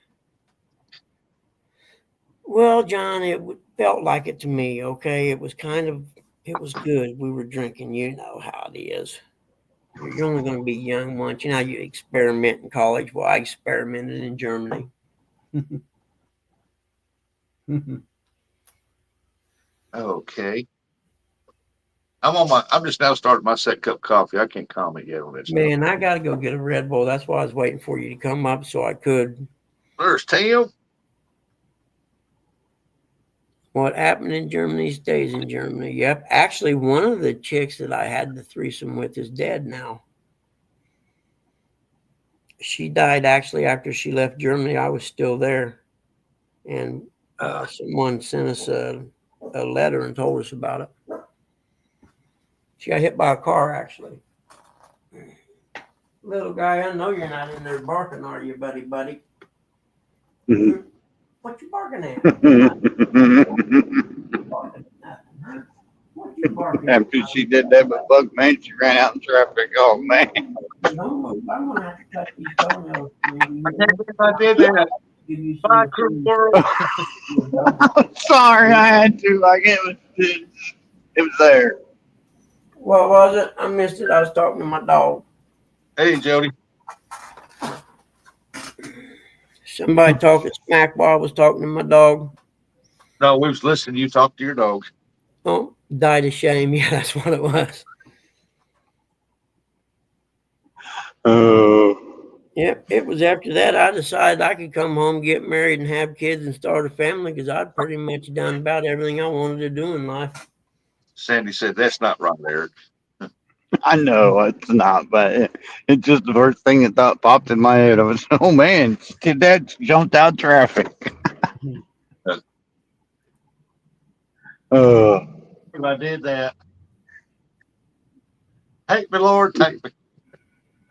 S2: Well, John, it felt like it to me. Okay, it was good. We were drinking. You know how it is. You're only going to be young once. You know, you experiment in college. Well, I experimented in Germany.
S7: Okay. I'm just now starting my second cup of coffee. I can't comment yet on this.
S2: Man, I got to go get a Red Bull. That's why I was waiting for you to come up so I could.
S7: There's Tim.
S2: What happened in Germany stays in Germany. Yep. Actually, one of the chicks that I had the threesome with is dead now. She died actually after she left Germany. I was still there. And someone sent us a letter and told us about it. She got hit by a car, actually. Little guy, I know you're not in there barking, are you, buddy?
S5: Mhm.
S2: What you barking at? What you barking at?
S5: After she did that with Bugman, she ran out in traffic. Oh, man.
S2: No, I'm going to have to cut these toenails.
S7: I did that.
S5: I'm sorry, I had to. Like, it was there.
S2: What was it? I missed it. I was talking to my dog.
S7: Hey, Jody.
S2: Somebody talking smack while I was talking to my dog.
S7: No, we was listening to you talk to your dog.
S2: Oh, died of shame. Yeah, that's what it was.
S5: Oh.
S2: Yep, it was after that I decided I could come home, get married, and have kids and start a family because I'd pretty much done about everything I wanted to do in life.
S7: Sandy said, "That's not right, Eric."
S5: I know it's not, but it's just the first thing that thought popped in my head. I was, oh man, did that jumped out traffic?
S7: I did that. Take me, Lord, take me.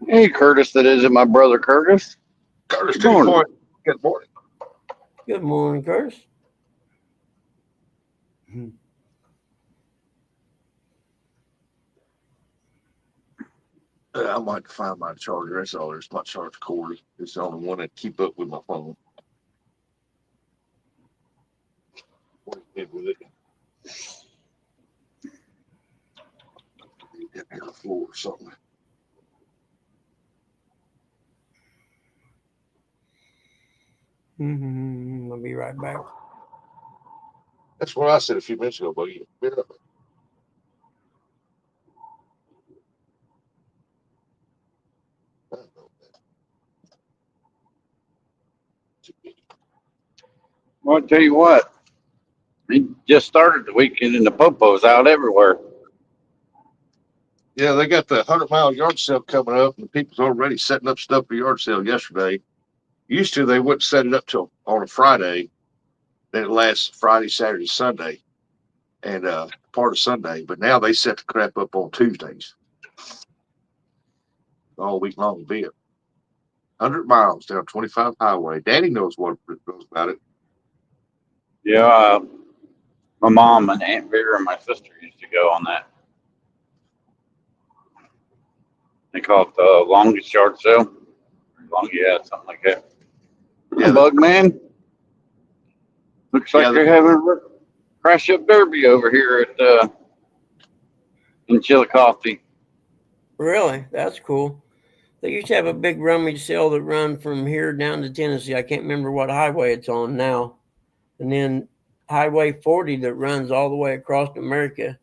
S5: Hey, Curtis, that isn't my brother Curtis.
S7: Curtis,
S5: Good
S7: to the
S5: morning.
S7: point. Good morning.
S2: Good morning, Curtis.
S7: I might find my charger. That's all. There's my charge cord. It's the only one that keep up with my phone. what he did with it. Down here on the floor or something.
S2: I'll be right back.
S7: That's what I said a few minutes ago, buddy. Get up.
S5: Well, I tell you what, he just started the weekend and the popos out everywhere.
S7: Yeah, they got the 100-mile yard sale coming up, and the people's already setting up stuff for yard sale yesterday. Used to, they wouldn't set it up till on a Friday. Then it lasts Friday, Saturday, Sunday, and part of Sunday. But now they set the crap up on Tuesdays. All week long be it. 100 miles down 25 highway. Daddy knows about it.
S5: Yeah, my mom and Aunt Vera and my sister used to go on that. They call it the longest yard sale. Yeah, something like that.
S7: Yeah,
S5: Bug man. Looks like
S7: Yeah,
S5: they're having a crash up derby over here at in Chillicothe.
S2: Really? That's cool. They used to have a big rummage sale that run from here down to Tennessee. I can't remember what highway it's on now. And then Highway 40 that runs all the way across America.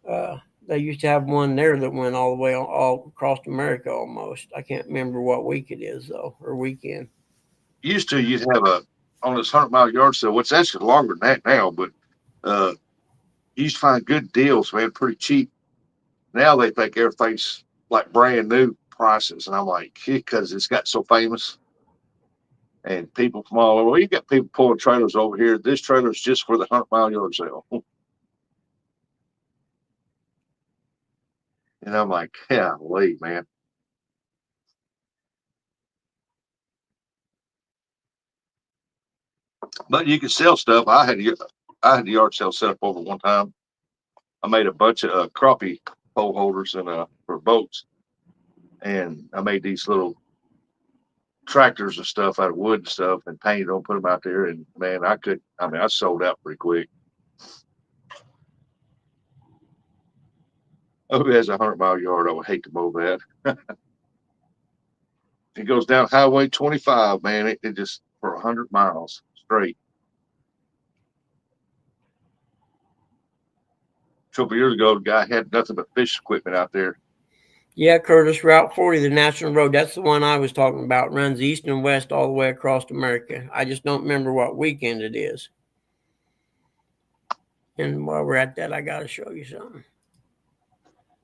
S2: They used to have one there that went all the way all across America almost. I can't remember what week it is though, or weekend.
S7: used to you'd have on this 100-mile yard sale, which actually longer than that now, but you used to find good deals, man, pretty cheap. Now they think everything's like brand new prices, and I'm like, because it's got so famous. And people from all over, you got people pulling trailers over here. This trailer's just for the 100-mile yard sale. And I'm like, yeah, wait, man. But you can sell stuff. I had the yard sale set up over one time. I made a bunch of crappie pole holders and for boats, and I made these little tractors and stuff out of wood and stuff, and painted them, put them out there. And man, I sold out pretty quick. Oh, who has a 100-mile yard? I would hate to mow that. It goes down Highway 25, man. It just for 100 miles straight. A couple years ago, the guy had nothing but fish equipment out there.
S2: Yeah, Curtis, Route 40, the National Road. That's the one I was talking about. Runs east and west all the way across America. I just don't remember what weekend it is. And while we're at that, I got to show you something.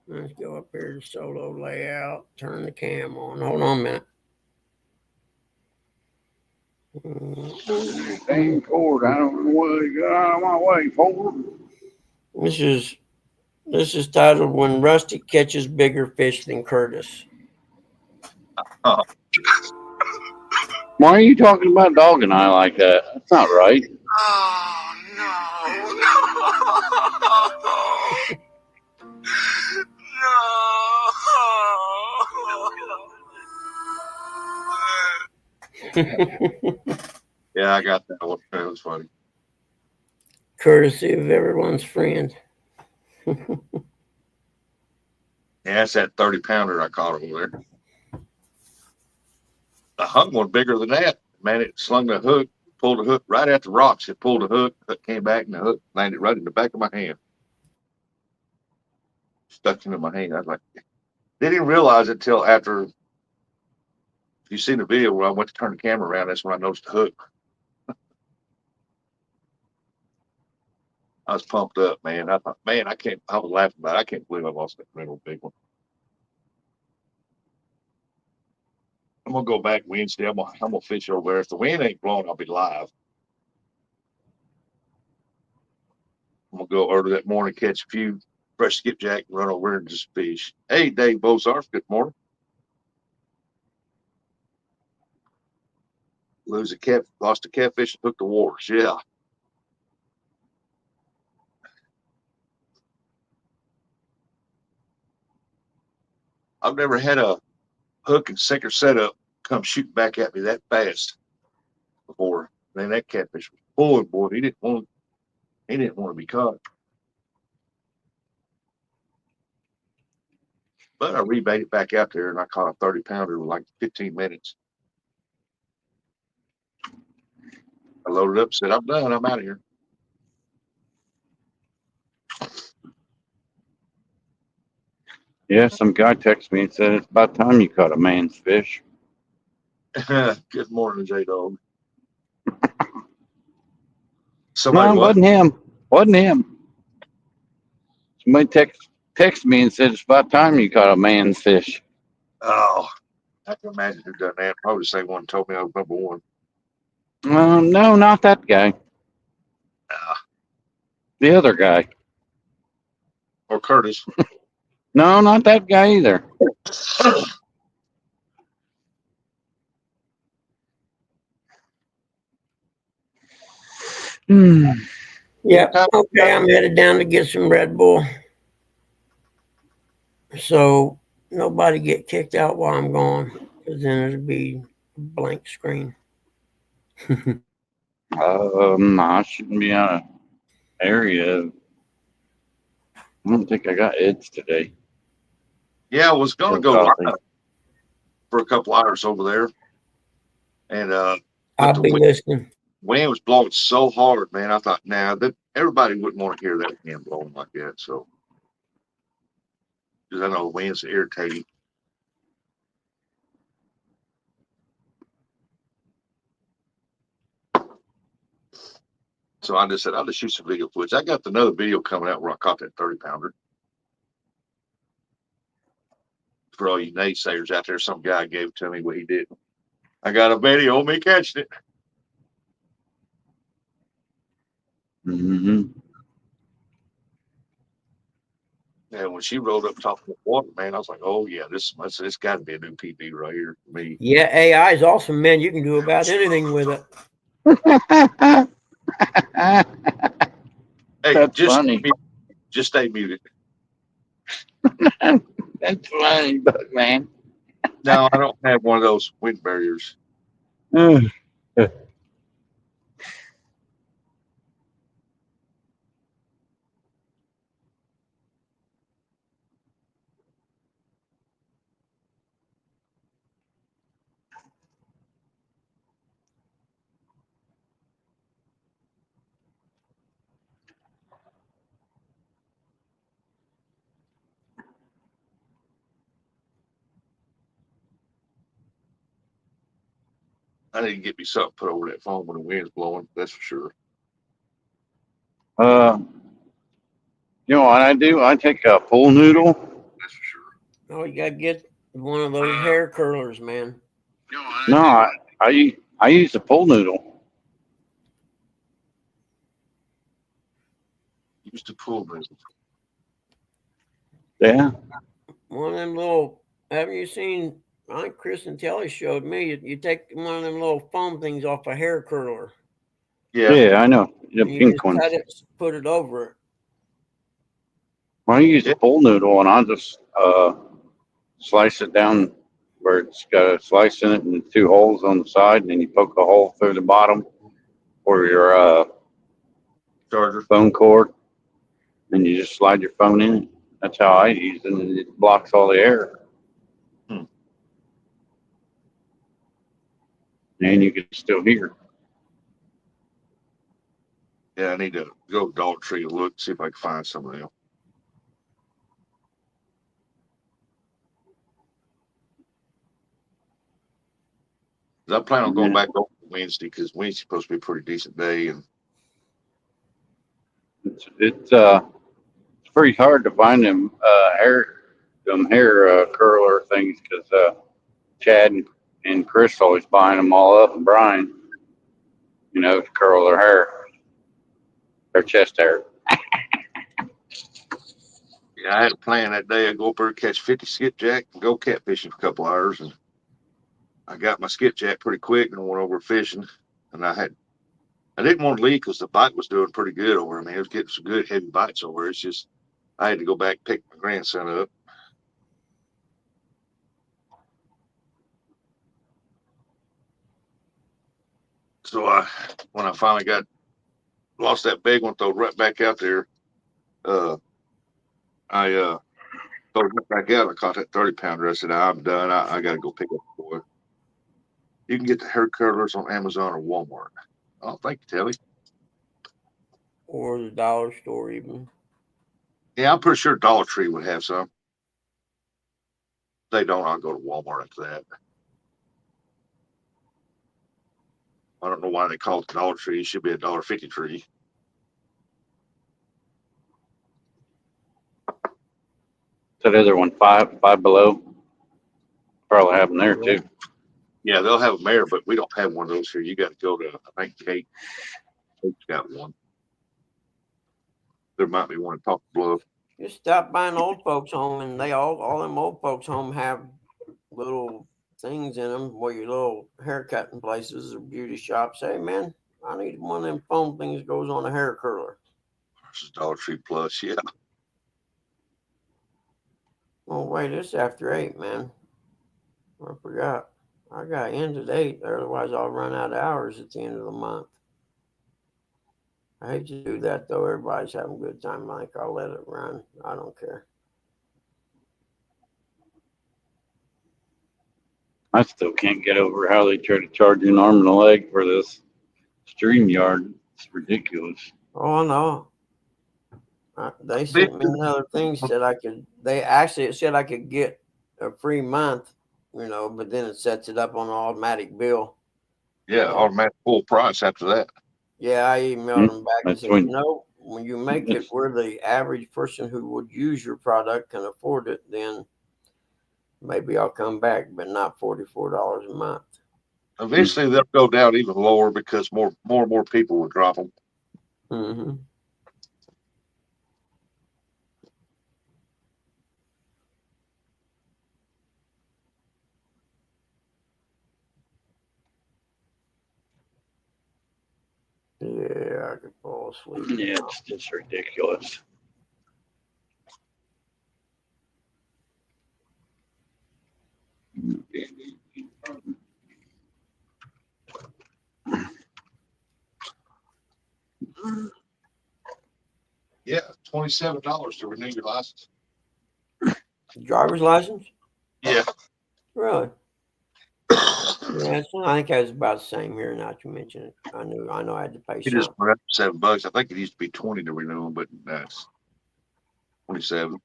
S2: Let's go up here to solo layout. Turn the cam on. Hold on a minute.
S5: Dang cord, I don't know what you got out of my way, Ford.
S2: This is titled "When Rusty Catches Bigger Fish Than Curtis."
S5: Why are you talking about Dog and I like that? That's not right.
S8: Oh no.
S7: Yeah, I got that one. That was funny.
S2: Courtesy of everyone's friend.
S7: Yeah, that's that 30-pounder I caught over there. I hung one bigger than that. Man, it slung the hook, pulled the hook right at the rocks. It pulled the hook came back, and the hook landed right in the back of my hand. Stuck into my hand. I was like, didn't even realize it until after. If you seen the video where I went to turn the camera around, that's when I noticed the hook. I was pumped up, man. I thought, man, I was laughing about it. I can't believe I lost that real big one. I'm gonna go back Wednesday. I'm gonna fish over there. If the wind ain't blowing, I'll be live. I'm gonna go early that morning, catch a few fresh skipjack, and run over there and just fish. Hey, Dave Bozarth, good morning. Lost a catfish and hooked the waters. Yeah. I've never had a hook and sinker setup come shooting back at me that fast before. Man, that catfish was pulling, boy, he didn't want to be caught. But I rebaited back out there and I caught a 30-pounder with like 15 minutes. I loaded up, said, I'm done, I'm out of here.
S5: Yeah, some guy texted me and said it's about time you caught a man's fish.
S7: Good morning, J-Dog.
S5: No,
S7: Somebody
S5: it
S7: what?
S5: wasn't him. Wasn't him. Somebody texted me and said it's about time you caught a man's fish.
S7: Oh, I can imagine who done that. Probably the same one told me I was number one.
S5: No, not that guy. The other guy.
S7: Or Curtis.
S5: No, not that guy either. Hmm.
S2: Yep. Okay, I'm headed down to get some Red Bull. So nobody get kicked out while I'm gone, because then it'll be a blank screen.
S5: I shouldn't be out of area. I don't think I got Ed's today.
S7: Yeah, I was gonna
S5: Still
S7: go
S5: coffee.
S7: live for a couple hours over there. And
S2: I'll
S7: the
S2: be listening.
S7: wind was blowing so hard, man. I thought, nah, that everybody wouldn't want to hear that wind blowing like that. So, because I know the wind's irritating. So I just said, I'll just shoot some video footage. I got another video coming out where I caught that 30-pounder. For all you naysayers out there, some guy gave it to me what he did. I got a video of me catching it.
S5: Mm-hmm.
S7: And when she rolled up top of the water, man, I was like, oh, yeah, this got to be a new PB right here for me.
S2: Yeah, AI is awesome, man. You can do about anything with it.
S7: Hey,
S5: That's
S7: just
S5: funny.
S7: just stay muted.
S5: That's funny, but man.
S7: No, I don't have one of those wind barriers. I need to get me something put over that phone when the wind's blowing. That's for sure.
S5: You know what I do? I take a pool noodle.
S7: That's for sure.
S2: Oh, you gotta get one of those hair curlers, man.
S5: No, I use a pool noodle.
S7: Used to pull this.
S5: Yeah.
S2: One of them little. Haven't you seen? I think Chris and Telly showed me. You take one of them little foam things off a hair curler.
S5: Yeah, I know. The
S2: and you
S5: pink
S2: just
S5: ones.
S2: cut it, put it over it.
S5: I use a pool noodle and I'll just slice it down where it's got a slice in it and 2 holes on the side, and then you poke a hole through the bottom for your
S7: Charger.
S5: phone cord, and you just slide your phone in it. That's how I use it, and it blocks all the air. And you can still hear.
S7: Yeah, I need to go to Dollar Tree and look, see if I can find some of them. I plan on going back over Wednesday because Wednesday's supposed to be a pretty decent day, and
S5: It's pretty hard to find them hair curler things because Chad and Chris always buying them all up, and Brian, to curl their hair, their chest hair.
S7: yeah, I had a plan that day. I'd go up there and catch 50 skipjack and go catfishing for a couple hours, and I got my skipjack pretty quick and went over fishing. And I didn't want to leave because the bite was doing pretty good over. I mean, it was getting some good heavy bites over. It's just I had to go back and pick my grandson up. So when I finally got lost that big one, throw it right back out there. I throw it right back out. I caught that 30-pounder. I said, I'm done. I got to go pick up the boy. You can get the hair curlers on Amazon or Walmart. Oh, thank you, Telly.
S2: Or the dollar store even.
S7: Yeah, I'm pretty sure Dollar Tree would have some. If they don't, I'll go to Walmart after that. I don't know why they call it the Dollar Tree. It should be a $1.50 tree.
S5: That other one, five below. Probably have them there too.
S7: Yeah, they'll have them there, but we don't have one of those here. You got to go to, I think Kate. Kate's got one. There might be one in Poplar Bluff.
S2: Just stop by an old folks home, and they all them old folks home have little things in them where your little haircutting places or beauty shops. Hey man, I need one of them foam things that goes on a hair curler.
S7: Versus Dollar Tree Plus, yeah.
S2: Oh wait, it's after 8, man. I forgot. I got in at 8, otherwise I'll run out of hours at the end of the month. I hate to do that though. Everybody's having a good time. Like, I'll let it run. I don't care.
S5: I still can't get over how they try to charge you an arm and a leg for this StreamYard. It's ridiculous.
S2: Oh no. They sent me another thing, said I could. It said I could get a free month, but then it sets it up on an automatic bill.
S7: Yeah, automatic full price after that.
S2: Yeah, I emailed them back and
S5: That's
S2: said,
S5: when-
S2: no, when you make it where the average person who would use your product can afford it, then maybe I'll come back, but not $44 a month.
S7: Eventually, they'll go down even lower because more and more people will drop them.
S2: Mm-hmm. Yeah, I could fall asleep.
S5: Yeah, it's just ridiculous.
S7: Yeah, $27 to renew your license.
S2: Driver's license?
S7: Yeah.
S2: Really? Yeah, I think it was about the same here. Now that you mention it, I know I had to pay
S7: It just
S2: something.
S7: went up to $7. I think it used to be 20 to renew them, but that's 27.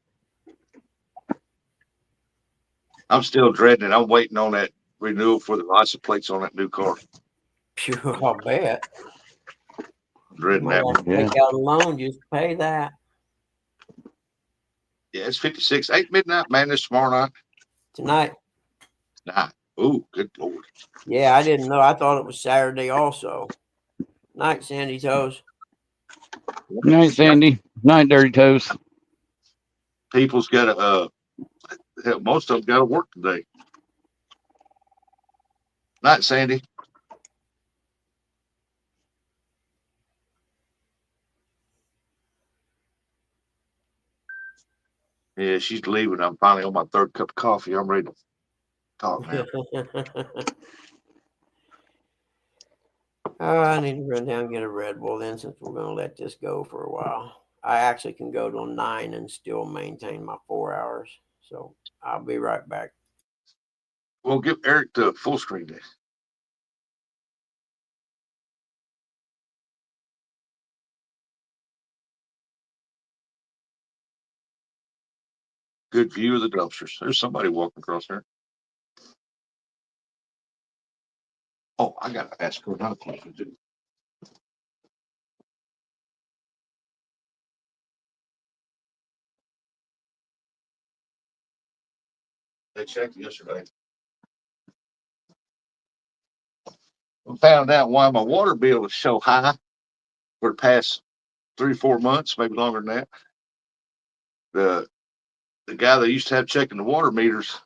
S7: I'm still dreading it. I'm waiting on that renewal for the license plates on that new car.
S2: Phew, I'll bet.
S7: Dreading
S2: Might
S7: that
S2: have
S7: one.
S2: to take out a loan, just pay that
S7: Yeah, it's 56. Ain't Midnight Madness tomorrow night?
S2: tonight.
S7: Nah. Ooh, good Lord.
S2: Yeah, I didn't know. I thought it was Saturday also. Night, Sandy Toes.
S5: Night, Sandy. Night, Dirty Toes.
S7: People's got to, most of them got to work today. Night, Sandy. Yeah, she's leaving. I'm finally on my third cup of coffee. I'm ready to talk now.
S2: I need to run down and get a Red Bull then, since we're going to let this go for a while. I actually can go till 9 and still maintain my 4 hours. So I'll be right back.
S7: Well, give Eric the full screen day. Good view of the dumpsters. There's somebody walking across there. Oh, I got to ask her another question too. They checked yesterday. I found out why my water bill is so high for the past 3 or 4 months, maybe longer than that. The guy that used to have checking the water meters,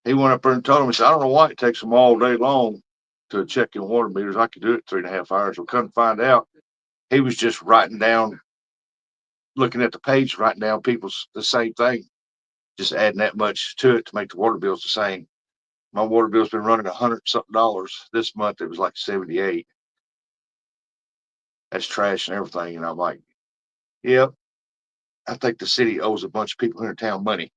S7: he went up there and told him, he said, I don't know why it takes them all day long to check in water meters. I could do it in 3.5 hours. Well, come to find out, he was just writing down, looking at the page, writing down the same thing, just adding that much to it to make the water bills the same. My water bill's been running $100 something. This month it was like 78. That's trash and everything. And I'm like, yep, I think the city owes a bunch of people here in town money.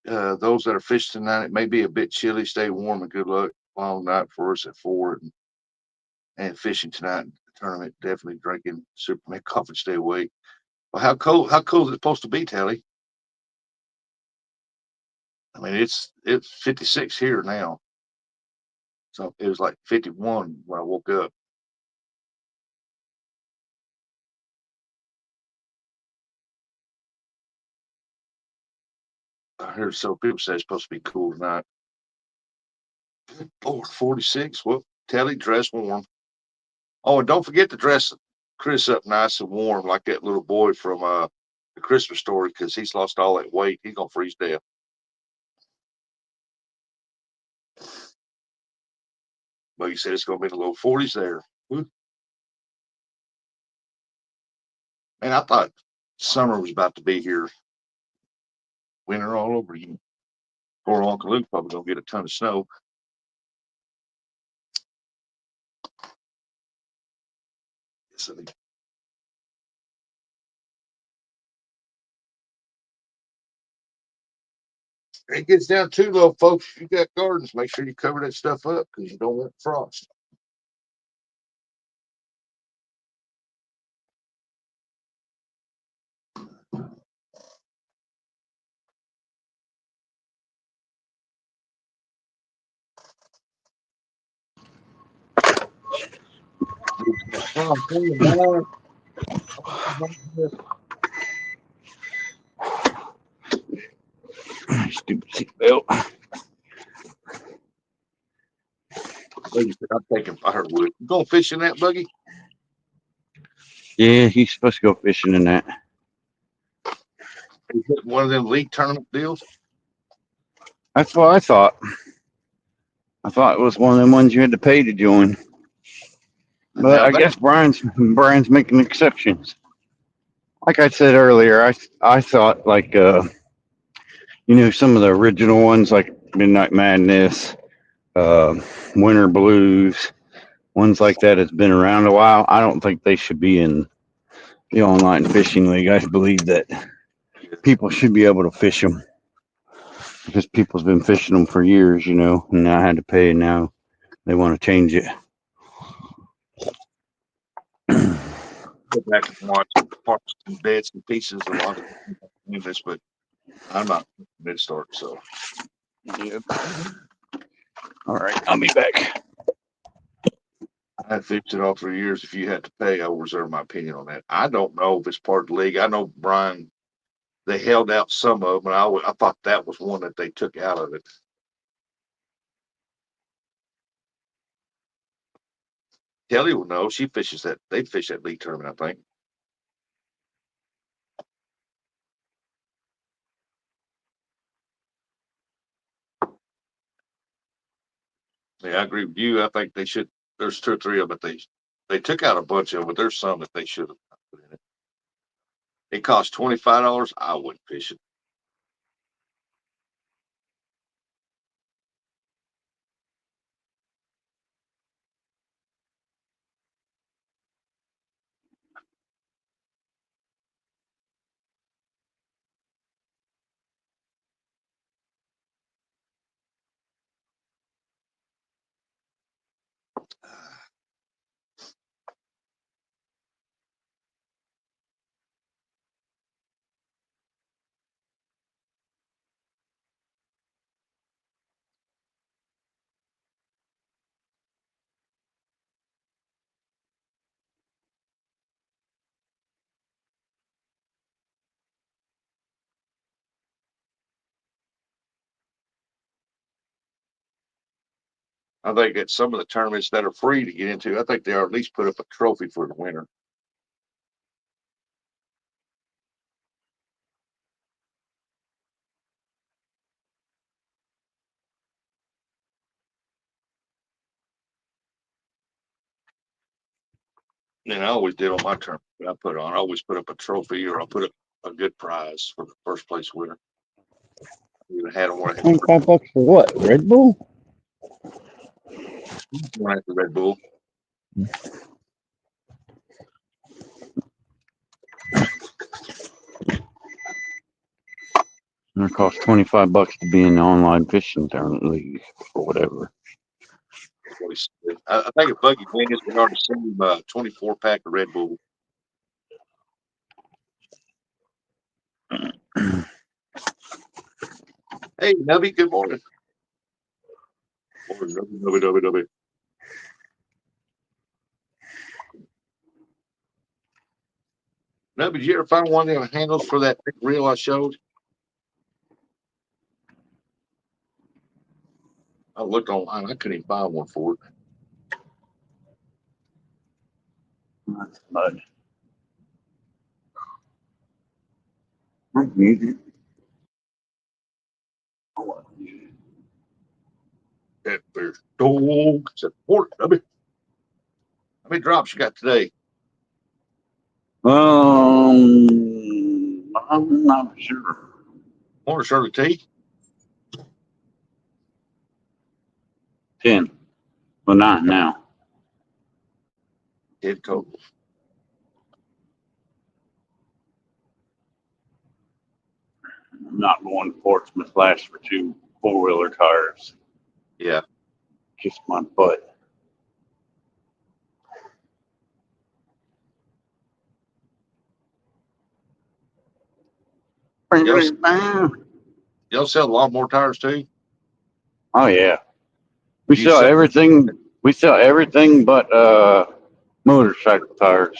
S7: Those that are fishing tonight, it may be a bit chilly. Stay warm and good luck. Long night for us at 4 and fishing tonight. Tournament, definitely drinking Superman coffee. Stay awake. Well, how cold is it supposed to be, Telly? I mean, it's 56 here now. So it was like 51 when I woke up. I heard some people say it's supposed to be cool tonight. Lord, 46. Well, Telly, dress warm. Oh, and don't forget to dress Chris up nice and warm like that little boy from the Christmas Story, because he's lost all that weight. He's gonna freeze to death. But you said it's gonna be in the low 40s there. Woo. Man, I thought summer was about to be here. Winter all over again. Poor Uncle Luke probably gonna get a ton of snow. Yes, I think. It gets down too low, folks. If you got gardens, make sure you cover that stuff up because you don't want frost.
S5: Stupid seatbelt.
S7: Buggy said, I'm taking firewood. You going fishing that, Buggy?
S5: Yeah, he's supposed to go fishing in that.
S7: Is it one of them league tournament deals?
S5: That's what I thought. I thought it was one of them ones you had to pay to join. But
S7: Now
S5: I
S7: that-
S5: guess Brian's making exceptions. Like I said earlier, I thought like some of the original ones like Midnight Madness, Winter Blues, ones like that has been around a while. I don't think they should be in the online fishing league. I believe that people should be able to fish them because people's been fishing them for years, and I had to pay, and now they want to change it.
S7: Go back and watch parts and bits and pieces of a lot of this, but I'm not mid start, so.
S5: Yep. All right, I'll be back.
S7: I fished it all for years. If you had to pay, I will reserve my opinion on that. I don't know if it's part of the league. I know Brian, they held out some of them, and I thought that was one that they took out of it. Kelly will know. She fishes that. They fish that league tournament, I think. Yeah, I agree with you. I think they should. There's 2 or 3 of them, but they took out a bunch of them, but there's some that they should have put in it. It cost $25. I wouldn't fish it. I think that some of the tournaments that are free to get into, I think they are at least put up a trophy for the winner. And I always did on my tournament that I put on. I always put up a trophy or I put up a good prize for the first place winner. I even had them where I had
S5: $25 for what? Red Bull?
S7: Right, the Red Bull.
S5: And it costs $25 to be in the online fishing tournament league or whatever.
S7: What he said. I think if Buggy wins, we already sent him a 24-pack of Red Bull. Hey, Nubby, good morning. Morning, Nubby. Nubby, did you ever find one of the handles for that big reel I showed? I looked online. I couldn't even find one for it.
S5: That's mud. I need it.
S7: That there's dog. Said, morning, Nubby. How many drops you got today?
S5: I'm not sure.
S7: Morning, Shirley T.
S5: 10. Well, 9 now.
S7: Head total.
S5: I'm not going to Portsmouth last for 2 4-wheeler tires.
S7: Yeah.
S5: Kiss my butt.
S7: Yes. Y'all sell a lot more tires too?
S5: Oh yeah. We
S7: You
S5: sell
S7: sell-
S5: everything. We sell everything but motorcycle tires.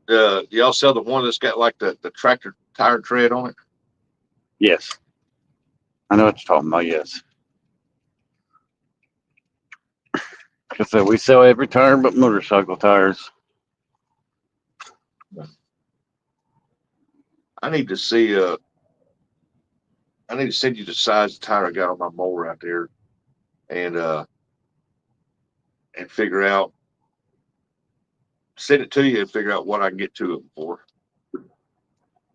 S7: Y'all sell the one that's got like the tractor tire tread on it?
S5: Yes. I know what you're talking about, yes. Like I said, we sell every tire but motorcycle tires.
S7: I need to see I need to send you the size of tire I got on my mower out there and figure out, send it to you and figure out what I can get to it for.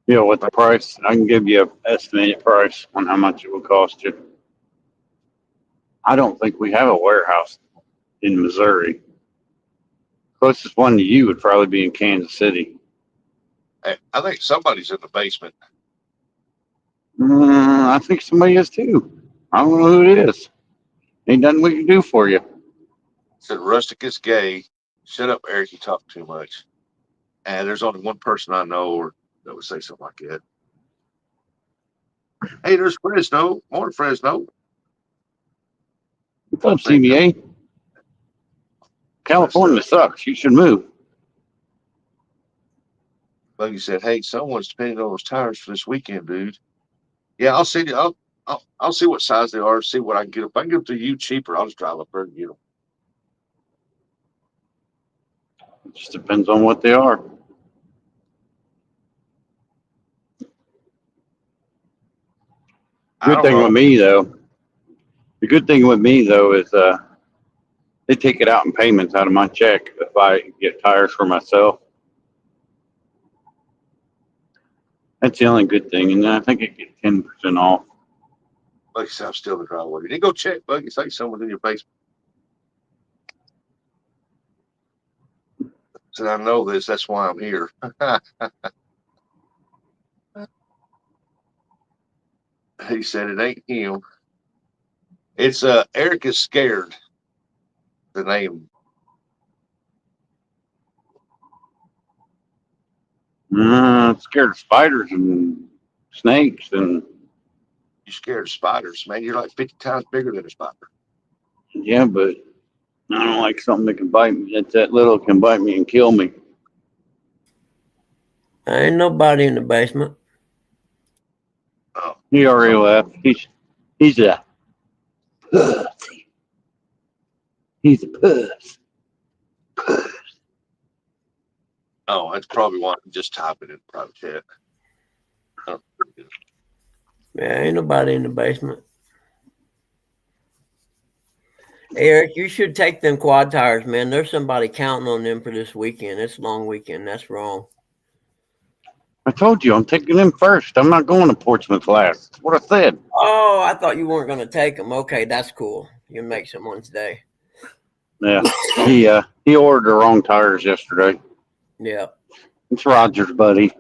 S5: Yeah, what the price? I can give you an estimated price on how much it will cost you. I don't think we have a warehouse in Missouri. Closest one to you would probably be in Kansas City.
S7: I think somebody's in the basement.
S5: I think somebody is too. I don't know who it is. Ain't nothing we can do for you.
S7: Said Rustic is gay. Shut up, Eric, you talk too much. And there's only one person I know that would say something like that. Hey, there's Fresno. Morning, Fresno.
S5: What's up, CBA? California sucks. You should move.
S7: Buggy said, "Hey, someone's depending on those tires for this weekend, dude." Yeah, I'll see you. I'll see what size they are. See what I can get. If I can get them to you cheaper, I'll just drive up there and get them.
S5: It just depends on what they are.
S7: I don't
S5: Good thing
S7: know.
S5: with me though. The good thing with me though is they take it out in payments out of my check if I get tires for myself. That's the only good thing, and I think it gets 10% off.
S7: Buggy said, "I'm still in the driveway." You didn't go check, Buggy. Say someone's in your basement. Said, "I know this. That's why I'm here." He said, "It ain't him. It's Eric is scared." The name.
S5: Scared of spiders and snakes and
S7: You scared of spiders, man. You're like 50 times bigger than a spider.
S5: yeah, but I don't like something that can bite me. That little can bite me and kill me.
S2: Ain't nobody in the basement.
S7: Oh,
S5: He already left. He's a pussy. He's a puss. Puss.
S7: oh, that's probably why I'm just typing in private chat. Oh.
S2: Yeah, ain't nobody in the basement. Eric, you should take them quad tires, man. There's somebody counting on them for this weekend. It's a long weekend. That's wrong.
S5: I told you I'm taking them first. I'm not going to Portsmouth last. That's what I said.
S2: Oh, I thought you weren't going to take them. Okay, that's cool. You make someone's day.
S5: Yeah, he ordered the wrong tires yesterday.
S2: Yeah.
S5: It's Roger's buddy.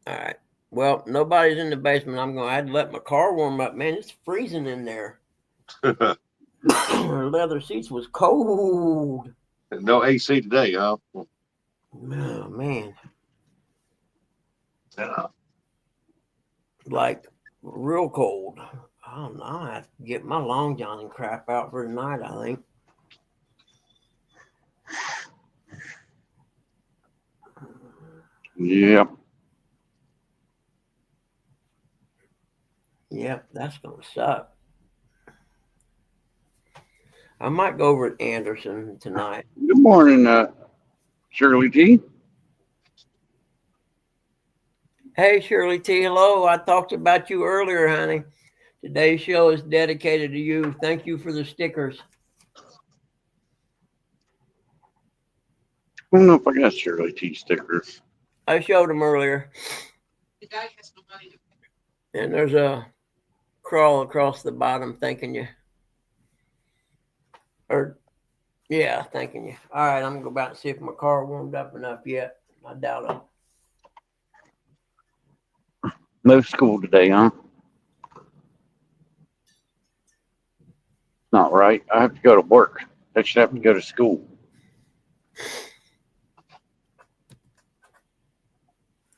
S2: All right. Well, nobody's in the basement. I'm going to have to let my car warm up. Man, it's freezing in there. Her leather seats was cold.
S7: No AC today, huh?
S2: Oh, man.
S7: Yeah.
S2: Like, real cold. I don't know. I have to get my long john and crap out for tonight, I think.
S5: Yeah.
S2: Yep, that's going to suck. I might go over to Anderson tonight.
S5: Good morning, Shirley T.
S2: Hey, Shirley T. Hello. I talked about you earlier, honey. Today's show is dedicated to you. Thank you for the stickers.
S5: I don't know if I got Shirley T stickers.
S2: I showed them earlier.
S8: The guy has no money to pay.
S2: And there's a crawl across the bottom thanking you. Or, yeah, thanking you. All right, I'm going to go back and see if my car warmed up enough yet. I doubt it.
S5: No school today, huh? Not right. I have to go to work. I should have to go to school.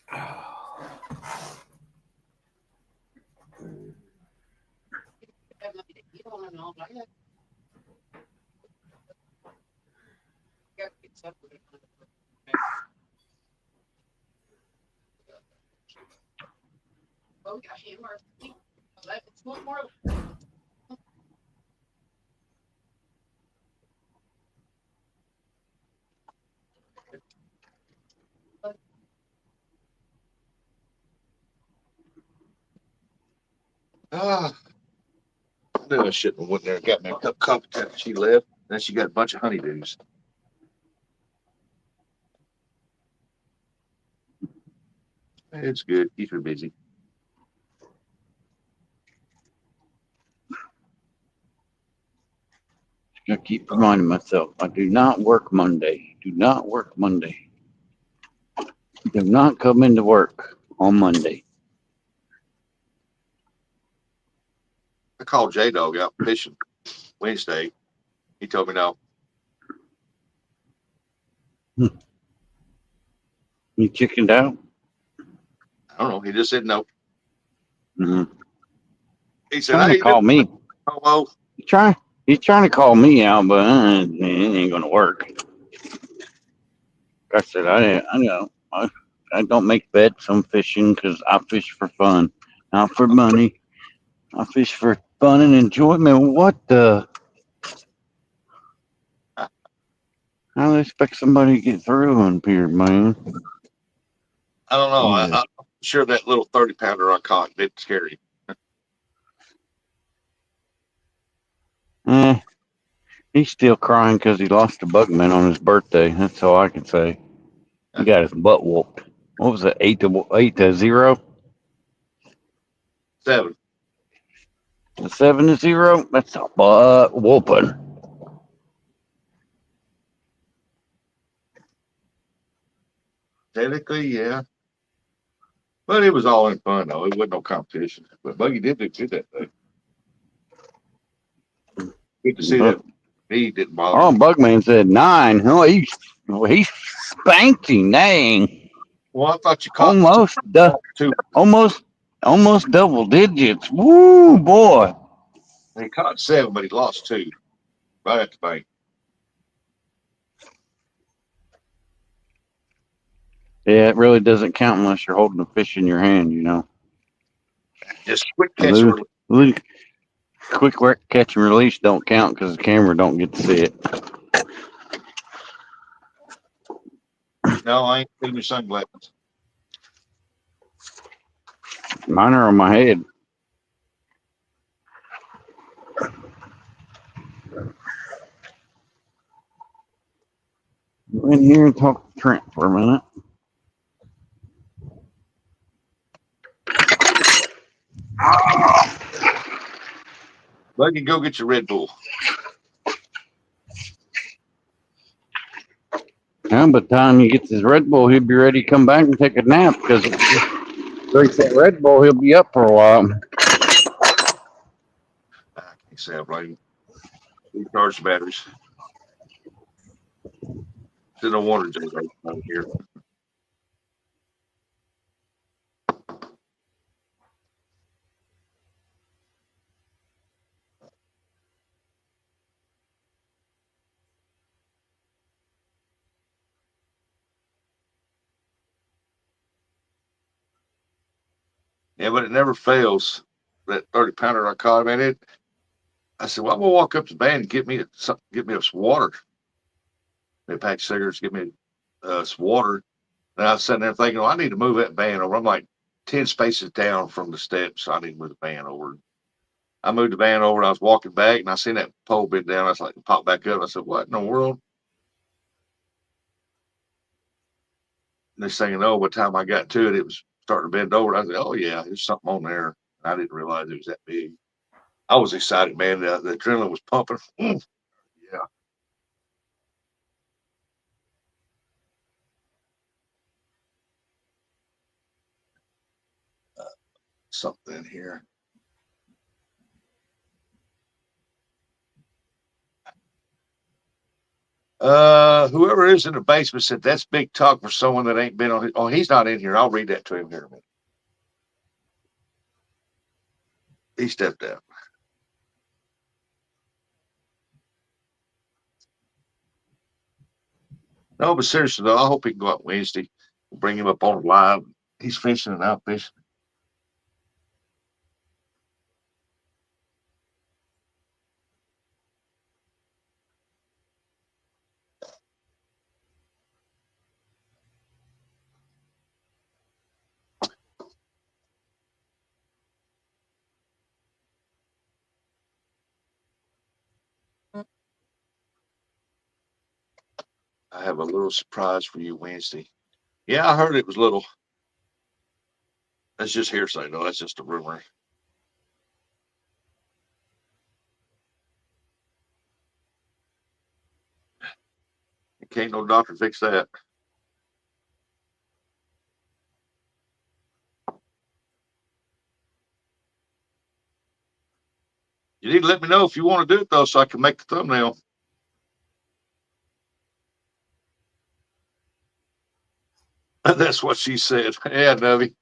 S8: Have money to eat on and all that. You got to get something. Oh, yeah, him or it's one more.
S7: I knew I shouldn't have went there and got me a cup of coffee after she left. Then she got a bunch of honeydews. It's good. Keep her busy.
S5: I keep reminding myself, I do not work Monday. Do not work Monday. Do not come into work on Monday.
S7: I called J Dog out fishing Wednesday. He told me no.
S5: You chickened out?
S7: I don't know. He just said no.
S5: Mm-hmm.
S7: He said,
S5: Trying
S7: "Hey,
S5: to call me.
S7: hello."
S5: He's trying to call me out, but it ain't gonna work. I said, I know. I don't make bets on fishing because I fish for fun, not for money. I fish for fun and enjoyment. What the? How do they expect somebody to get through on Pier, man?
S7: I don't know.
S5: Yeah.
S7: I'm sure that little 30-pounder I caught didn't scare him.
S5: He's still crying because he lost a Buckman on his birthday. That's all I can say. He got his butt whooped. What was it? 8-0?
S7: 7.
S5: 7-0? That's a butt whooping.
S7: Technically, yeah. But it was all in fun, though. It wasn't no competition. But Buggy did do good that day. Good to see that he didn't bother.
S5: Oh, Buckman said 9. Oh, he spanked him. Dang.
S7: Well, I thought you caught two.
S5: Almost double digits. Woo, boy.
S7: He caught 7, but he lost 2 right at the bank.
S5: Yeah, it really doesn't count unless you're holding a fish in your hand, you know.
S7: Just quick catch and release.
S5: Quick catch and release don't count because the camera don't get to see it.
S7: No, I ain't seen your sunglasses.
S5: Mine are on my head. Go in here and talk to Trent for a minute.
S7: Buggy, go get your Red Bull.
S5: Now, by the time he gets his Red Bull, he'll be ready to come back and take a nap because drinks that Red Bull, he'll be up for a while.
S7: I can't say I blame him. Recharge the batteries. There's no water generator out here. Yeah, but it never fails. That 30-pounder I caught, man, I said, well, I'm gonna walk up to the van and get me some water. They pack cigarettes, get me some water. And I was sitting there thinking, well, I need to move that van over. I'm like 10 spaces down from the steps, so I need to move the van over. I moved the van over and I was walking back and I seen that pole bit down. I was like, pop back up. I said, what in the world? Next thing you know, by the time I got to it, it was starting to bend over. I said, oh yeah, there's something on there. I didn't realize it was that big. I was excited, man. The adrenaline was pumping. Yeah. Something in here. Whoever is in the basement said that's big talk for someone that ain't been on it. Oh, he's not in here. I'll read that to him here in a minute. He stepped out. No, but seriously though, I hope he can go out Wednesday. We'll bring him up on live. He's fishing and out fishing. I have a little surprise for you Wednesday. Yeah, I heard it was little. That's just hearsay, though. That's just a rumor. Can't no doctor fix that. You need to let me know if you want to do it, though, so I can make the thumbnail. That's what she said. Yeah, Nubby.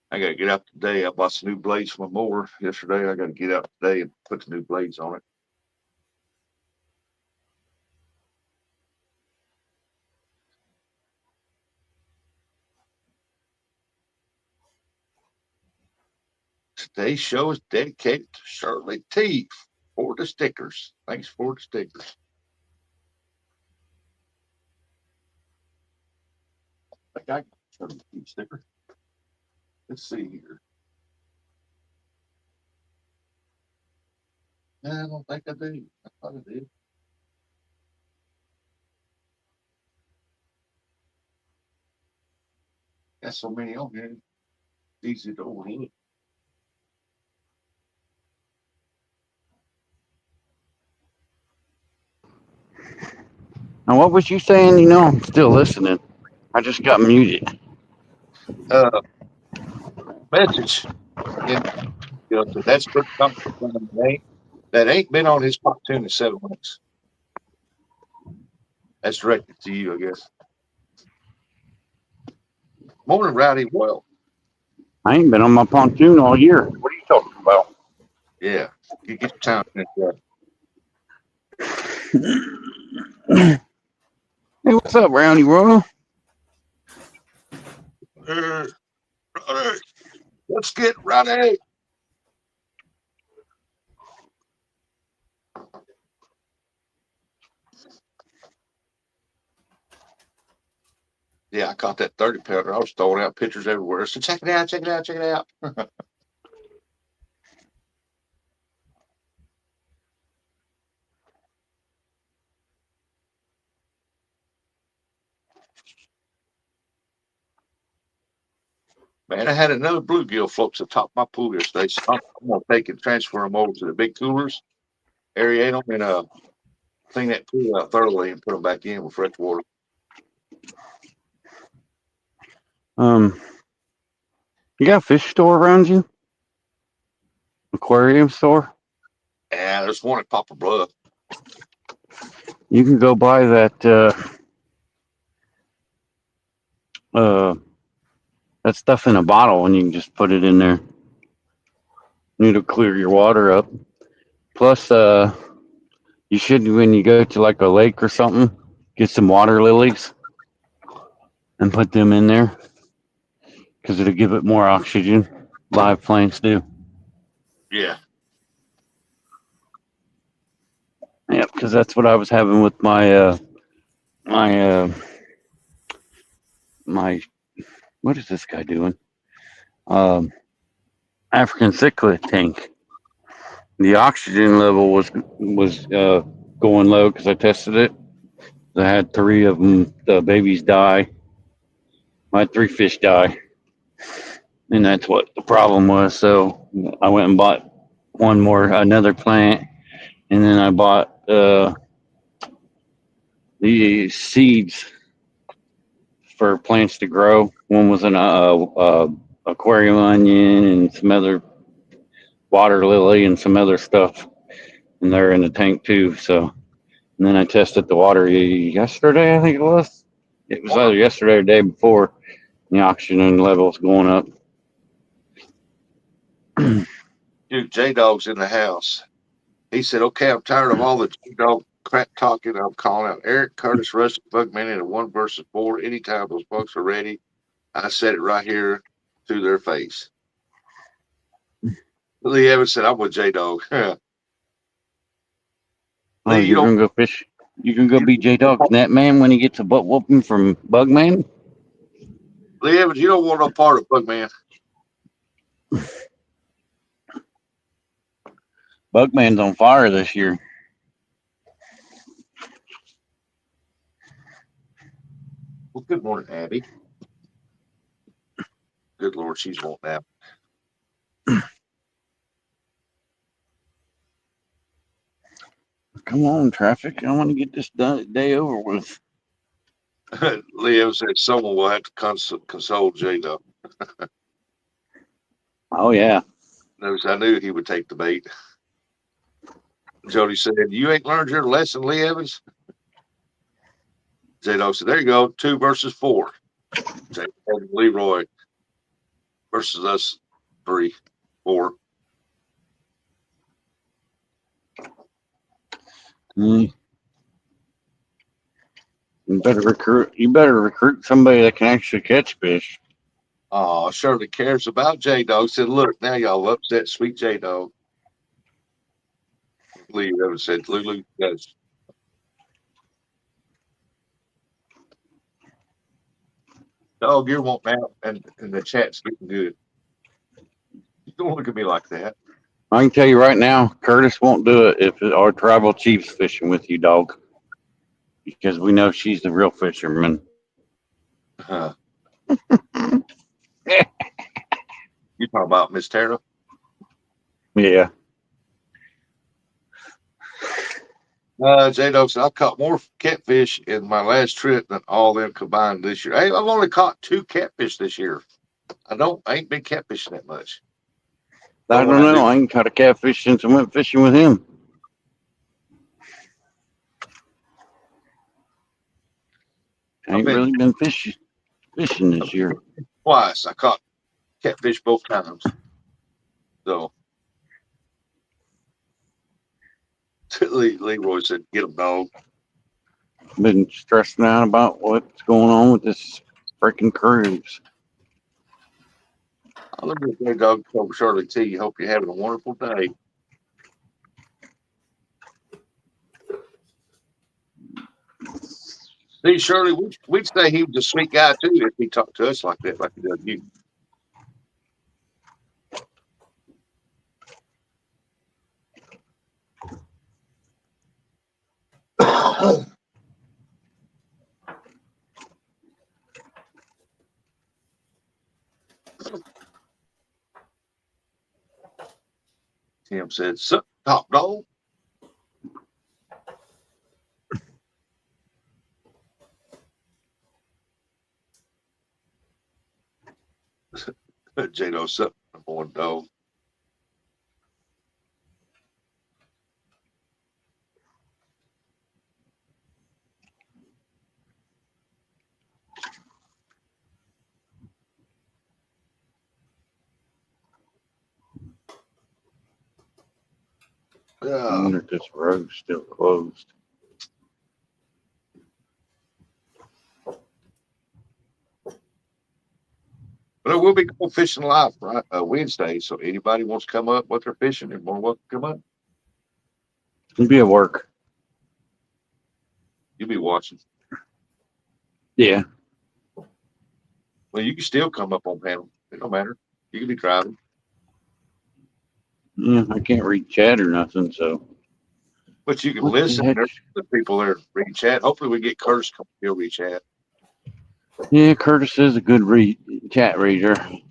S7: I got to get out today. I bought some new blades for my mower yesterday. I got to get out today and put the new blades on it. Today's show is dedicated to Shirley T for the stickers. Thanks for the stickers. I think I got a Shirley T sticker. Let's see here. I don't think I do. I thought I did. Got so many on here. It's easy to overlook.
S5: Now, what was you saying? You know, I'm still listening. I just got muted.
S7: Message. And, you know, so that's pretty comfortable. That ain't been on his pontoon in 7 months. That's directed to you, I guess. Morning, Rowdy. Well,
S5: I ain't been on my pontoon all year. What are you talking about?
S7: yeah. You get your time.
S5: Hey, what's up, Roundy Royal?
S7: Rowdy, let's get Rowdy. Yeah, I caught that 30-pounder. I was throwing out pictures everywhere. So check it out, check it out, check it out. Man, I had another bluegill floats atop my pool yesterday. So I'm gonna take and transfer them over to the big coolers, aerate them, and clean that pool out thoroughly and put them back in with fresh water.
S5: You got a fish store around you? Aquarium store?
S7: And there's one at Papa Bluff.
S5: You can go buy that stuff in a bottle and you can just put it in there. It'll clear your water up. Plus, you should, when you go to like a lake or something, get some water lilies and put them in there because it'll give it more oxygen. Live plants do.
S7: Yeah.
S5: Yeah, because that's what I was having with my what is this guy doing? African cichlid tank. The oxygen level was going low because I tested it. I had 3 of them. The babies die. I had 3 fish die, and that's what the problem was. So I went and bought another plant, and then I bought the seeds for plants to grow. One was an aquarium onion and some other water lily and some other stuff, and they're in the tank too. So, and then I tested the water yesterday. I think it was. It was either yesterday or the day before. The oxygen level's going up.
S7: Dude, J-Dog's in the house. He said, okay, I'm tired of all the J-Dog crap talking. I'm calling out Eric, Curtis, Rusty, Bugman in a 1 versus 4. Anytime those bucks are ready, I said it right here to their face. Lee Evans said, I'm with J-Dog.
S5: Oh,
S7: Lee,
S5: you're gonna go fish? You can go be J-Dog's net man when he gets a butt whooping from Bugman?
S7: Lee Evans, you don't want no part of Bugman.
S5: Bugman's on fire this year.
S7: Well, good morning, Abby. Good Lord, she's wanting that.
S5: Come on, traffic. I want to get this day over with.
S7: Lee Evans said, someone will have to console J-Dog.
S5: Oh, yeah.
S7: Notice I knew he would take the bait. Jody said, you ain't learned your lesson, Lee Evans? J-Dog said, there you go, 2 versus 4. J-Dog and Leroy versus us 3, 4.
S5: You better recruit somebody that can actually catch fish.
S7: Oh, Shirley cares about J-Dog. Said, look, now y'all upset sweet J-Dog. Lee Evans said, Lulu does. Dog, you're wanting out, and the chat's getting good. You don't look at me like that.
S5: I can tell you right now, Curtis won't do it if our tribal chief's fishing with you, dog. Because we know she's the real fisherman.
S7: You talking about Miss Tara?
S5: Yeah.
S7: J-Dog said, I caught more catfish in my last trip than all them combined this year. Hey, I've only caught 2 catfish this year. I ain't been catfishing that much.
S5: I don't know. I ain't caught a catfish since I went fishing with him. I ain't really been fishing this year.
S7: Twice. I caught catfish both times. So Leroy said, get them, dog.
S5: Been stressing out about what's going on with this freaking cruise.
S7: I look at that dog told Shirley T. Hope you're having a wonderful day. See, Shirley, we'd say he was a sweet guy too if he talked to us like that, like he does you. Tim said, "Sup, top dog." J-Lo, sup, number one dog.
S5: I
S7: Yeah.
S5: wonder if this road's still closed.
S7: But we'll be going fishing live right, Wednesday. So anybody wants to come up what they're fishing, they're more welcome to come up.
S5: It'll be at work.
S7: You'll be watching.
S5: Yeah.
S7: Well, you can still come up on panel. It don't matter. You can be driving.
S5: Yeah, I can't read chat or nothing, so.
S7: But you can
S5: What the
S7: listen.
S5: heck?
S7: There's the people there reading chat. Hopefully we get Curtis come. He'll read chat.
S5: Yeah, Curtis is a good chat reader. It's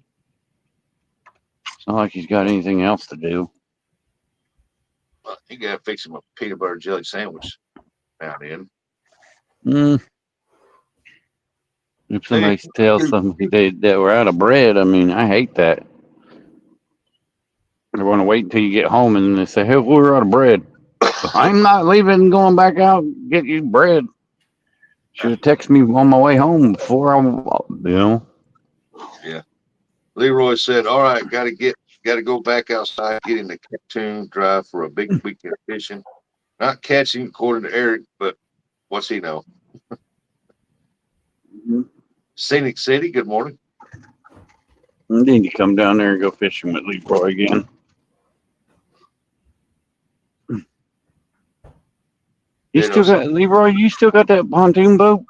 S5: not like he's got anything else to do.
S7: He got to fix him a peanut butter jelly sandwich now and then.
S5: Mm. If somebody tells them that we're out of bread, I mean, I hate that. They want to wait until you get home and they say, "Hey, we're out of bread." I'm not leaving and going back out and get you bread. Should have texted me on my way home before
S7: Yeah. Leroy said, "All right, got to go back outside, get in the cartoon drive for a big weekend fishing. Not catching, according to Eric, but what's he know?" Scenic City, good morning.
S5: I need to come down there and go fishing with Leroy again. Leroy, you still got that pontoon boat?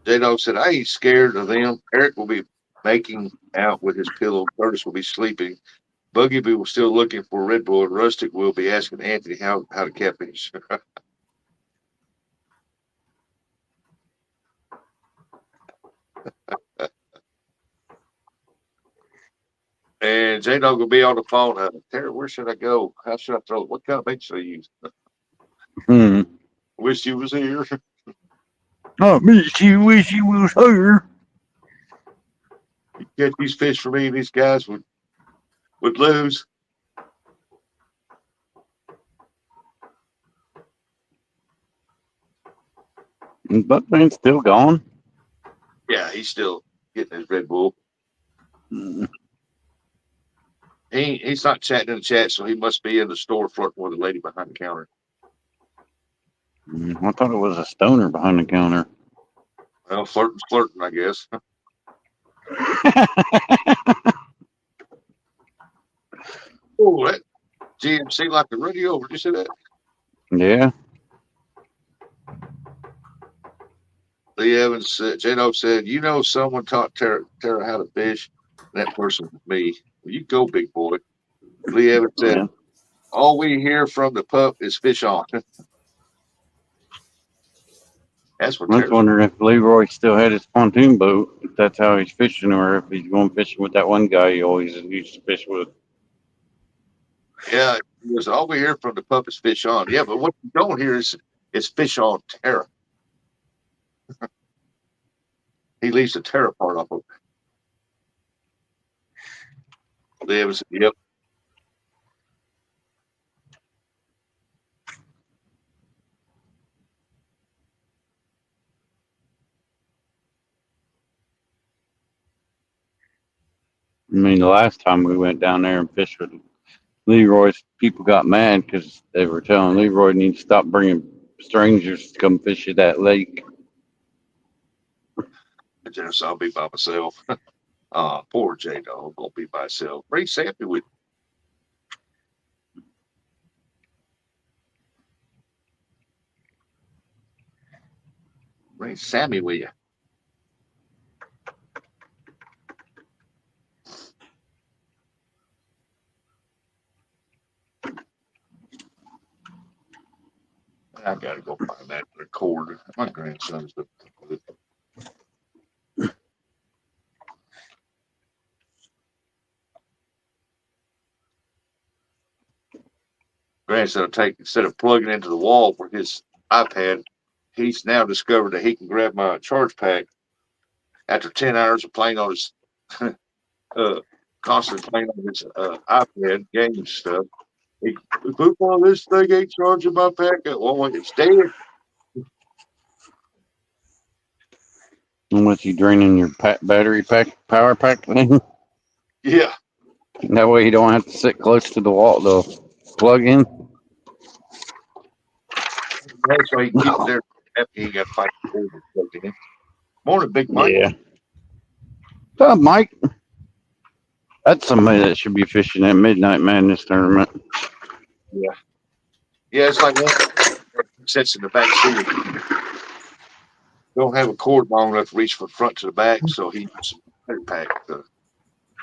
S7: J-Dog said, "I ain't scared of them. Eric will be making out with his pillow. Curtis will be sleeping. Buggy Boo will still looking for Red Bull. And Rustic will be asking Anthony how to catfish." And J-Dog will be on the phone. Terry, where should I go? How should I throw it? What kind of bait should I use? Wish you was here.
S5: I miss you. Wish you was here.
S7: You catch these fish for me, these guys would lose.
S5: Buckman's still gone.
S7: Yeah, he's still getting his Red Bull. He's not chatting in the chat, so he must be in the store flirting with a lady behind the counter.
S5: I thought it was a stoner behind the counter.
S7: Well, flirting, I guess. Oh, that GMC like the radio. Did you see that?
S5: Yeah.
S7: Lee Evans said, J-Dog said, "You know, someone taught Tara how to fish. And that person was me." Well, you go, big boy. Lee Evans said,
S5: Yeah.
S7: "All we hear from the pup is fish on." That's what
S5: I was
S7: Tara's.
S5: wondering if Leroy still had his pontoon boat, if that's how he's fishing, or if he's going fishing with that one guy he always used to fish with.
S7: Yeah, he was, all we hear from the pup is fish on. Yeah, but what you don't hear is fish on Tara. He leaves the Tara part off of it. Lee Evans said, "Yep."
S5: I mean, the last time we went down there and fished with Leroy's, people got mad because they were telling Leroy needs to stop bringing strangers to come fish at that lake.
S7: Just I'll be by myself. Poor J-Dog, gonna be by himself. Bring Sammy with you. Bring Sammy with you. I gotta go find that record. My grandson's the. instead of plugging into the wall for his iPad, he's now discovered that he can grab my charge pack after 10 hours of playing on his constantly playing on his iPad game stuff. He poop on this thing ain't charging my pack. Well, it's dead.
S5: And with you draining your battery pack, power pack thing,
S7: Yeah.
S5: that way you don't have to sit close to the wall to plug in.
S7: That's why he keeps it there. He got to fight the cord plugged in. Morning, Big Mike.
S5: Yeah. What's up, Mike? That's somebody that should be fishing at Midnight Madness tournament.
S7: Yeah, it's like one sits in the back seat. Don't have a cord long enough to reach from front to the back, so he uses a battery pack to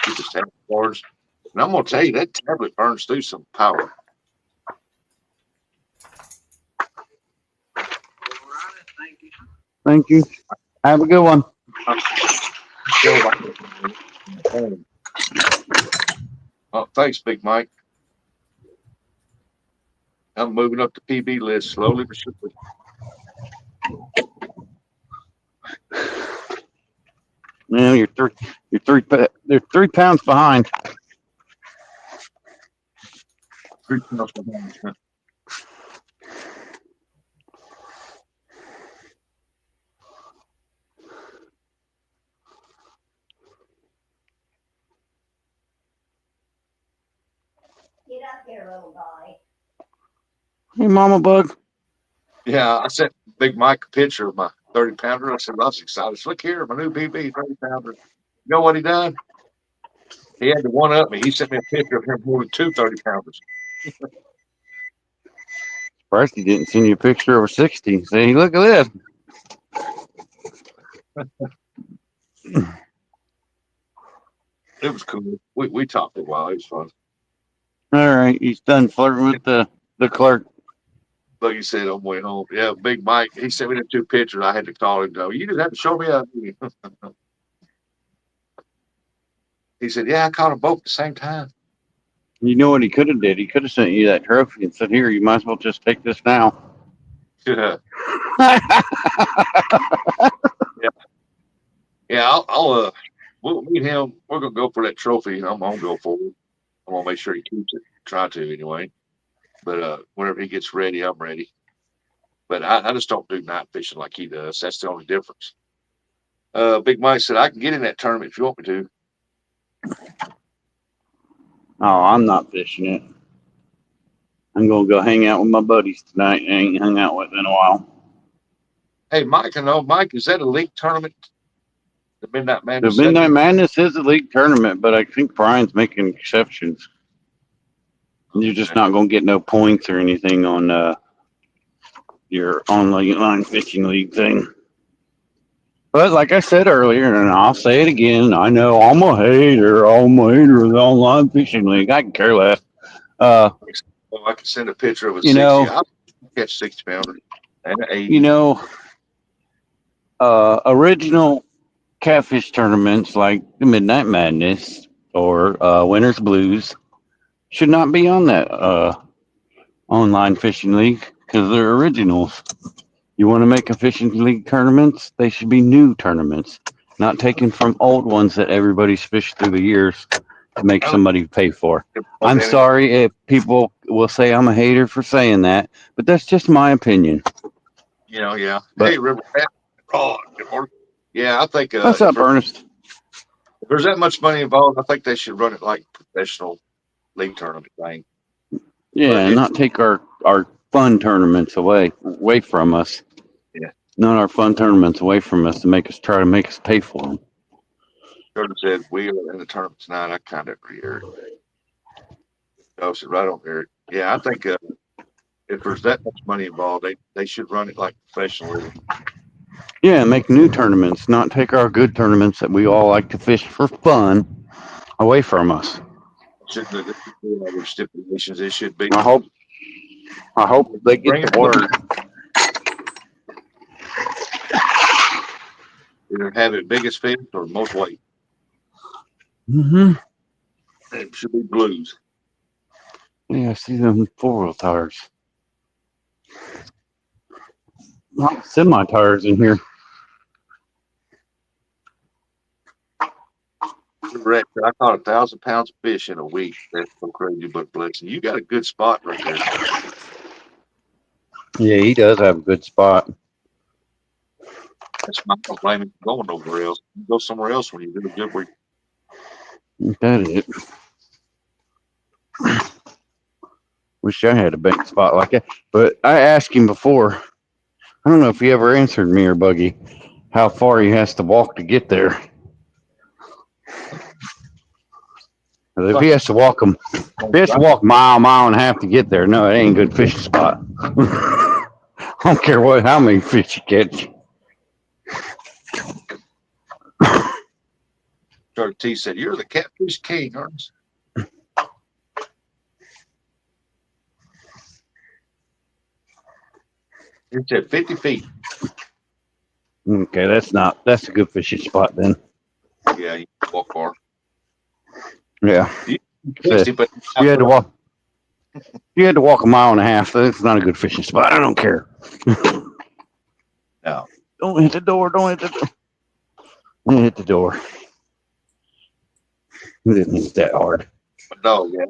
S7: keep his tablet charged. And I'm gonna tell you, that tablet burns through some power.
S5: Thank you. Have a good one.
S7: Oh, thanks, Big Mike. I'm moving up the PB list slowly but surely.
S5: Yeah, you're 3 pounds behind.
S7: 3 pounds behind.
S9: Get up here, little guy.
S5: Hey, Mama Bug.
S7: Yeah, I sent Big Mike a picture of my 30 pounder. I said, I was excited. Look here, my new BB 30 pounder. You know what he done? He had to one up me. He sent me a picture of him holding 2 30 pounders.
S5: First, he didn't send you a picture of a 60. Say, look at this.
S7: It was cool. We talked a while. It was fun.
S5: All right, he's done flirting with the clerk.
S7: Like you said on the way home. Yeah, Big Mike, he sent me the 2 pictures. I had to call him. Go, you just have to show me how. He said, yeah, I caught them both at the same time.
S5: You know what he could have did? He could have sent you that trophy and said, here, you might as well just take this now.
S7: Yeah. I'll we'll meet him. We're gonna go for that trophy. I'm gonna go for it. I'm gonna make sure he keeps it. Try to anyway. But whenever he gets ready, I'm ready. But I just don't do night fishing like he does. That's the only difference. Big Mike said I can get in that tournament if you want me to.
S5: Oh, I'm not fishing it. I'm going to go hang out with my buddies tonight. I ain't hung out with in a while.
S7: Hey, Mike, I know. Mike, is that a league tournament? The Midnight Madness?
S5: The Midnight Madness is a league tournament, but I think Brian's making exceptions. You're just not going to get no points or anything on your online fishing league thing. But like I said earlier, and I'll say it again, I know I'm a hater. I'm a hater of the online fishing league. I can care less.
S7: I can send a picture of a 60. I'll catch 60 pounder and an 80.
S5: You know, original catfish tournaments like the Midnight Madness or Winter's Blues should not be on that online fishing league because they're originals. You want to make a fishing league tournaments, they should be new tournaments, not taken from old ones that everybody's fished through the years to make somebody pay for. I'm sorry if people will say I'm a hater for saying that, but that's just my opinion.
S7: Yeah.
S5: But,
S7: hey, River Rat. Oh, good morning. Yeah, I think.
S5: What's up, Ernest?
S7: If there's that much money involved, I think they should run it like professional league tournament thing.
S5: Yeah, and not take our fun tournaments away from us.
S7: Yeah.
S5: Not our fun tournaments away from us to try to make us pay for them.
S7: Jordan said we are in the tournament tonight. I kind of agree, Eric. I said right on there. Yeah, I think if there's that much money involved, they should run it like professionally.
S5: Yeah, make new tournaments, not take our good tournaments that we all like to fish for fun away from us.
S7: Shouldn't the stipulations it should be.
S5: I hope they get the word.
S7: Either have it biggest fish or most weight.
S5: Mm-hmm.
S7: It should be blues.
S5: Yeah, I see them 4-wheel tires. Not semi tires in here.
S7: Correct. I caught 1,000 pounds of fish in a week. That's so crazy, but bless you. You got a good spot right there.
S5: Yeah, he does have a good spot.
S7: That's not gonna blame him for going nowhere else. You go somewhere else when you do a good week.
S5: That is it. Wish I had a bank spot like that. But I asked him before. I don't know if he ever answered me or Buggy how far he has to walk to get there. 'Cause if he has to walk a mile and a half to get there, no, it ain't a good fishing spot. I don't care how many fish you catch.
S7: Charlie T said, "You're the catfish king, aren't you?" He said 50 feet.
S5: Okay, that's a good fishing spot then.
S7: Yeah, you can walk far.
S5: Yeah.
S7: 60, but
S5: You had to walk a mile and a half. That's not a good fishing spot. I don't care.
S7: No.
S5: Don't hit the door. Don't hit the door. It didn't hit that hard.
S7: My dog, yeah.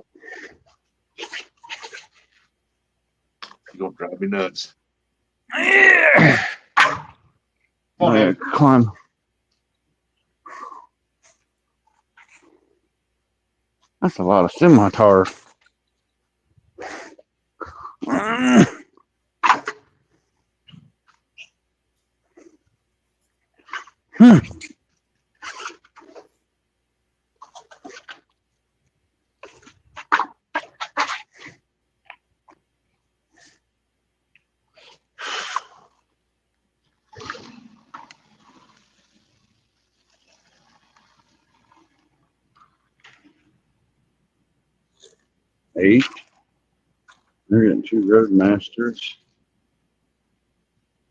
S7: You're gonna drive me nuts.
S5: Yeah.
S7: Come on,
S5: Yeah,
S7: man.
S5: climb. That's a lot of semi-tires. Eight. They're getting 2 Roadmasters.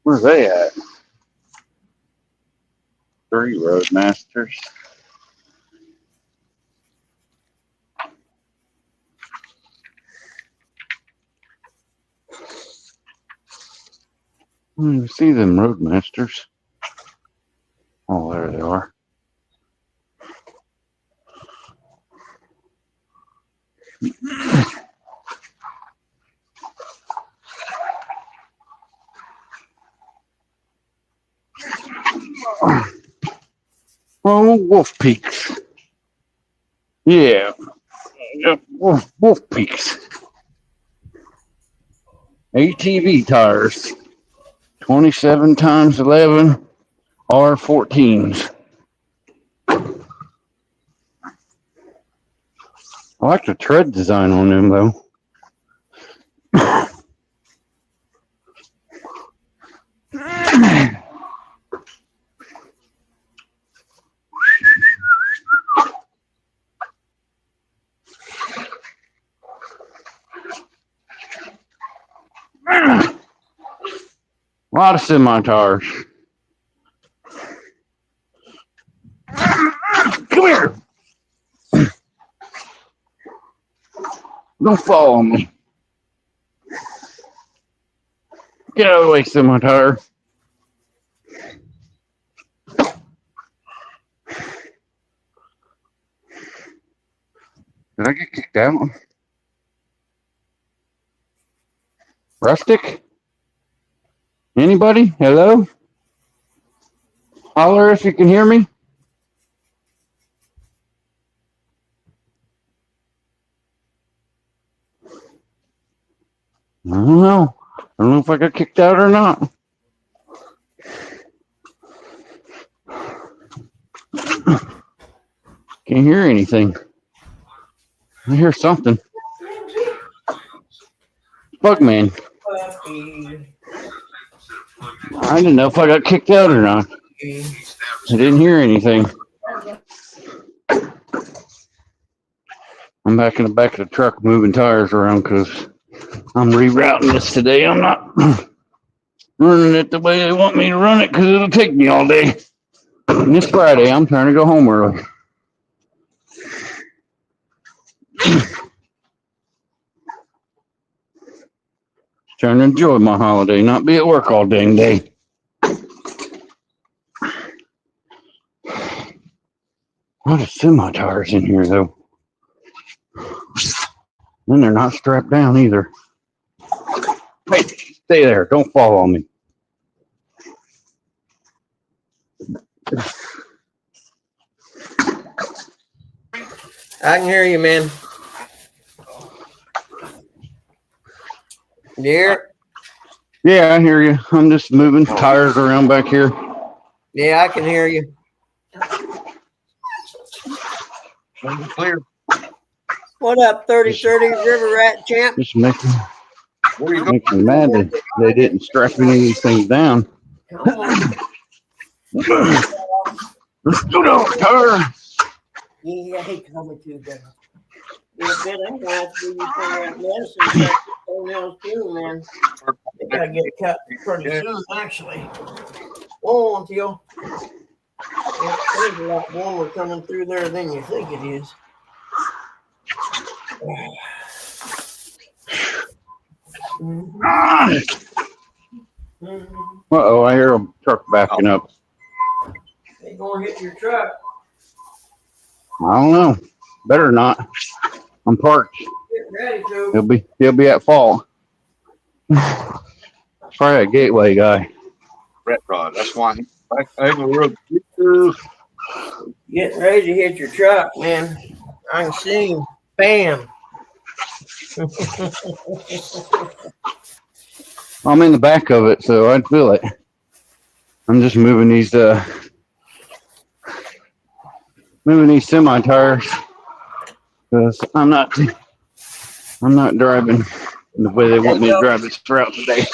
S5: Where's they at? 3 Roadmasters. I don't even see them Roadmasters. Oh, there they are. Oh, Wolf Peaks. Yeah. Yep, Wolf Peaks. ATV tires. 27 times 11 R14s. I like the tread design on them though. A lot of semi-tires. Come here. Don't fall on me. Get out of the way, semi-tire. Did I get kicked out? Rustic? Anybody? Hello? Holler if you can hear me. I don't know. I don't know if I got kicked out or not. Can't hear anything. I hear something. Bugman. I didn't know if I got kicked out or not. I didn't hear anything. I'm back in the back of the truck moving tires around because I'm rerouting this today. I'm not running it the way they want me to run it because it'll take me all day. And this Friday, I'm trying to go home early. Trying to enjoy my holiday, not be at work all dang day. A lot of semi tires in here though. And they're not strapped down either. Hey, stay there. Don't fall on me.
S2: I can hear you, man. Dear?
S5: Yeah, I hear you. I'm just moving tires around back here.
S2: Yeah, I can hear you.
S7: Clear.
S2: What up, 3030 River Rat Champ?
S5: Just making
S7: Where you going?
S5: makes me mad that they didn't strap any of these things down.
S2: Come on.
S5: Let's go down, tire.
S2: Yeah, he coming too, though. Yeah, Ben, I'm gonna have to give you some of that medicine for toenails too, man. They gotta get cut pretty soon, actually. Hold on, Teal. There's a lot warmer coming through there than you think it is.
S5: Uh-oh, I hear a truck backing up.
S2: They gonna hit your truck.
S5: I don't know. Better not. I'm parked.
S2: Get ready to.
S5: He'll be at fault. Probably a Gateway guy.
S7: Rat rod. That's why he back angle real.
S2: Getting ready to hit your truck, man. I can see him. Bam.
S5: I'm in the back of it, so I'd feel it. I'm just moving these semi tires because I'm not driving the way they want me to drive this route today.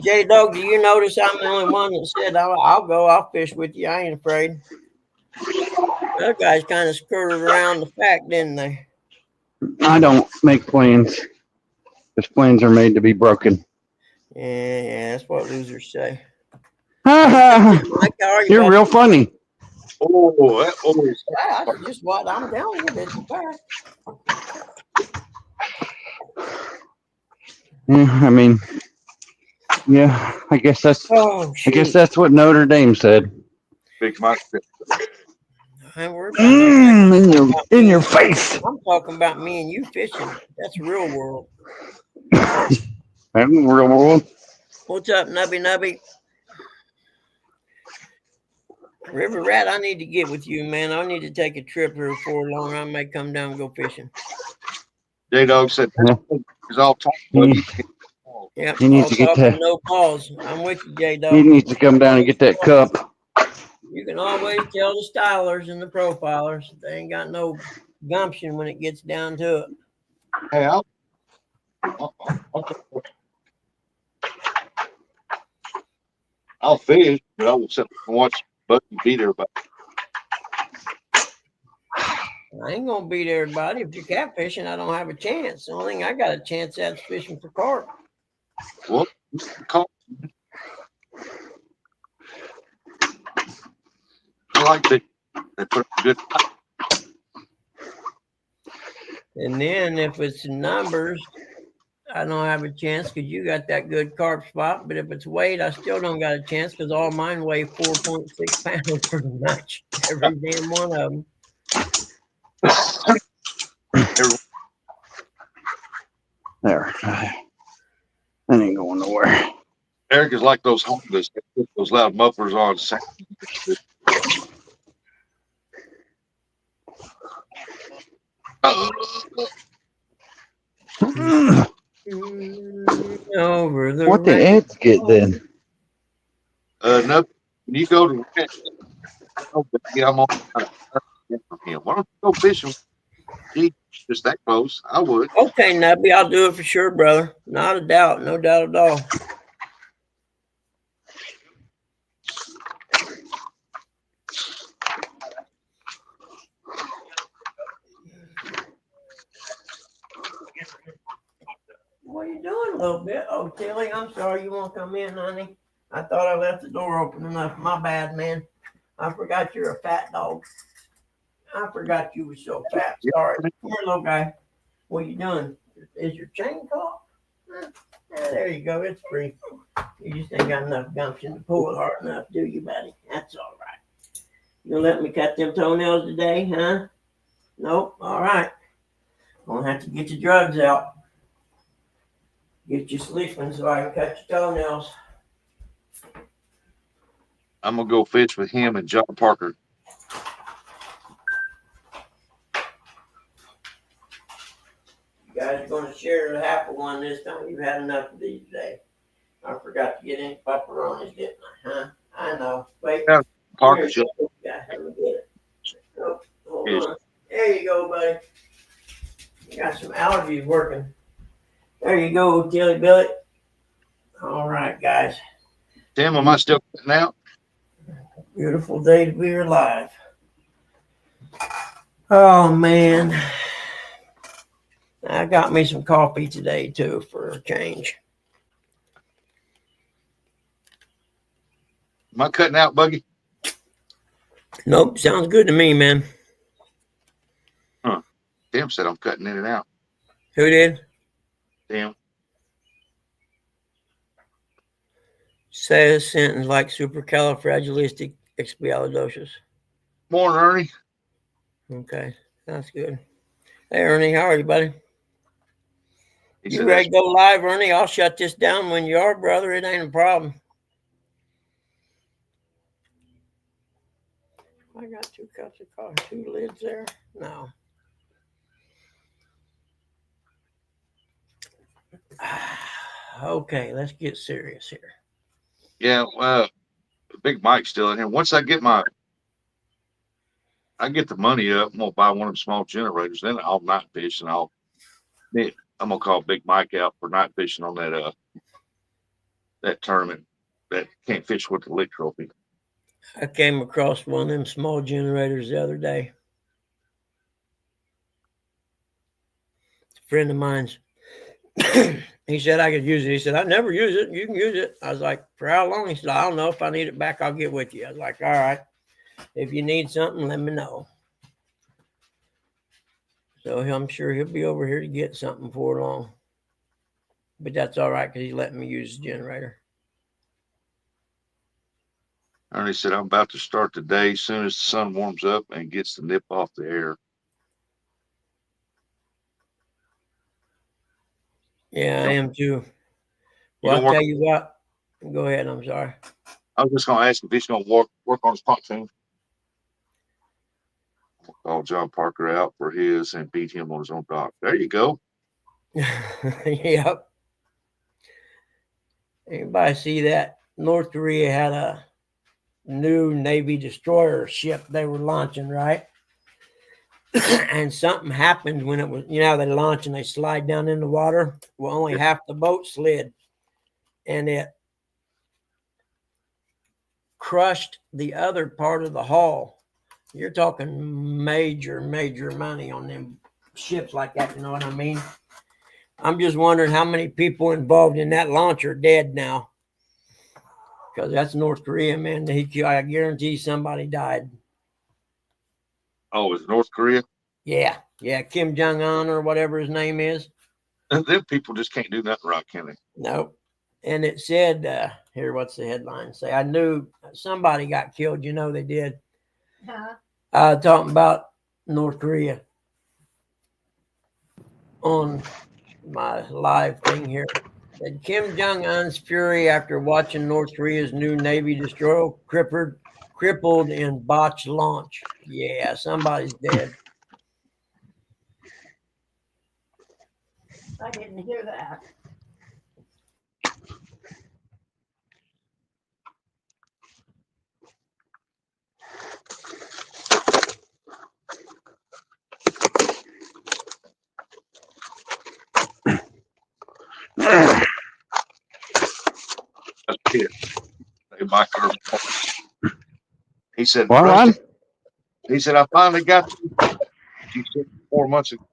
S2: J Dog, do you notice I'm the only one that said I'll fish with you? I ain't afraid. Those guys kind of skirted around the fact, didn't they?
S5: I don't make plans. Because plans are made to be broken.
S2: Yeah, that's what losers say.
S5: You're real funny.
S7: Oh, that always.
S2: That's just what I'm telling you. It's a fact.
S5: Yeah, I mean, yeah, I guess that's what Notre Dame said.
S7: Big Mike.
S2: I ain't worried about that.
S5: In your face.
S2: I'm talking about me and you fishing. That's real world.
S5: I'm in the real world.
S2: What's up, Nubby? River Rat, I need to get with you, man. I need to take a trip here before long. I may come down and go fishing.
S7: J Dog said he's all talking.
S2: Yeah,
S5: He needs to get that.
S2: No pause. I'm with you, J Dog.
S5: He needs to come down and get that cup.
S2: You can always tell the stylers and the profilers they ain't got no gumption when it gets down to it.
S7: Hey, I'll fish, but I will sit and watch Bucky beat everybody.
S2: I ain't gonna beat everybody. If you're catfishing, I don't have a chance. The only thing I got a chance at is fishing for carp.
S7: Well, I like that. They put a good.
S2: And then if it's numbers, I don't have a chance because you got that good carp spot. But if it's weight, I still don't got a chance because all mine weigh 4.6 pounds pretty much. Every damn one of them.
S5: There. That ain't going nowhere.
S7: Eric is like those Hondas. They put those loud mufflers on.
S2: Over the
S5: What did Eds get then?
S7: No, when you go to I'm on him. Why don't you go fishing? Gee, just that close. I would.
S2: Okay, Nubby, I'll do it for sure, brother. Not a doubt. No doubt at all. What are you doing a little bit? Oh, Tilly, I'm sorry. You won't come in, honey? I thought I left the door open enough. My bad, man. I forgot you're a fat dog. I forgot you were so fat. Sorry. Come here, little guy. What are you doing? Is your chain caught? there you go. It's free. You just ain't got enough gumption to pull it hard enough, do you, buddy? That's all right. You gonna let me cut them toenails today, huh? Nope. All right. Gonna have to get your drugs out. Get you sleeping so I can cut your toenails.
S7: I'm gonna go fish with him and John Parker.
S2: You guys are gonna share a half of one this time. You've had enough of these today. I forgot to get any pepperonis, didn't I? Huh? I know. Wait.
S7: Yeah, Parker,
S2: Here you go. Yeah, let me get it. Oh, hold on. There you go, buddy. You got some allergies working. There you go, Tilly Billy. All right, guys.
S7: Tim, am I still cutting out?
S2: Beautiful day to be alive. Oh, man. I got me some coffee today, too, for a change.
S7: Am I cutting out, Buggy?
S2: Nope, sounds good to me, man.
S7: Tim said I'm cutting in and out.
S2: Who did?
S7: Tim.
S2: Say a sentence like supercalifragilisticexpialidocious.
S7: Morning, Ernie.
S2: Okay, that's good. Hey, Ernie, how are you, buddy?
S7: He
S2: You
S7: said
S2: ready to go live, Ernie? I'll shut this down when you are, brother. It ain't a problem. I got 2 cups of coffee, 2 lids there. No. Okay, let's get serious here.
S7: Yeah, Big Mike's still in here. Once I get the money up, I'm gonna buy one of them small generators. Then I'll night fish, and I'm gonna call Big Mike out for night fishing on that tournament that can't fish with the lick trophy.
S2: I came across one of them small generators the other day. A friend of mine's. He said I could use it. He said, I never use it. You can use it. I was like, for how long? He said, I don't know. If I need it back, I'll get with you. I was like, all right. If you need something, let me know. So I'm sure he'll be over here to get something before long. But that's all right because he's letting me use the generator.
S7: Ernie said, I'm about to start the day as soon as the sun warms up and gets the nip off the air.
S2: Yeah, I am too. Well, I'll tell you what. Go ahead. I'm sorry.
S7: I was just going to ask if he's going to work on his pontoon. I'll call John Parker out for his and beat him on his own dock. There you go.
S2: Yep. Anybody see that? North Korea had a new Navy destroyer ship they were launching, right? And something happened when it was, they launch and they slide down in the water. Well, only half the boat slid, and it crushed the other part of the hull. You're talking major, major money on them ships like that. You know what I mean? I'm just wondering how many people involved in that launch are dead now. Because that's North Korea, man. I guarantee somebody died.
S7: Oh, it's North Korea?
S2: Yeah. Kim Jong-un or whatever his name is.
S7: And them people just can't do nothing right, can they?
S2: No. And it said, here, what's the headline say? I knew somebody got killed. They did. Talking about North Korea on my live thing here. Said Kim Jong-un's fury after watching North Korea's new Navy destroyer crippled in botched launch. Yeah, somebody's dead.
S9: I didn't hear that.
S7: That's it. Hey, Mike, he said,
S5: Well,
S7: he said, I finally got you. He said 4 months ago.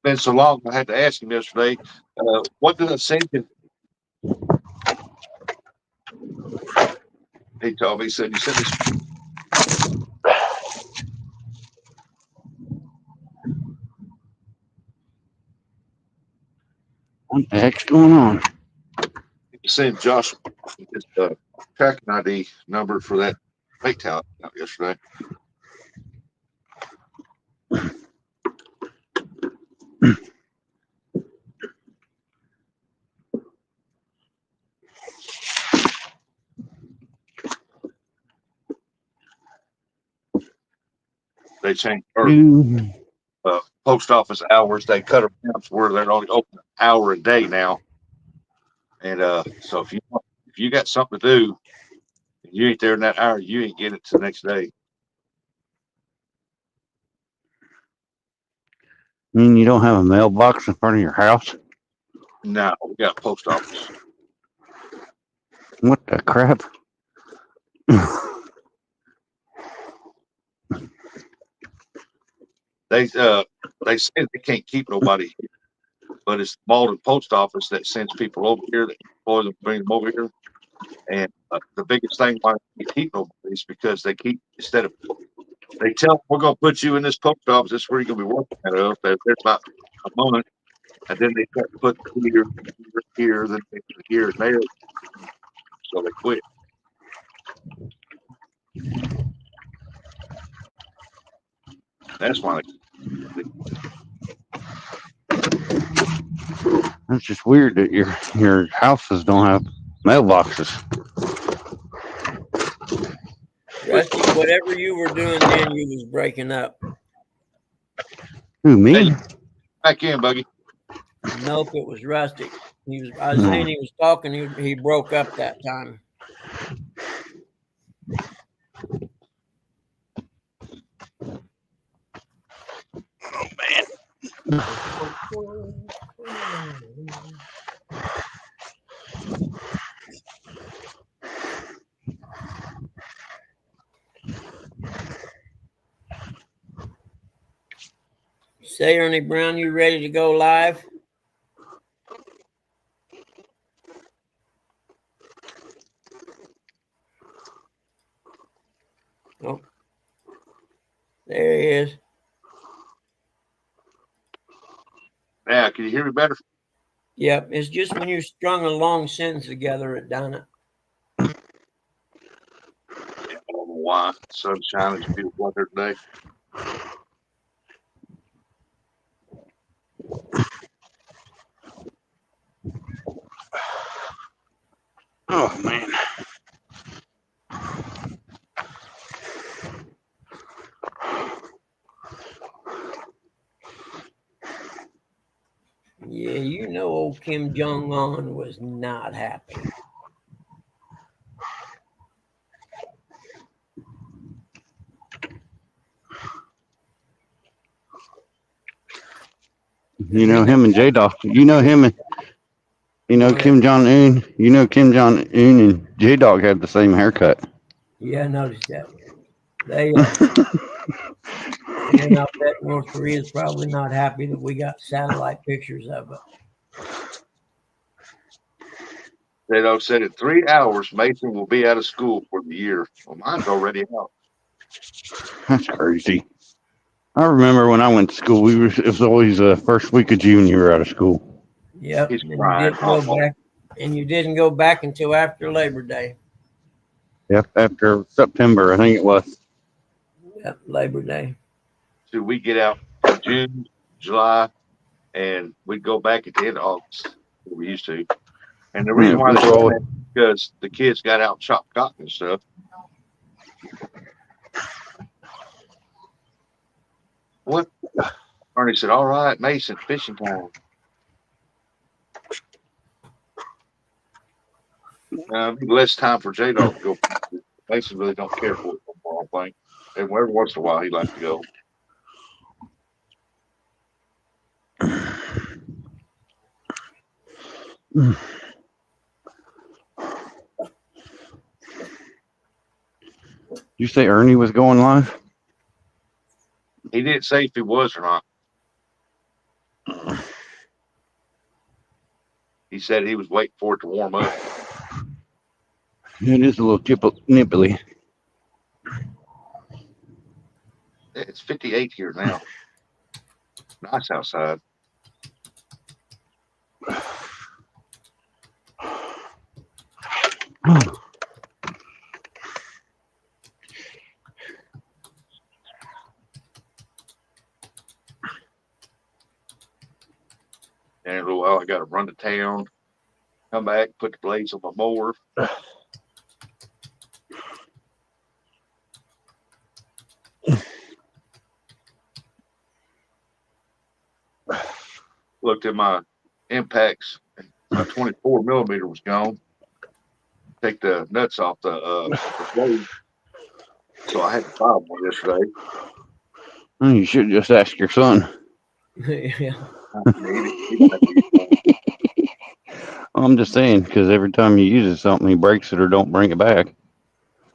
S7: been so long. I had to ask him yesterday. What did I send you? He told me. He said you sent this.
S5: What the heck's going on?
S7: Send Josh his tracking ID number for that fake talent out yesterday. They changed post office hours. They cut them down to where they're only open an hour a day now. And so if you got something to do, and you ain't there in that hour, you ain't getting it till the next day.
S5: I mean, you don't have a mailbox in front of your house?
S7: No, we got a post office.
S5: What the crap?
S7: They say they can't keep nobody here, but it's the Malden post office that sends people over here, that employ them, bring them over here. And the biggest thing why they keep nobody is because they keep, instead of, they tell them, we're going to put you in this post office, this is where you're going to be working out of. There's about a month, and then they start putting here, then here and there. So they quit. That's why
S5: That's just weird that your houses don't have mailboxes.
S2: Rusty, whatever you were doing then, you was breaking up.
S5: Who, me?
S7: Hey, back in, Buggy.
S2: Nope, it was Rusty. I was saying he was talking, he broke up that time. Say, Ernie Brown, you ready to go live? Oh, there he is.
S7: Now, can you hear me better?
S2: Yep, it's just when you strung a long sentence together, it done it.
S7: I don't know why. Sunshine is beautiful weather today.
S5: Oh, man.
S2: Yeah, you know old Kim Jong-un was not happy.
S5: You know him and J-Dog. You know him and Kim Jong-un. You know Kim Jong-un and J-Dog have the same haircut.
S2: Yeah, I noticed that. They, and I bet North Korea is probably not happy that we got satellite pictures of it.
S7: They said in 3 hours, Mason will be out of school for the year. Well, mine's already out.
S5: That's crazy. I remember when I went to school, it was always the first week of June you were out of school.
S2: Yep,
S7: He's
S2: and
S7: crying.
S2: you didn't go back until after Labor Day.
S5: Yep, after September, I think it was.
S2: Yep, Labor Day.
S7: So we get out in June, July, and we'd go back at the end of August. We used to. And the reason why they do that is because the kids got out and chopped cotton and stuff. What? Ernie said, all right, Mason, fishing time. Less time for J-Dog to go. Mason really don't care for it anymore, I think. And every once in a while, he likes to go.
S5: You say Ernie was going live?
S7: He didn't say if he was or not. He said he was waiting for it to warm up.
S5: It is a little nipply.
S7: It's 58 here now. Nice outside. And in a little while, I got to run to town, come back, put the blades on my mower. Looked at my impacts. My 24 millimeter was gone. Take the nuts off the blade. So I had to buy one yesterday.
S5: Well, you should just ask your son.
S2: Yeah.
S5: I'm just saying, because every time he uses something, he breaks it or don't bring it back.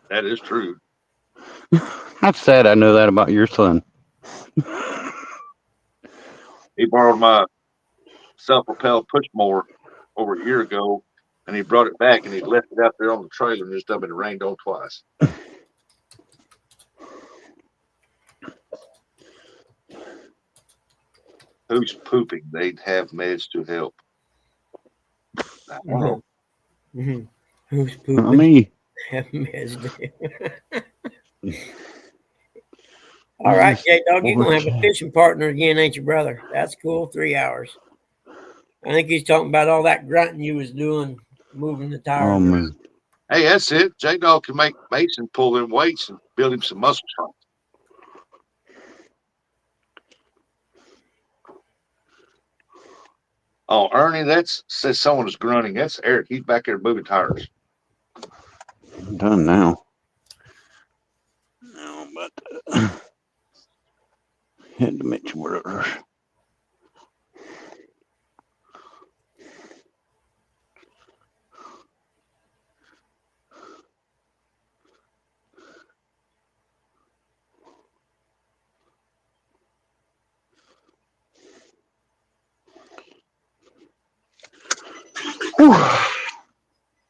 S7: That is true.
S5: That's sad. I know that about your son.
S7: He borrowed my self-propelled push mower over a year ago, and he brought it back and he left it out there on the trailer and just up and it rained on twice. Who's pooping? They'd have meds to help. I don't know.
S2: Mhm. Who's
S5: Not
S2: pooping?
S5: me.
S2: All right, J Dog, you're gonna have a fishing partner again, ain't you, brother? That's cool. 3 hours. I think he's talking about all that grunting you was doing, moving the tires.
S5: Oh, man.
S7: Hey, that's it. J Dog can make Mason pull them weights and build him some muscle strength. Oh, Ernie, that says someone is grunting. That's Eric. He's back there moving tires.
S5: I'm done now. No, but had to make sure.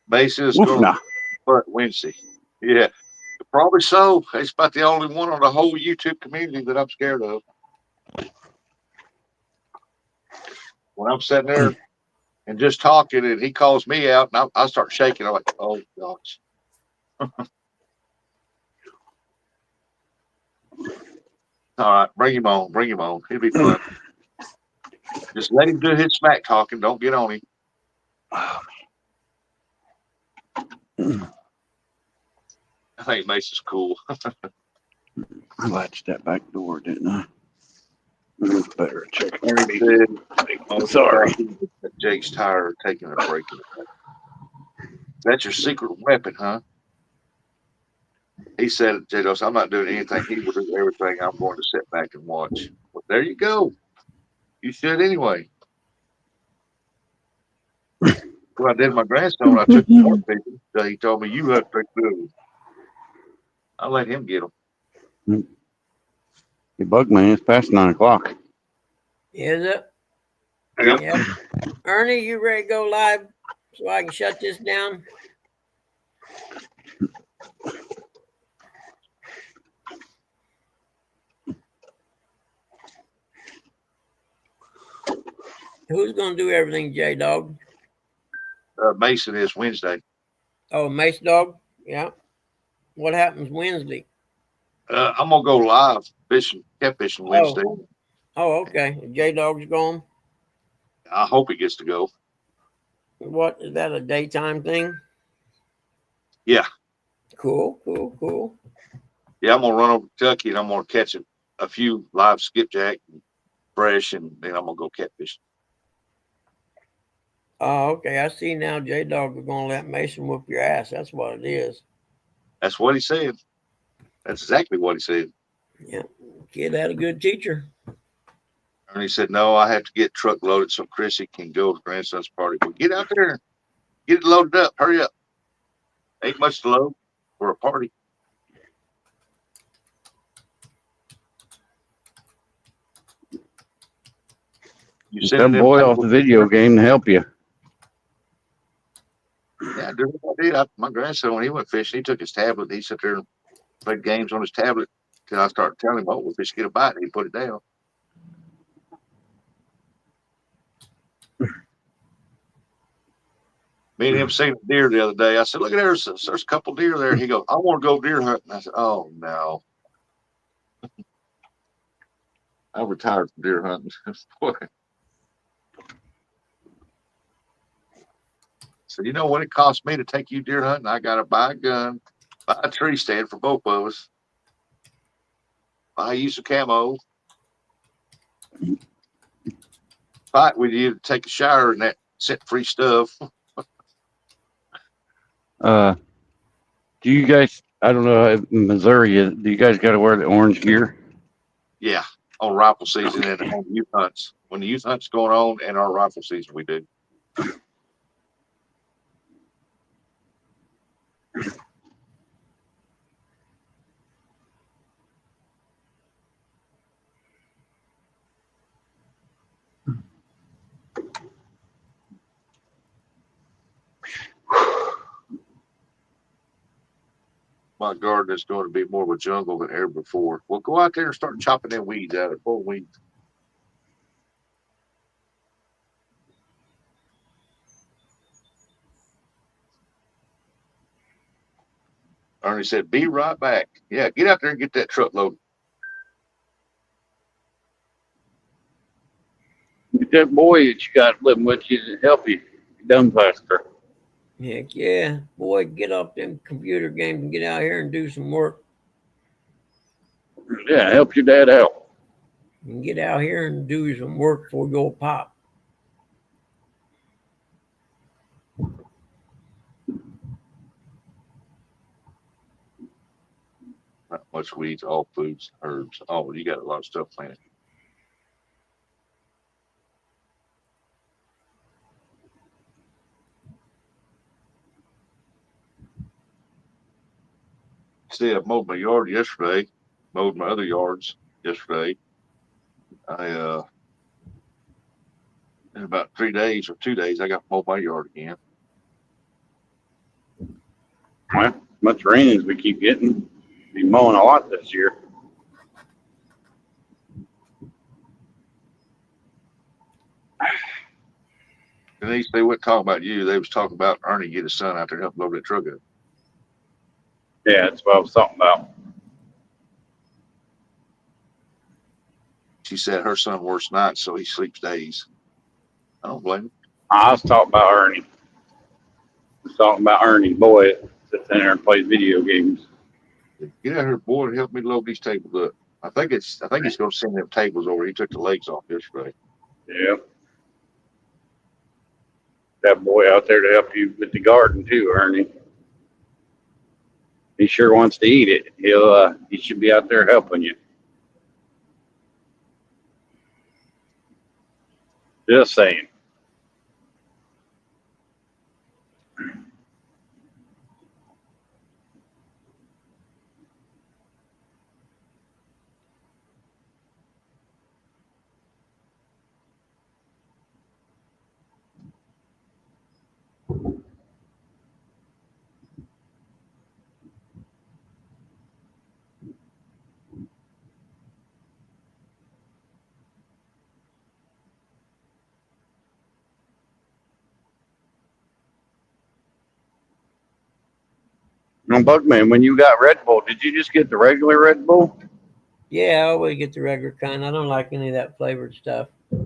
S7: Mason is
S5: Woof,
S7: going
S5: nah.
S7: to butt Wednesday. Yeah, probably so. It's about the only one on the whole YouTube community that I'm scared of. When I'm sitting there and just talking, and he calls me out, and I start shaking. I'm like, oh gosh. All right, bring him on. Bring him on. It'll be fun. Just let him do his smack talking. Don't get on him. I think Mason's cool.
S5: I latched that back door, didn't I? It's better check.
S7: Ernie said,
S5: I'm sorry.
S7: Jake's tire taking a break. That's your secret weapon, huh? He said, Jados, I'm not doing anything. He will do everything. I'm going to sit back and watch. Well, there you go. You should anyway. When I did my grandson, I took the more pictures. So he told me, you have to take them. I let him get them.
S5: You bugged me. It's past 9 o'clock.
S2: Is it?
S7: Yep.
S2: Yeah. Ernie, you ready to go live so I can shut this down? Who's going to do everything, J Dog?
S7: Mason is Wednesday.
S2: Oh, Mace Dog? Yeah. What happens Wednesday?
S7: I'm going to go live fishing, catfishing Wednesday.
S2: Oh, okay. J Dog's gone.
S7: I hope he gets to go.
S2: What is that, a daytime thing?
S7: Yeah.
S2: Cool.
S7: Yeah, I'm going to run over to Kentucky and I'm going to catch a few live skipjack and fresh, and then I'm going to go catfish.
S2: Oh, okay. I see now J Dog is going to let Mason whoop your ass. That's what it is.
S7: That's what he said. That's exactly what he said.
S2: Yeah. Kid had a good teacher.
S7: And he said, no, I have to get truck loaded so Chrissy can go to grandson's party. Well, get out there. Get it loaded up. Hurry up. Ain't much to load for a party. You
S5: Get that boy off the video game to help you.
S7: I did what I did. My grandson, when he went fishing, he took his tablet. He sat there and played games on his tablet till I started telling him, "Oh, we fish get a bite," and he put it down. Me and him seen a deer the other day. I said, "Look at there's a couple deer there." He goes, "I want to go deer hunting." I said, "Oh no." I retired from deer hunting. Boy. So you know what it cost me to take you deer hunting? I gotta buy a gun, buy a tree stand for both of us, buy you some camo, fight with you to take a shower and that scent free stuff.
S5: Do you guys? I don't know. In Missouri, do you guys got to wear the orange gear?
S7: Yeah, on rifle season and on youth hunts. When the youth hunt's going on and our rifle season, we do. My garden is going to be more of a jungle than ever before. Well, go out there and start chopping them weeds out of full weeds. Ernie said, "Be right back." Yeah, get out there and get that truck loaded.
S5: Get that boy that you got living with you to help you done faster.
S2: Heck yeah. Boy, get off them computer games and get out here and do some work.
S5: Yeah, help your dad out.
S2: And get out here and do some work before we go pop.
S7: Not much weeds, all foods, herbs. Oh, you got a lot of stuff planted. See, I mowed my yard yesterday, mowed my other yards yesterday. In about 3 days or 2 days, I got to mow my yard again.
S5: Well, much rain as we keep getting, be mowing a lot this year.
S7: Denise, they wouldn't talk about you. They was talking about Ernie get his son out there and help load that truck up.
S5: Yeah, that's what I was talking about.
S7: She said her son works nights, so he sleeps days. I don't blame him.
S5: I was talking about Ernie. I was talking about Ernie, boy, that sits in there and plays video games.
S7: Get out here, boy, and help me load these tables up. I think he's going to send them tables over. He took the legs off yesterday.
S5: Yeah. That boy out there to help you with the garden too, Ernie. He sure wants to eat it. He should be out there helping you. Just saying. Now, Bugman, when you got Red Bull, did you just get the regular Red Bull?
S2: Yeah, I always get the regular kind. I don't like any of that flavored stuff.
S5: I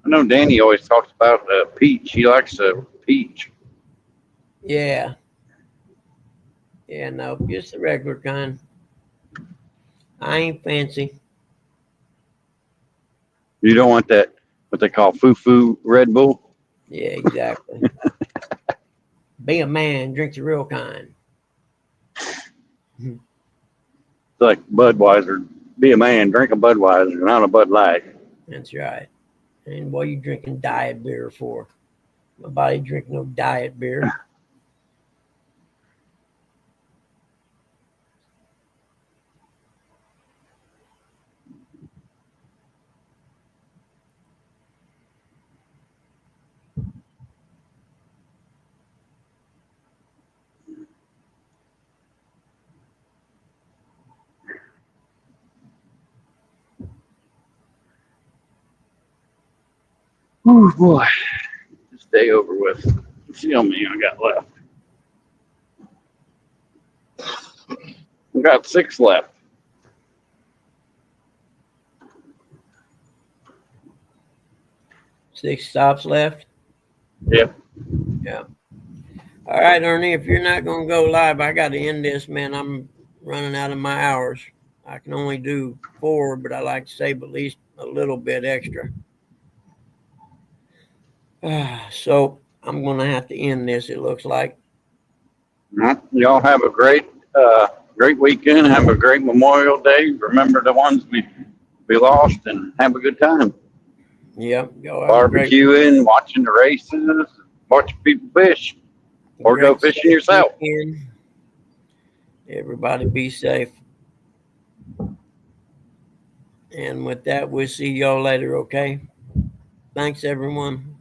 S5: know Danny always talks about peach. He likes peach.
S2: Yeah. Yeah, no, just the regular kind. I ain't fancy.
S5: You don't want that, what they call foo-foo Red Bull?
S2: Yeah, exactly. Be a man, drink the real kind.
S5: It's like Budweiser. Be a man, drink a Budweiser, not a Bud Light.
S2: That's right. And what are you drinking diet beer for? Nobody drink no diet beer.
S5: Oh boy. This day over with. See how many I got left. I got 6 left.
S2: Six stops left.
S5: Yep.
S2: Yeah. All right, Ernie, if you're not going to go live, I got to end this, man. I'm running out of my hours. I can only do 4, but I like to save at least a little bit extra. So I'm going to have to end this, it looks like.
S5: Y'all have a great weekend. Have a great Memorial Day. Remember the ones we lost, and have a good time.
S2: Yep. Go have a great
S5: Barbecuing, watching the races, watching people fish, or go
S2: great
S5: fishing yourself.
S2: weekend. Everybody be safe. And with that, we'll see y'all later, okay? Thanks, everyone.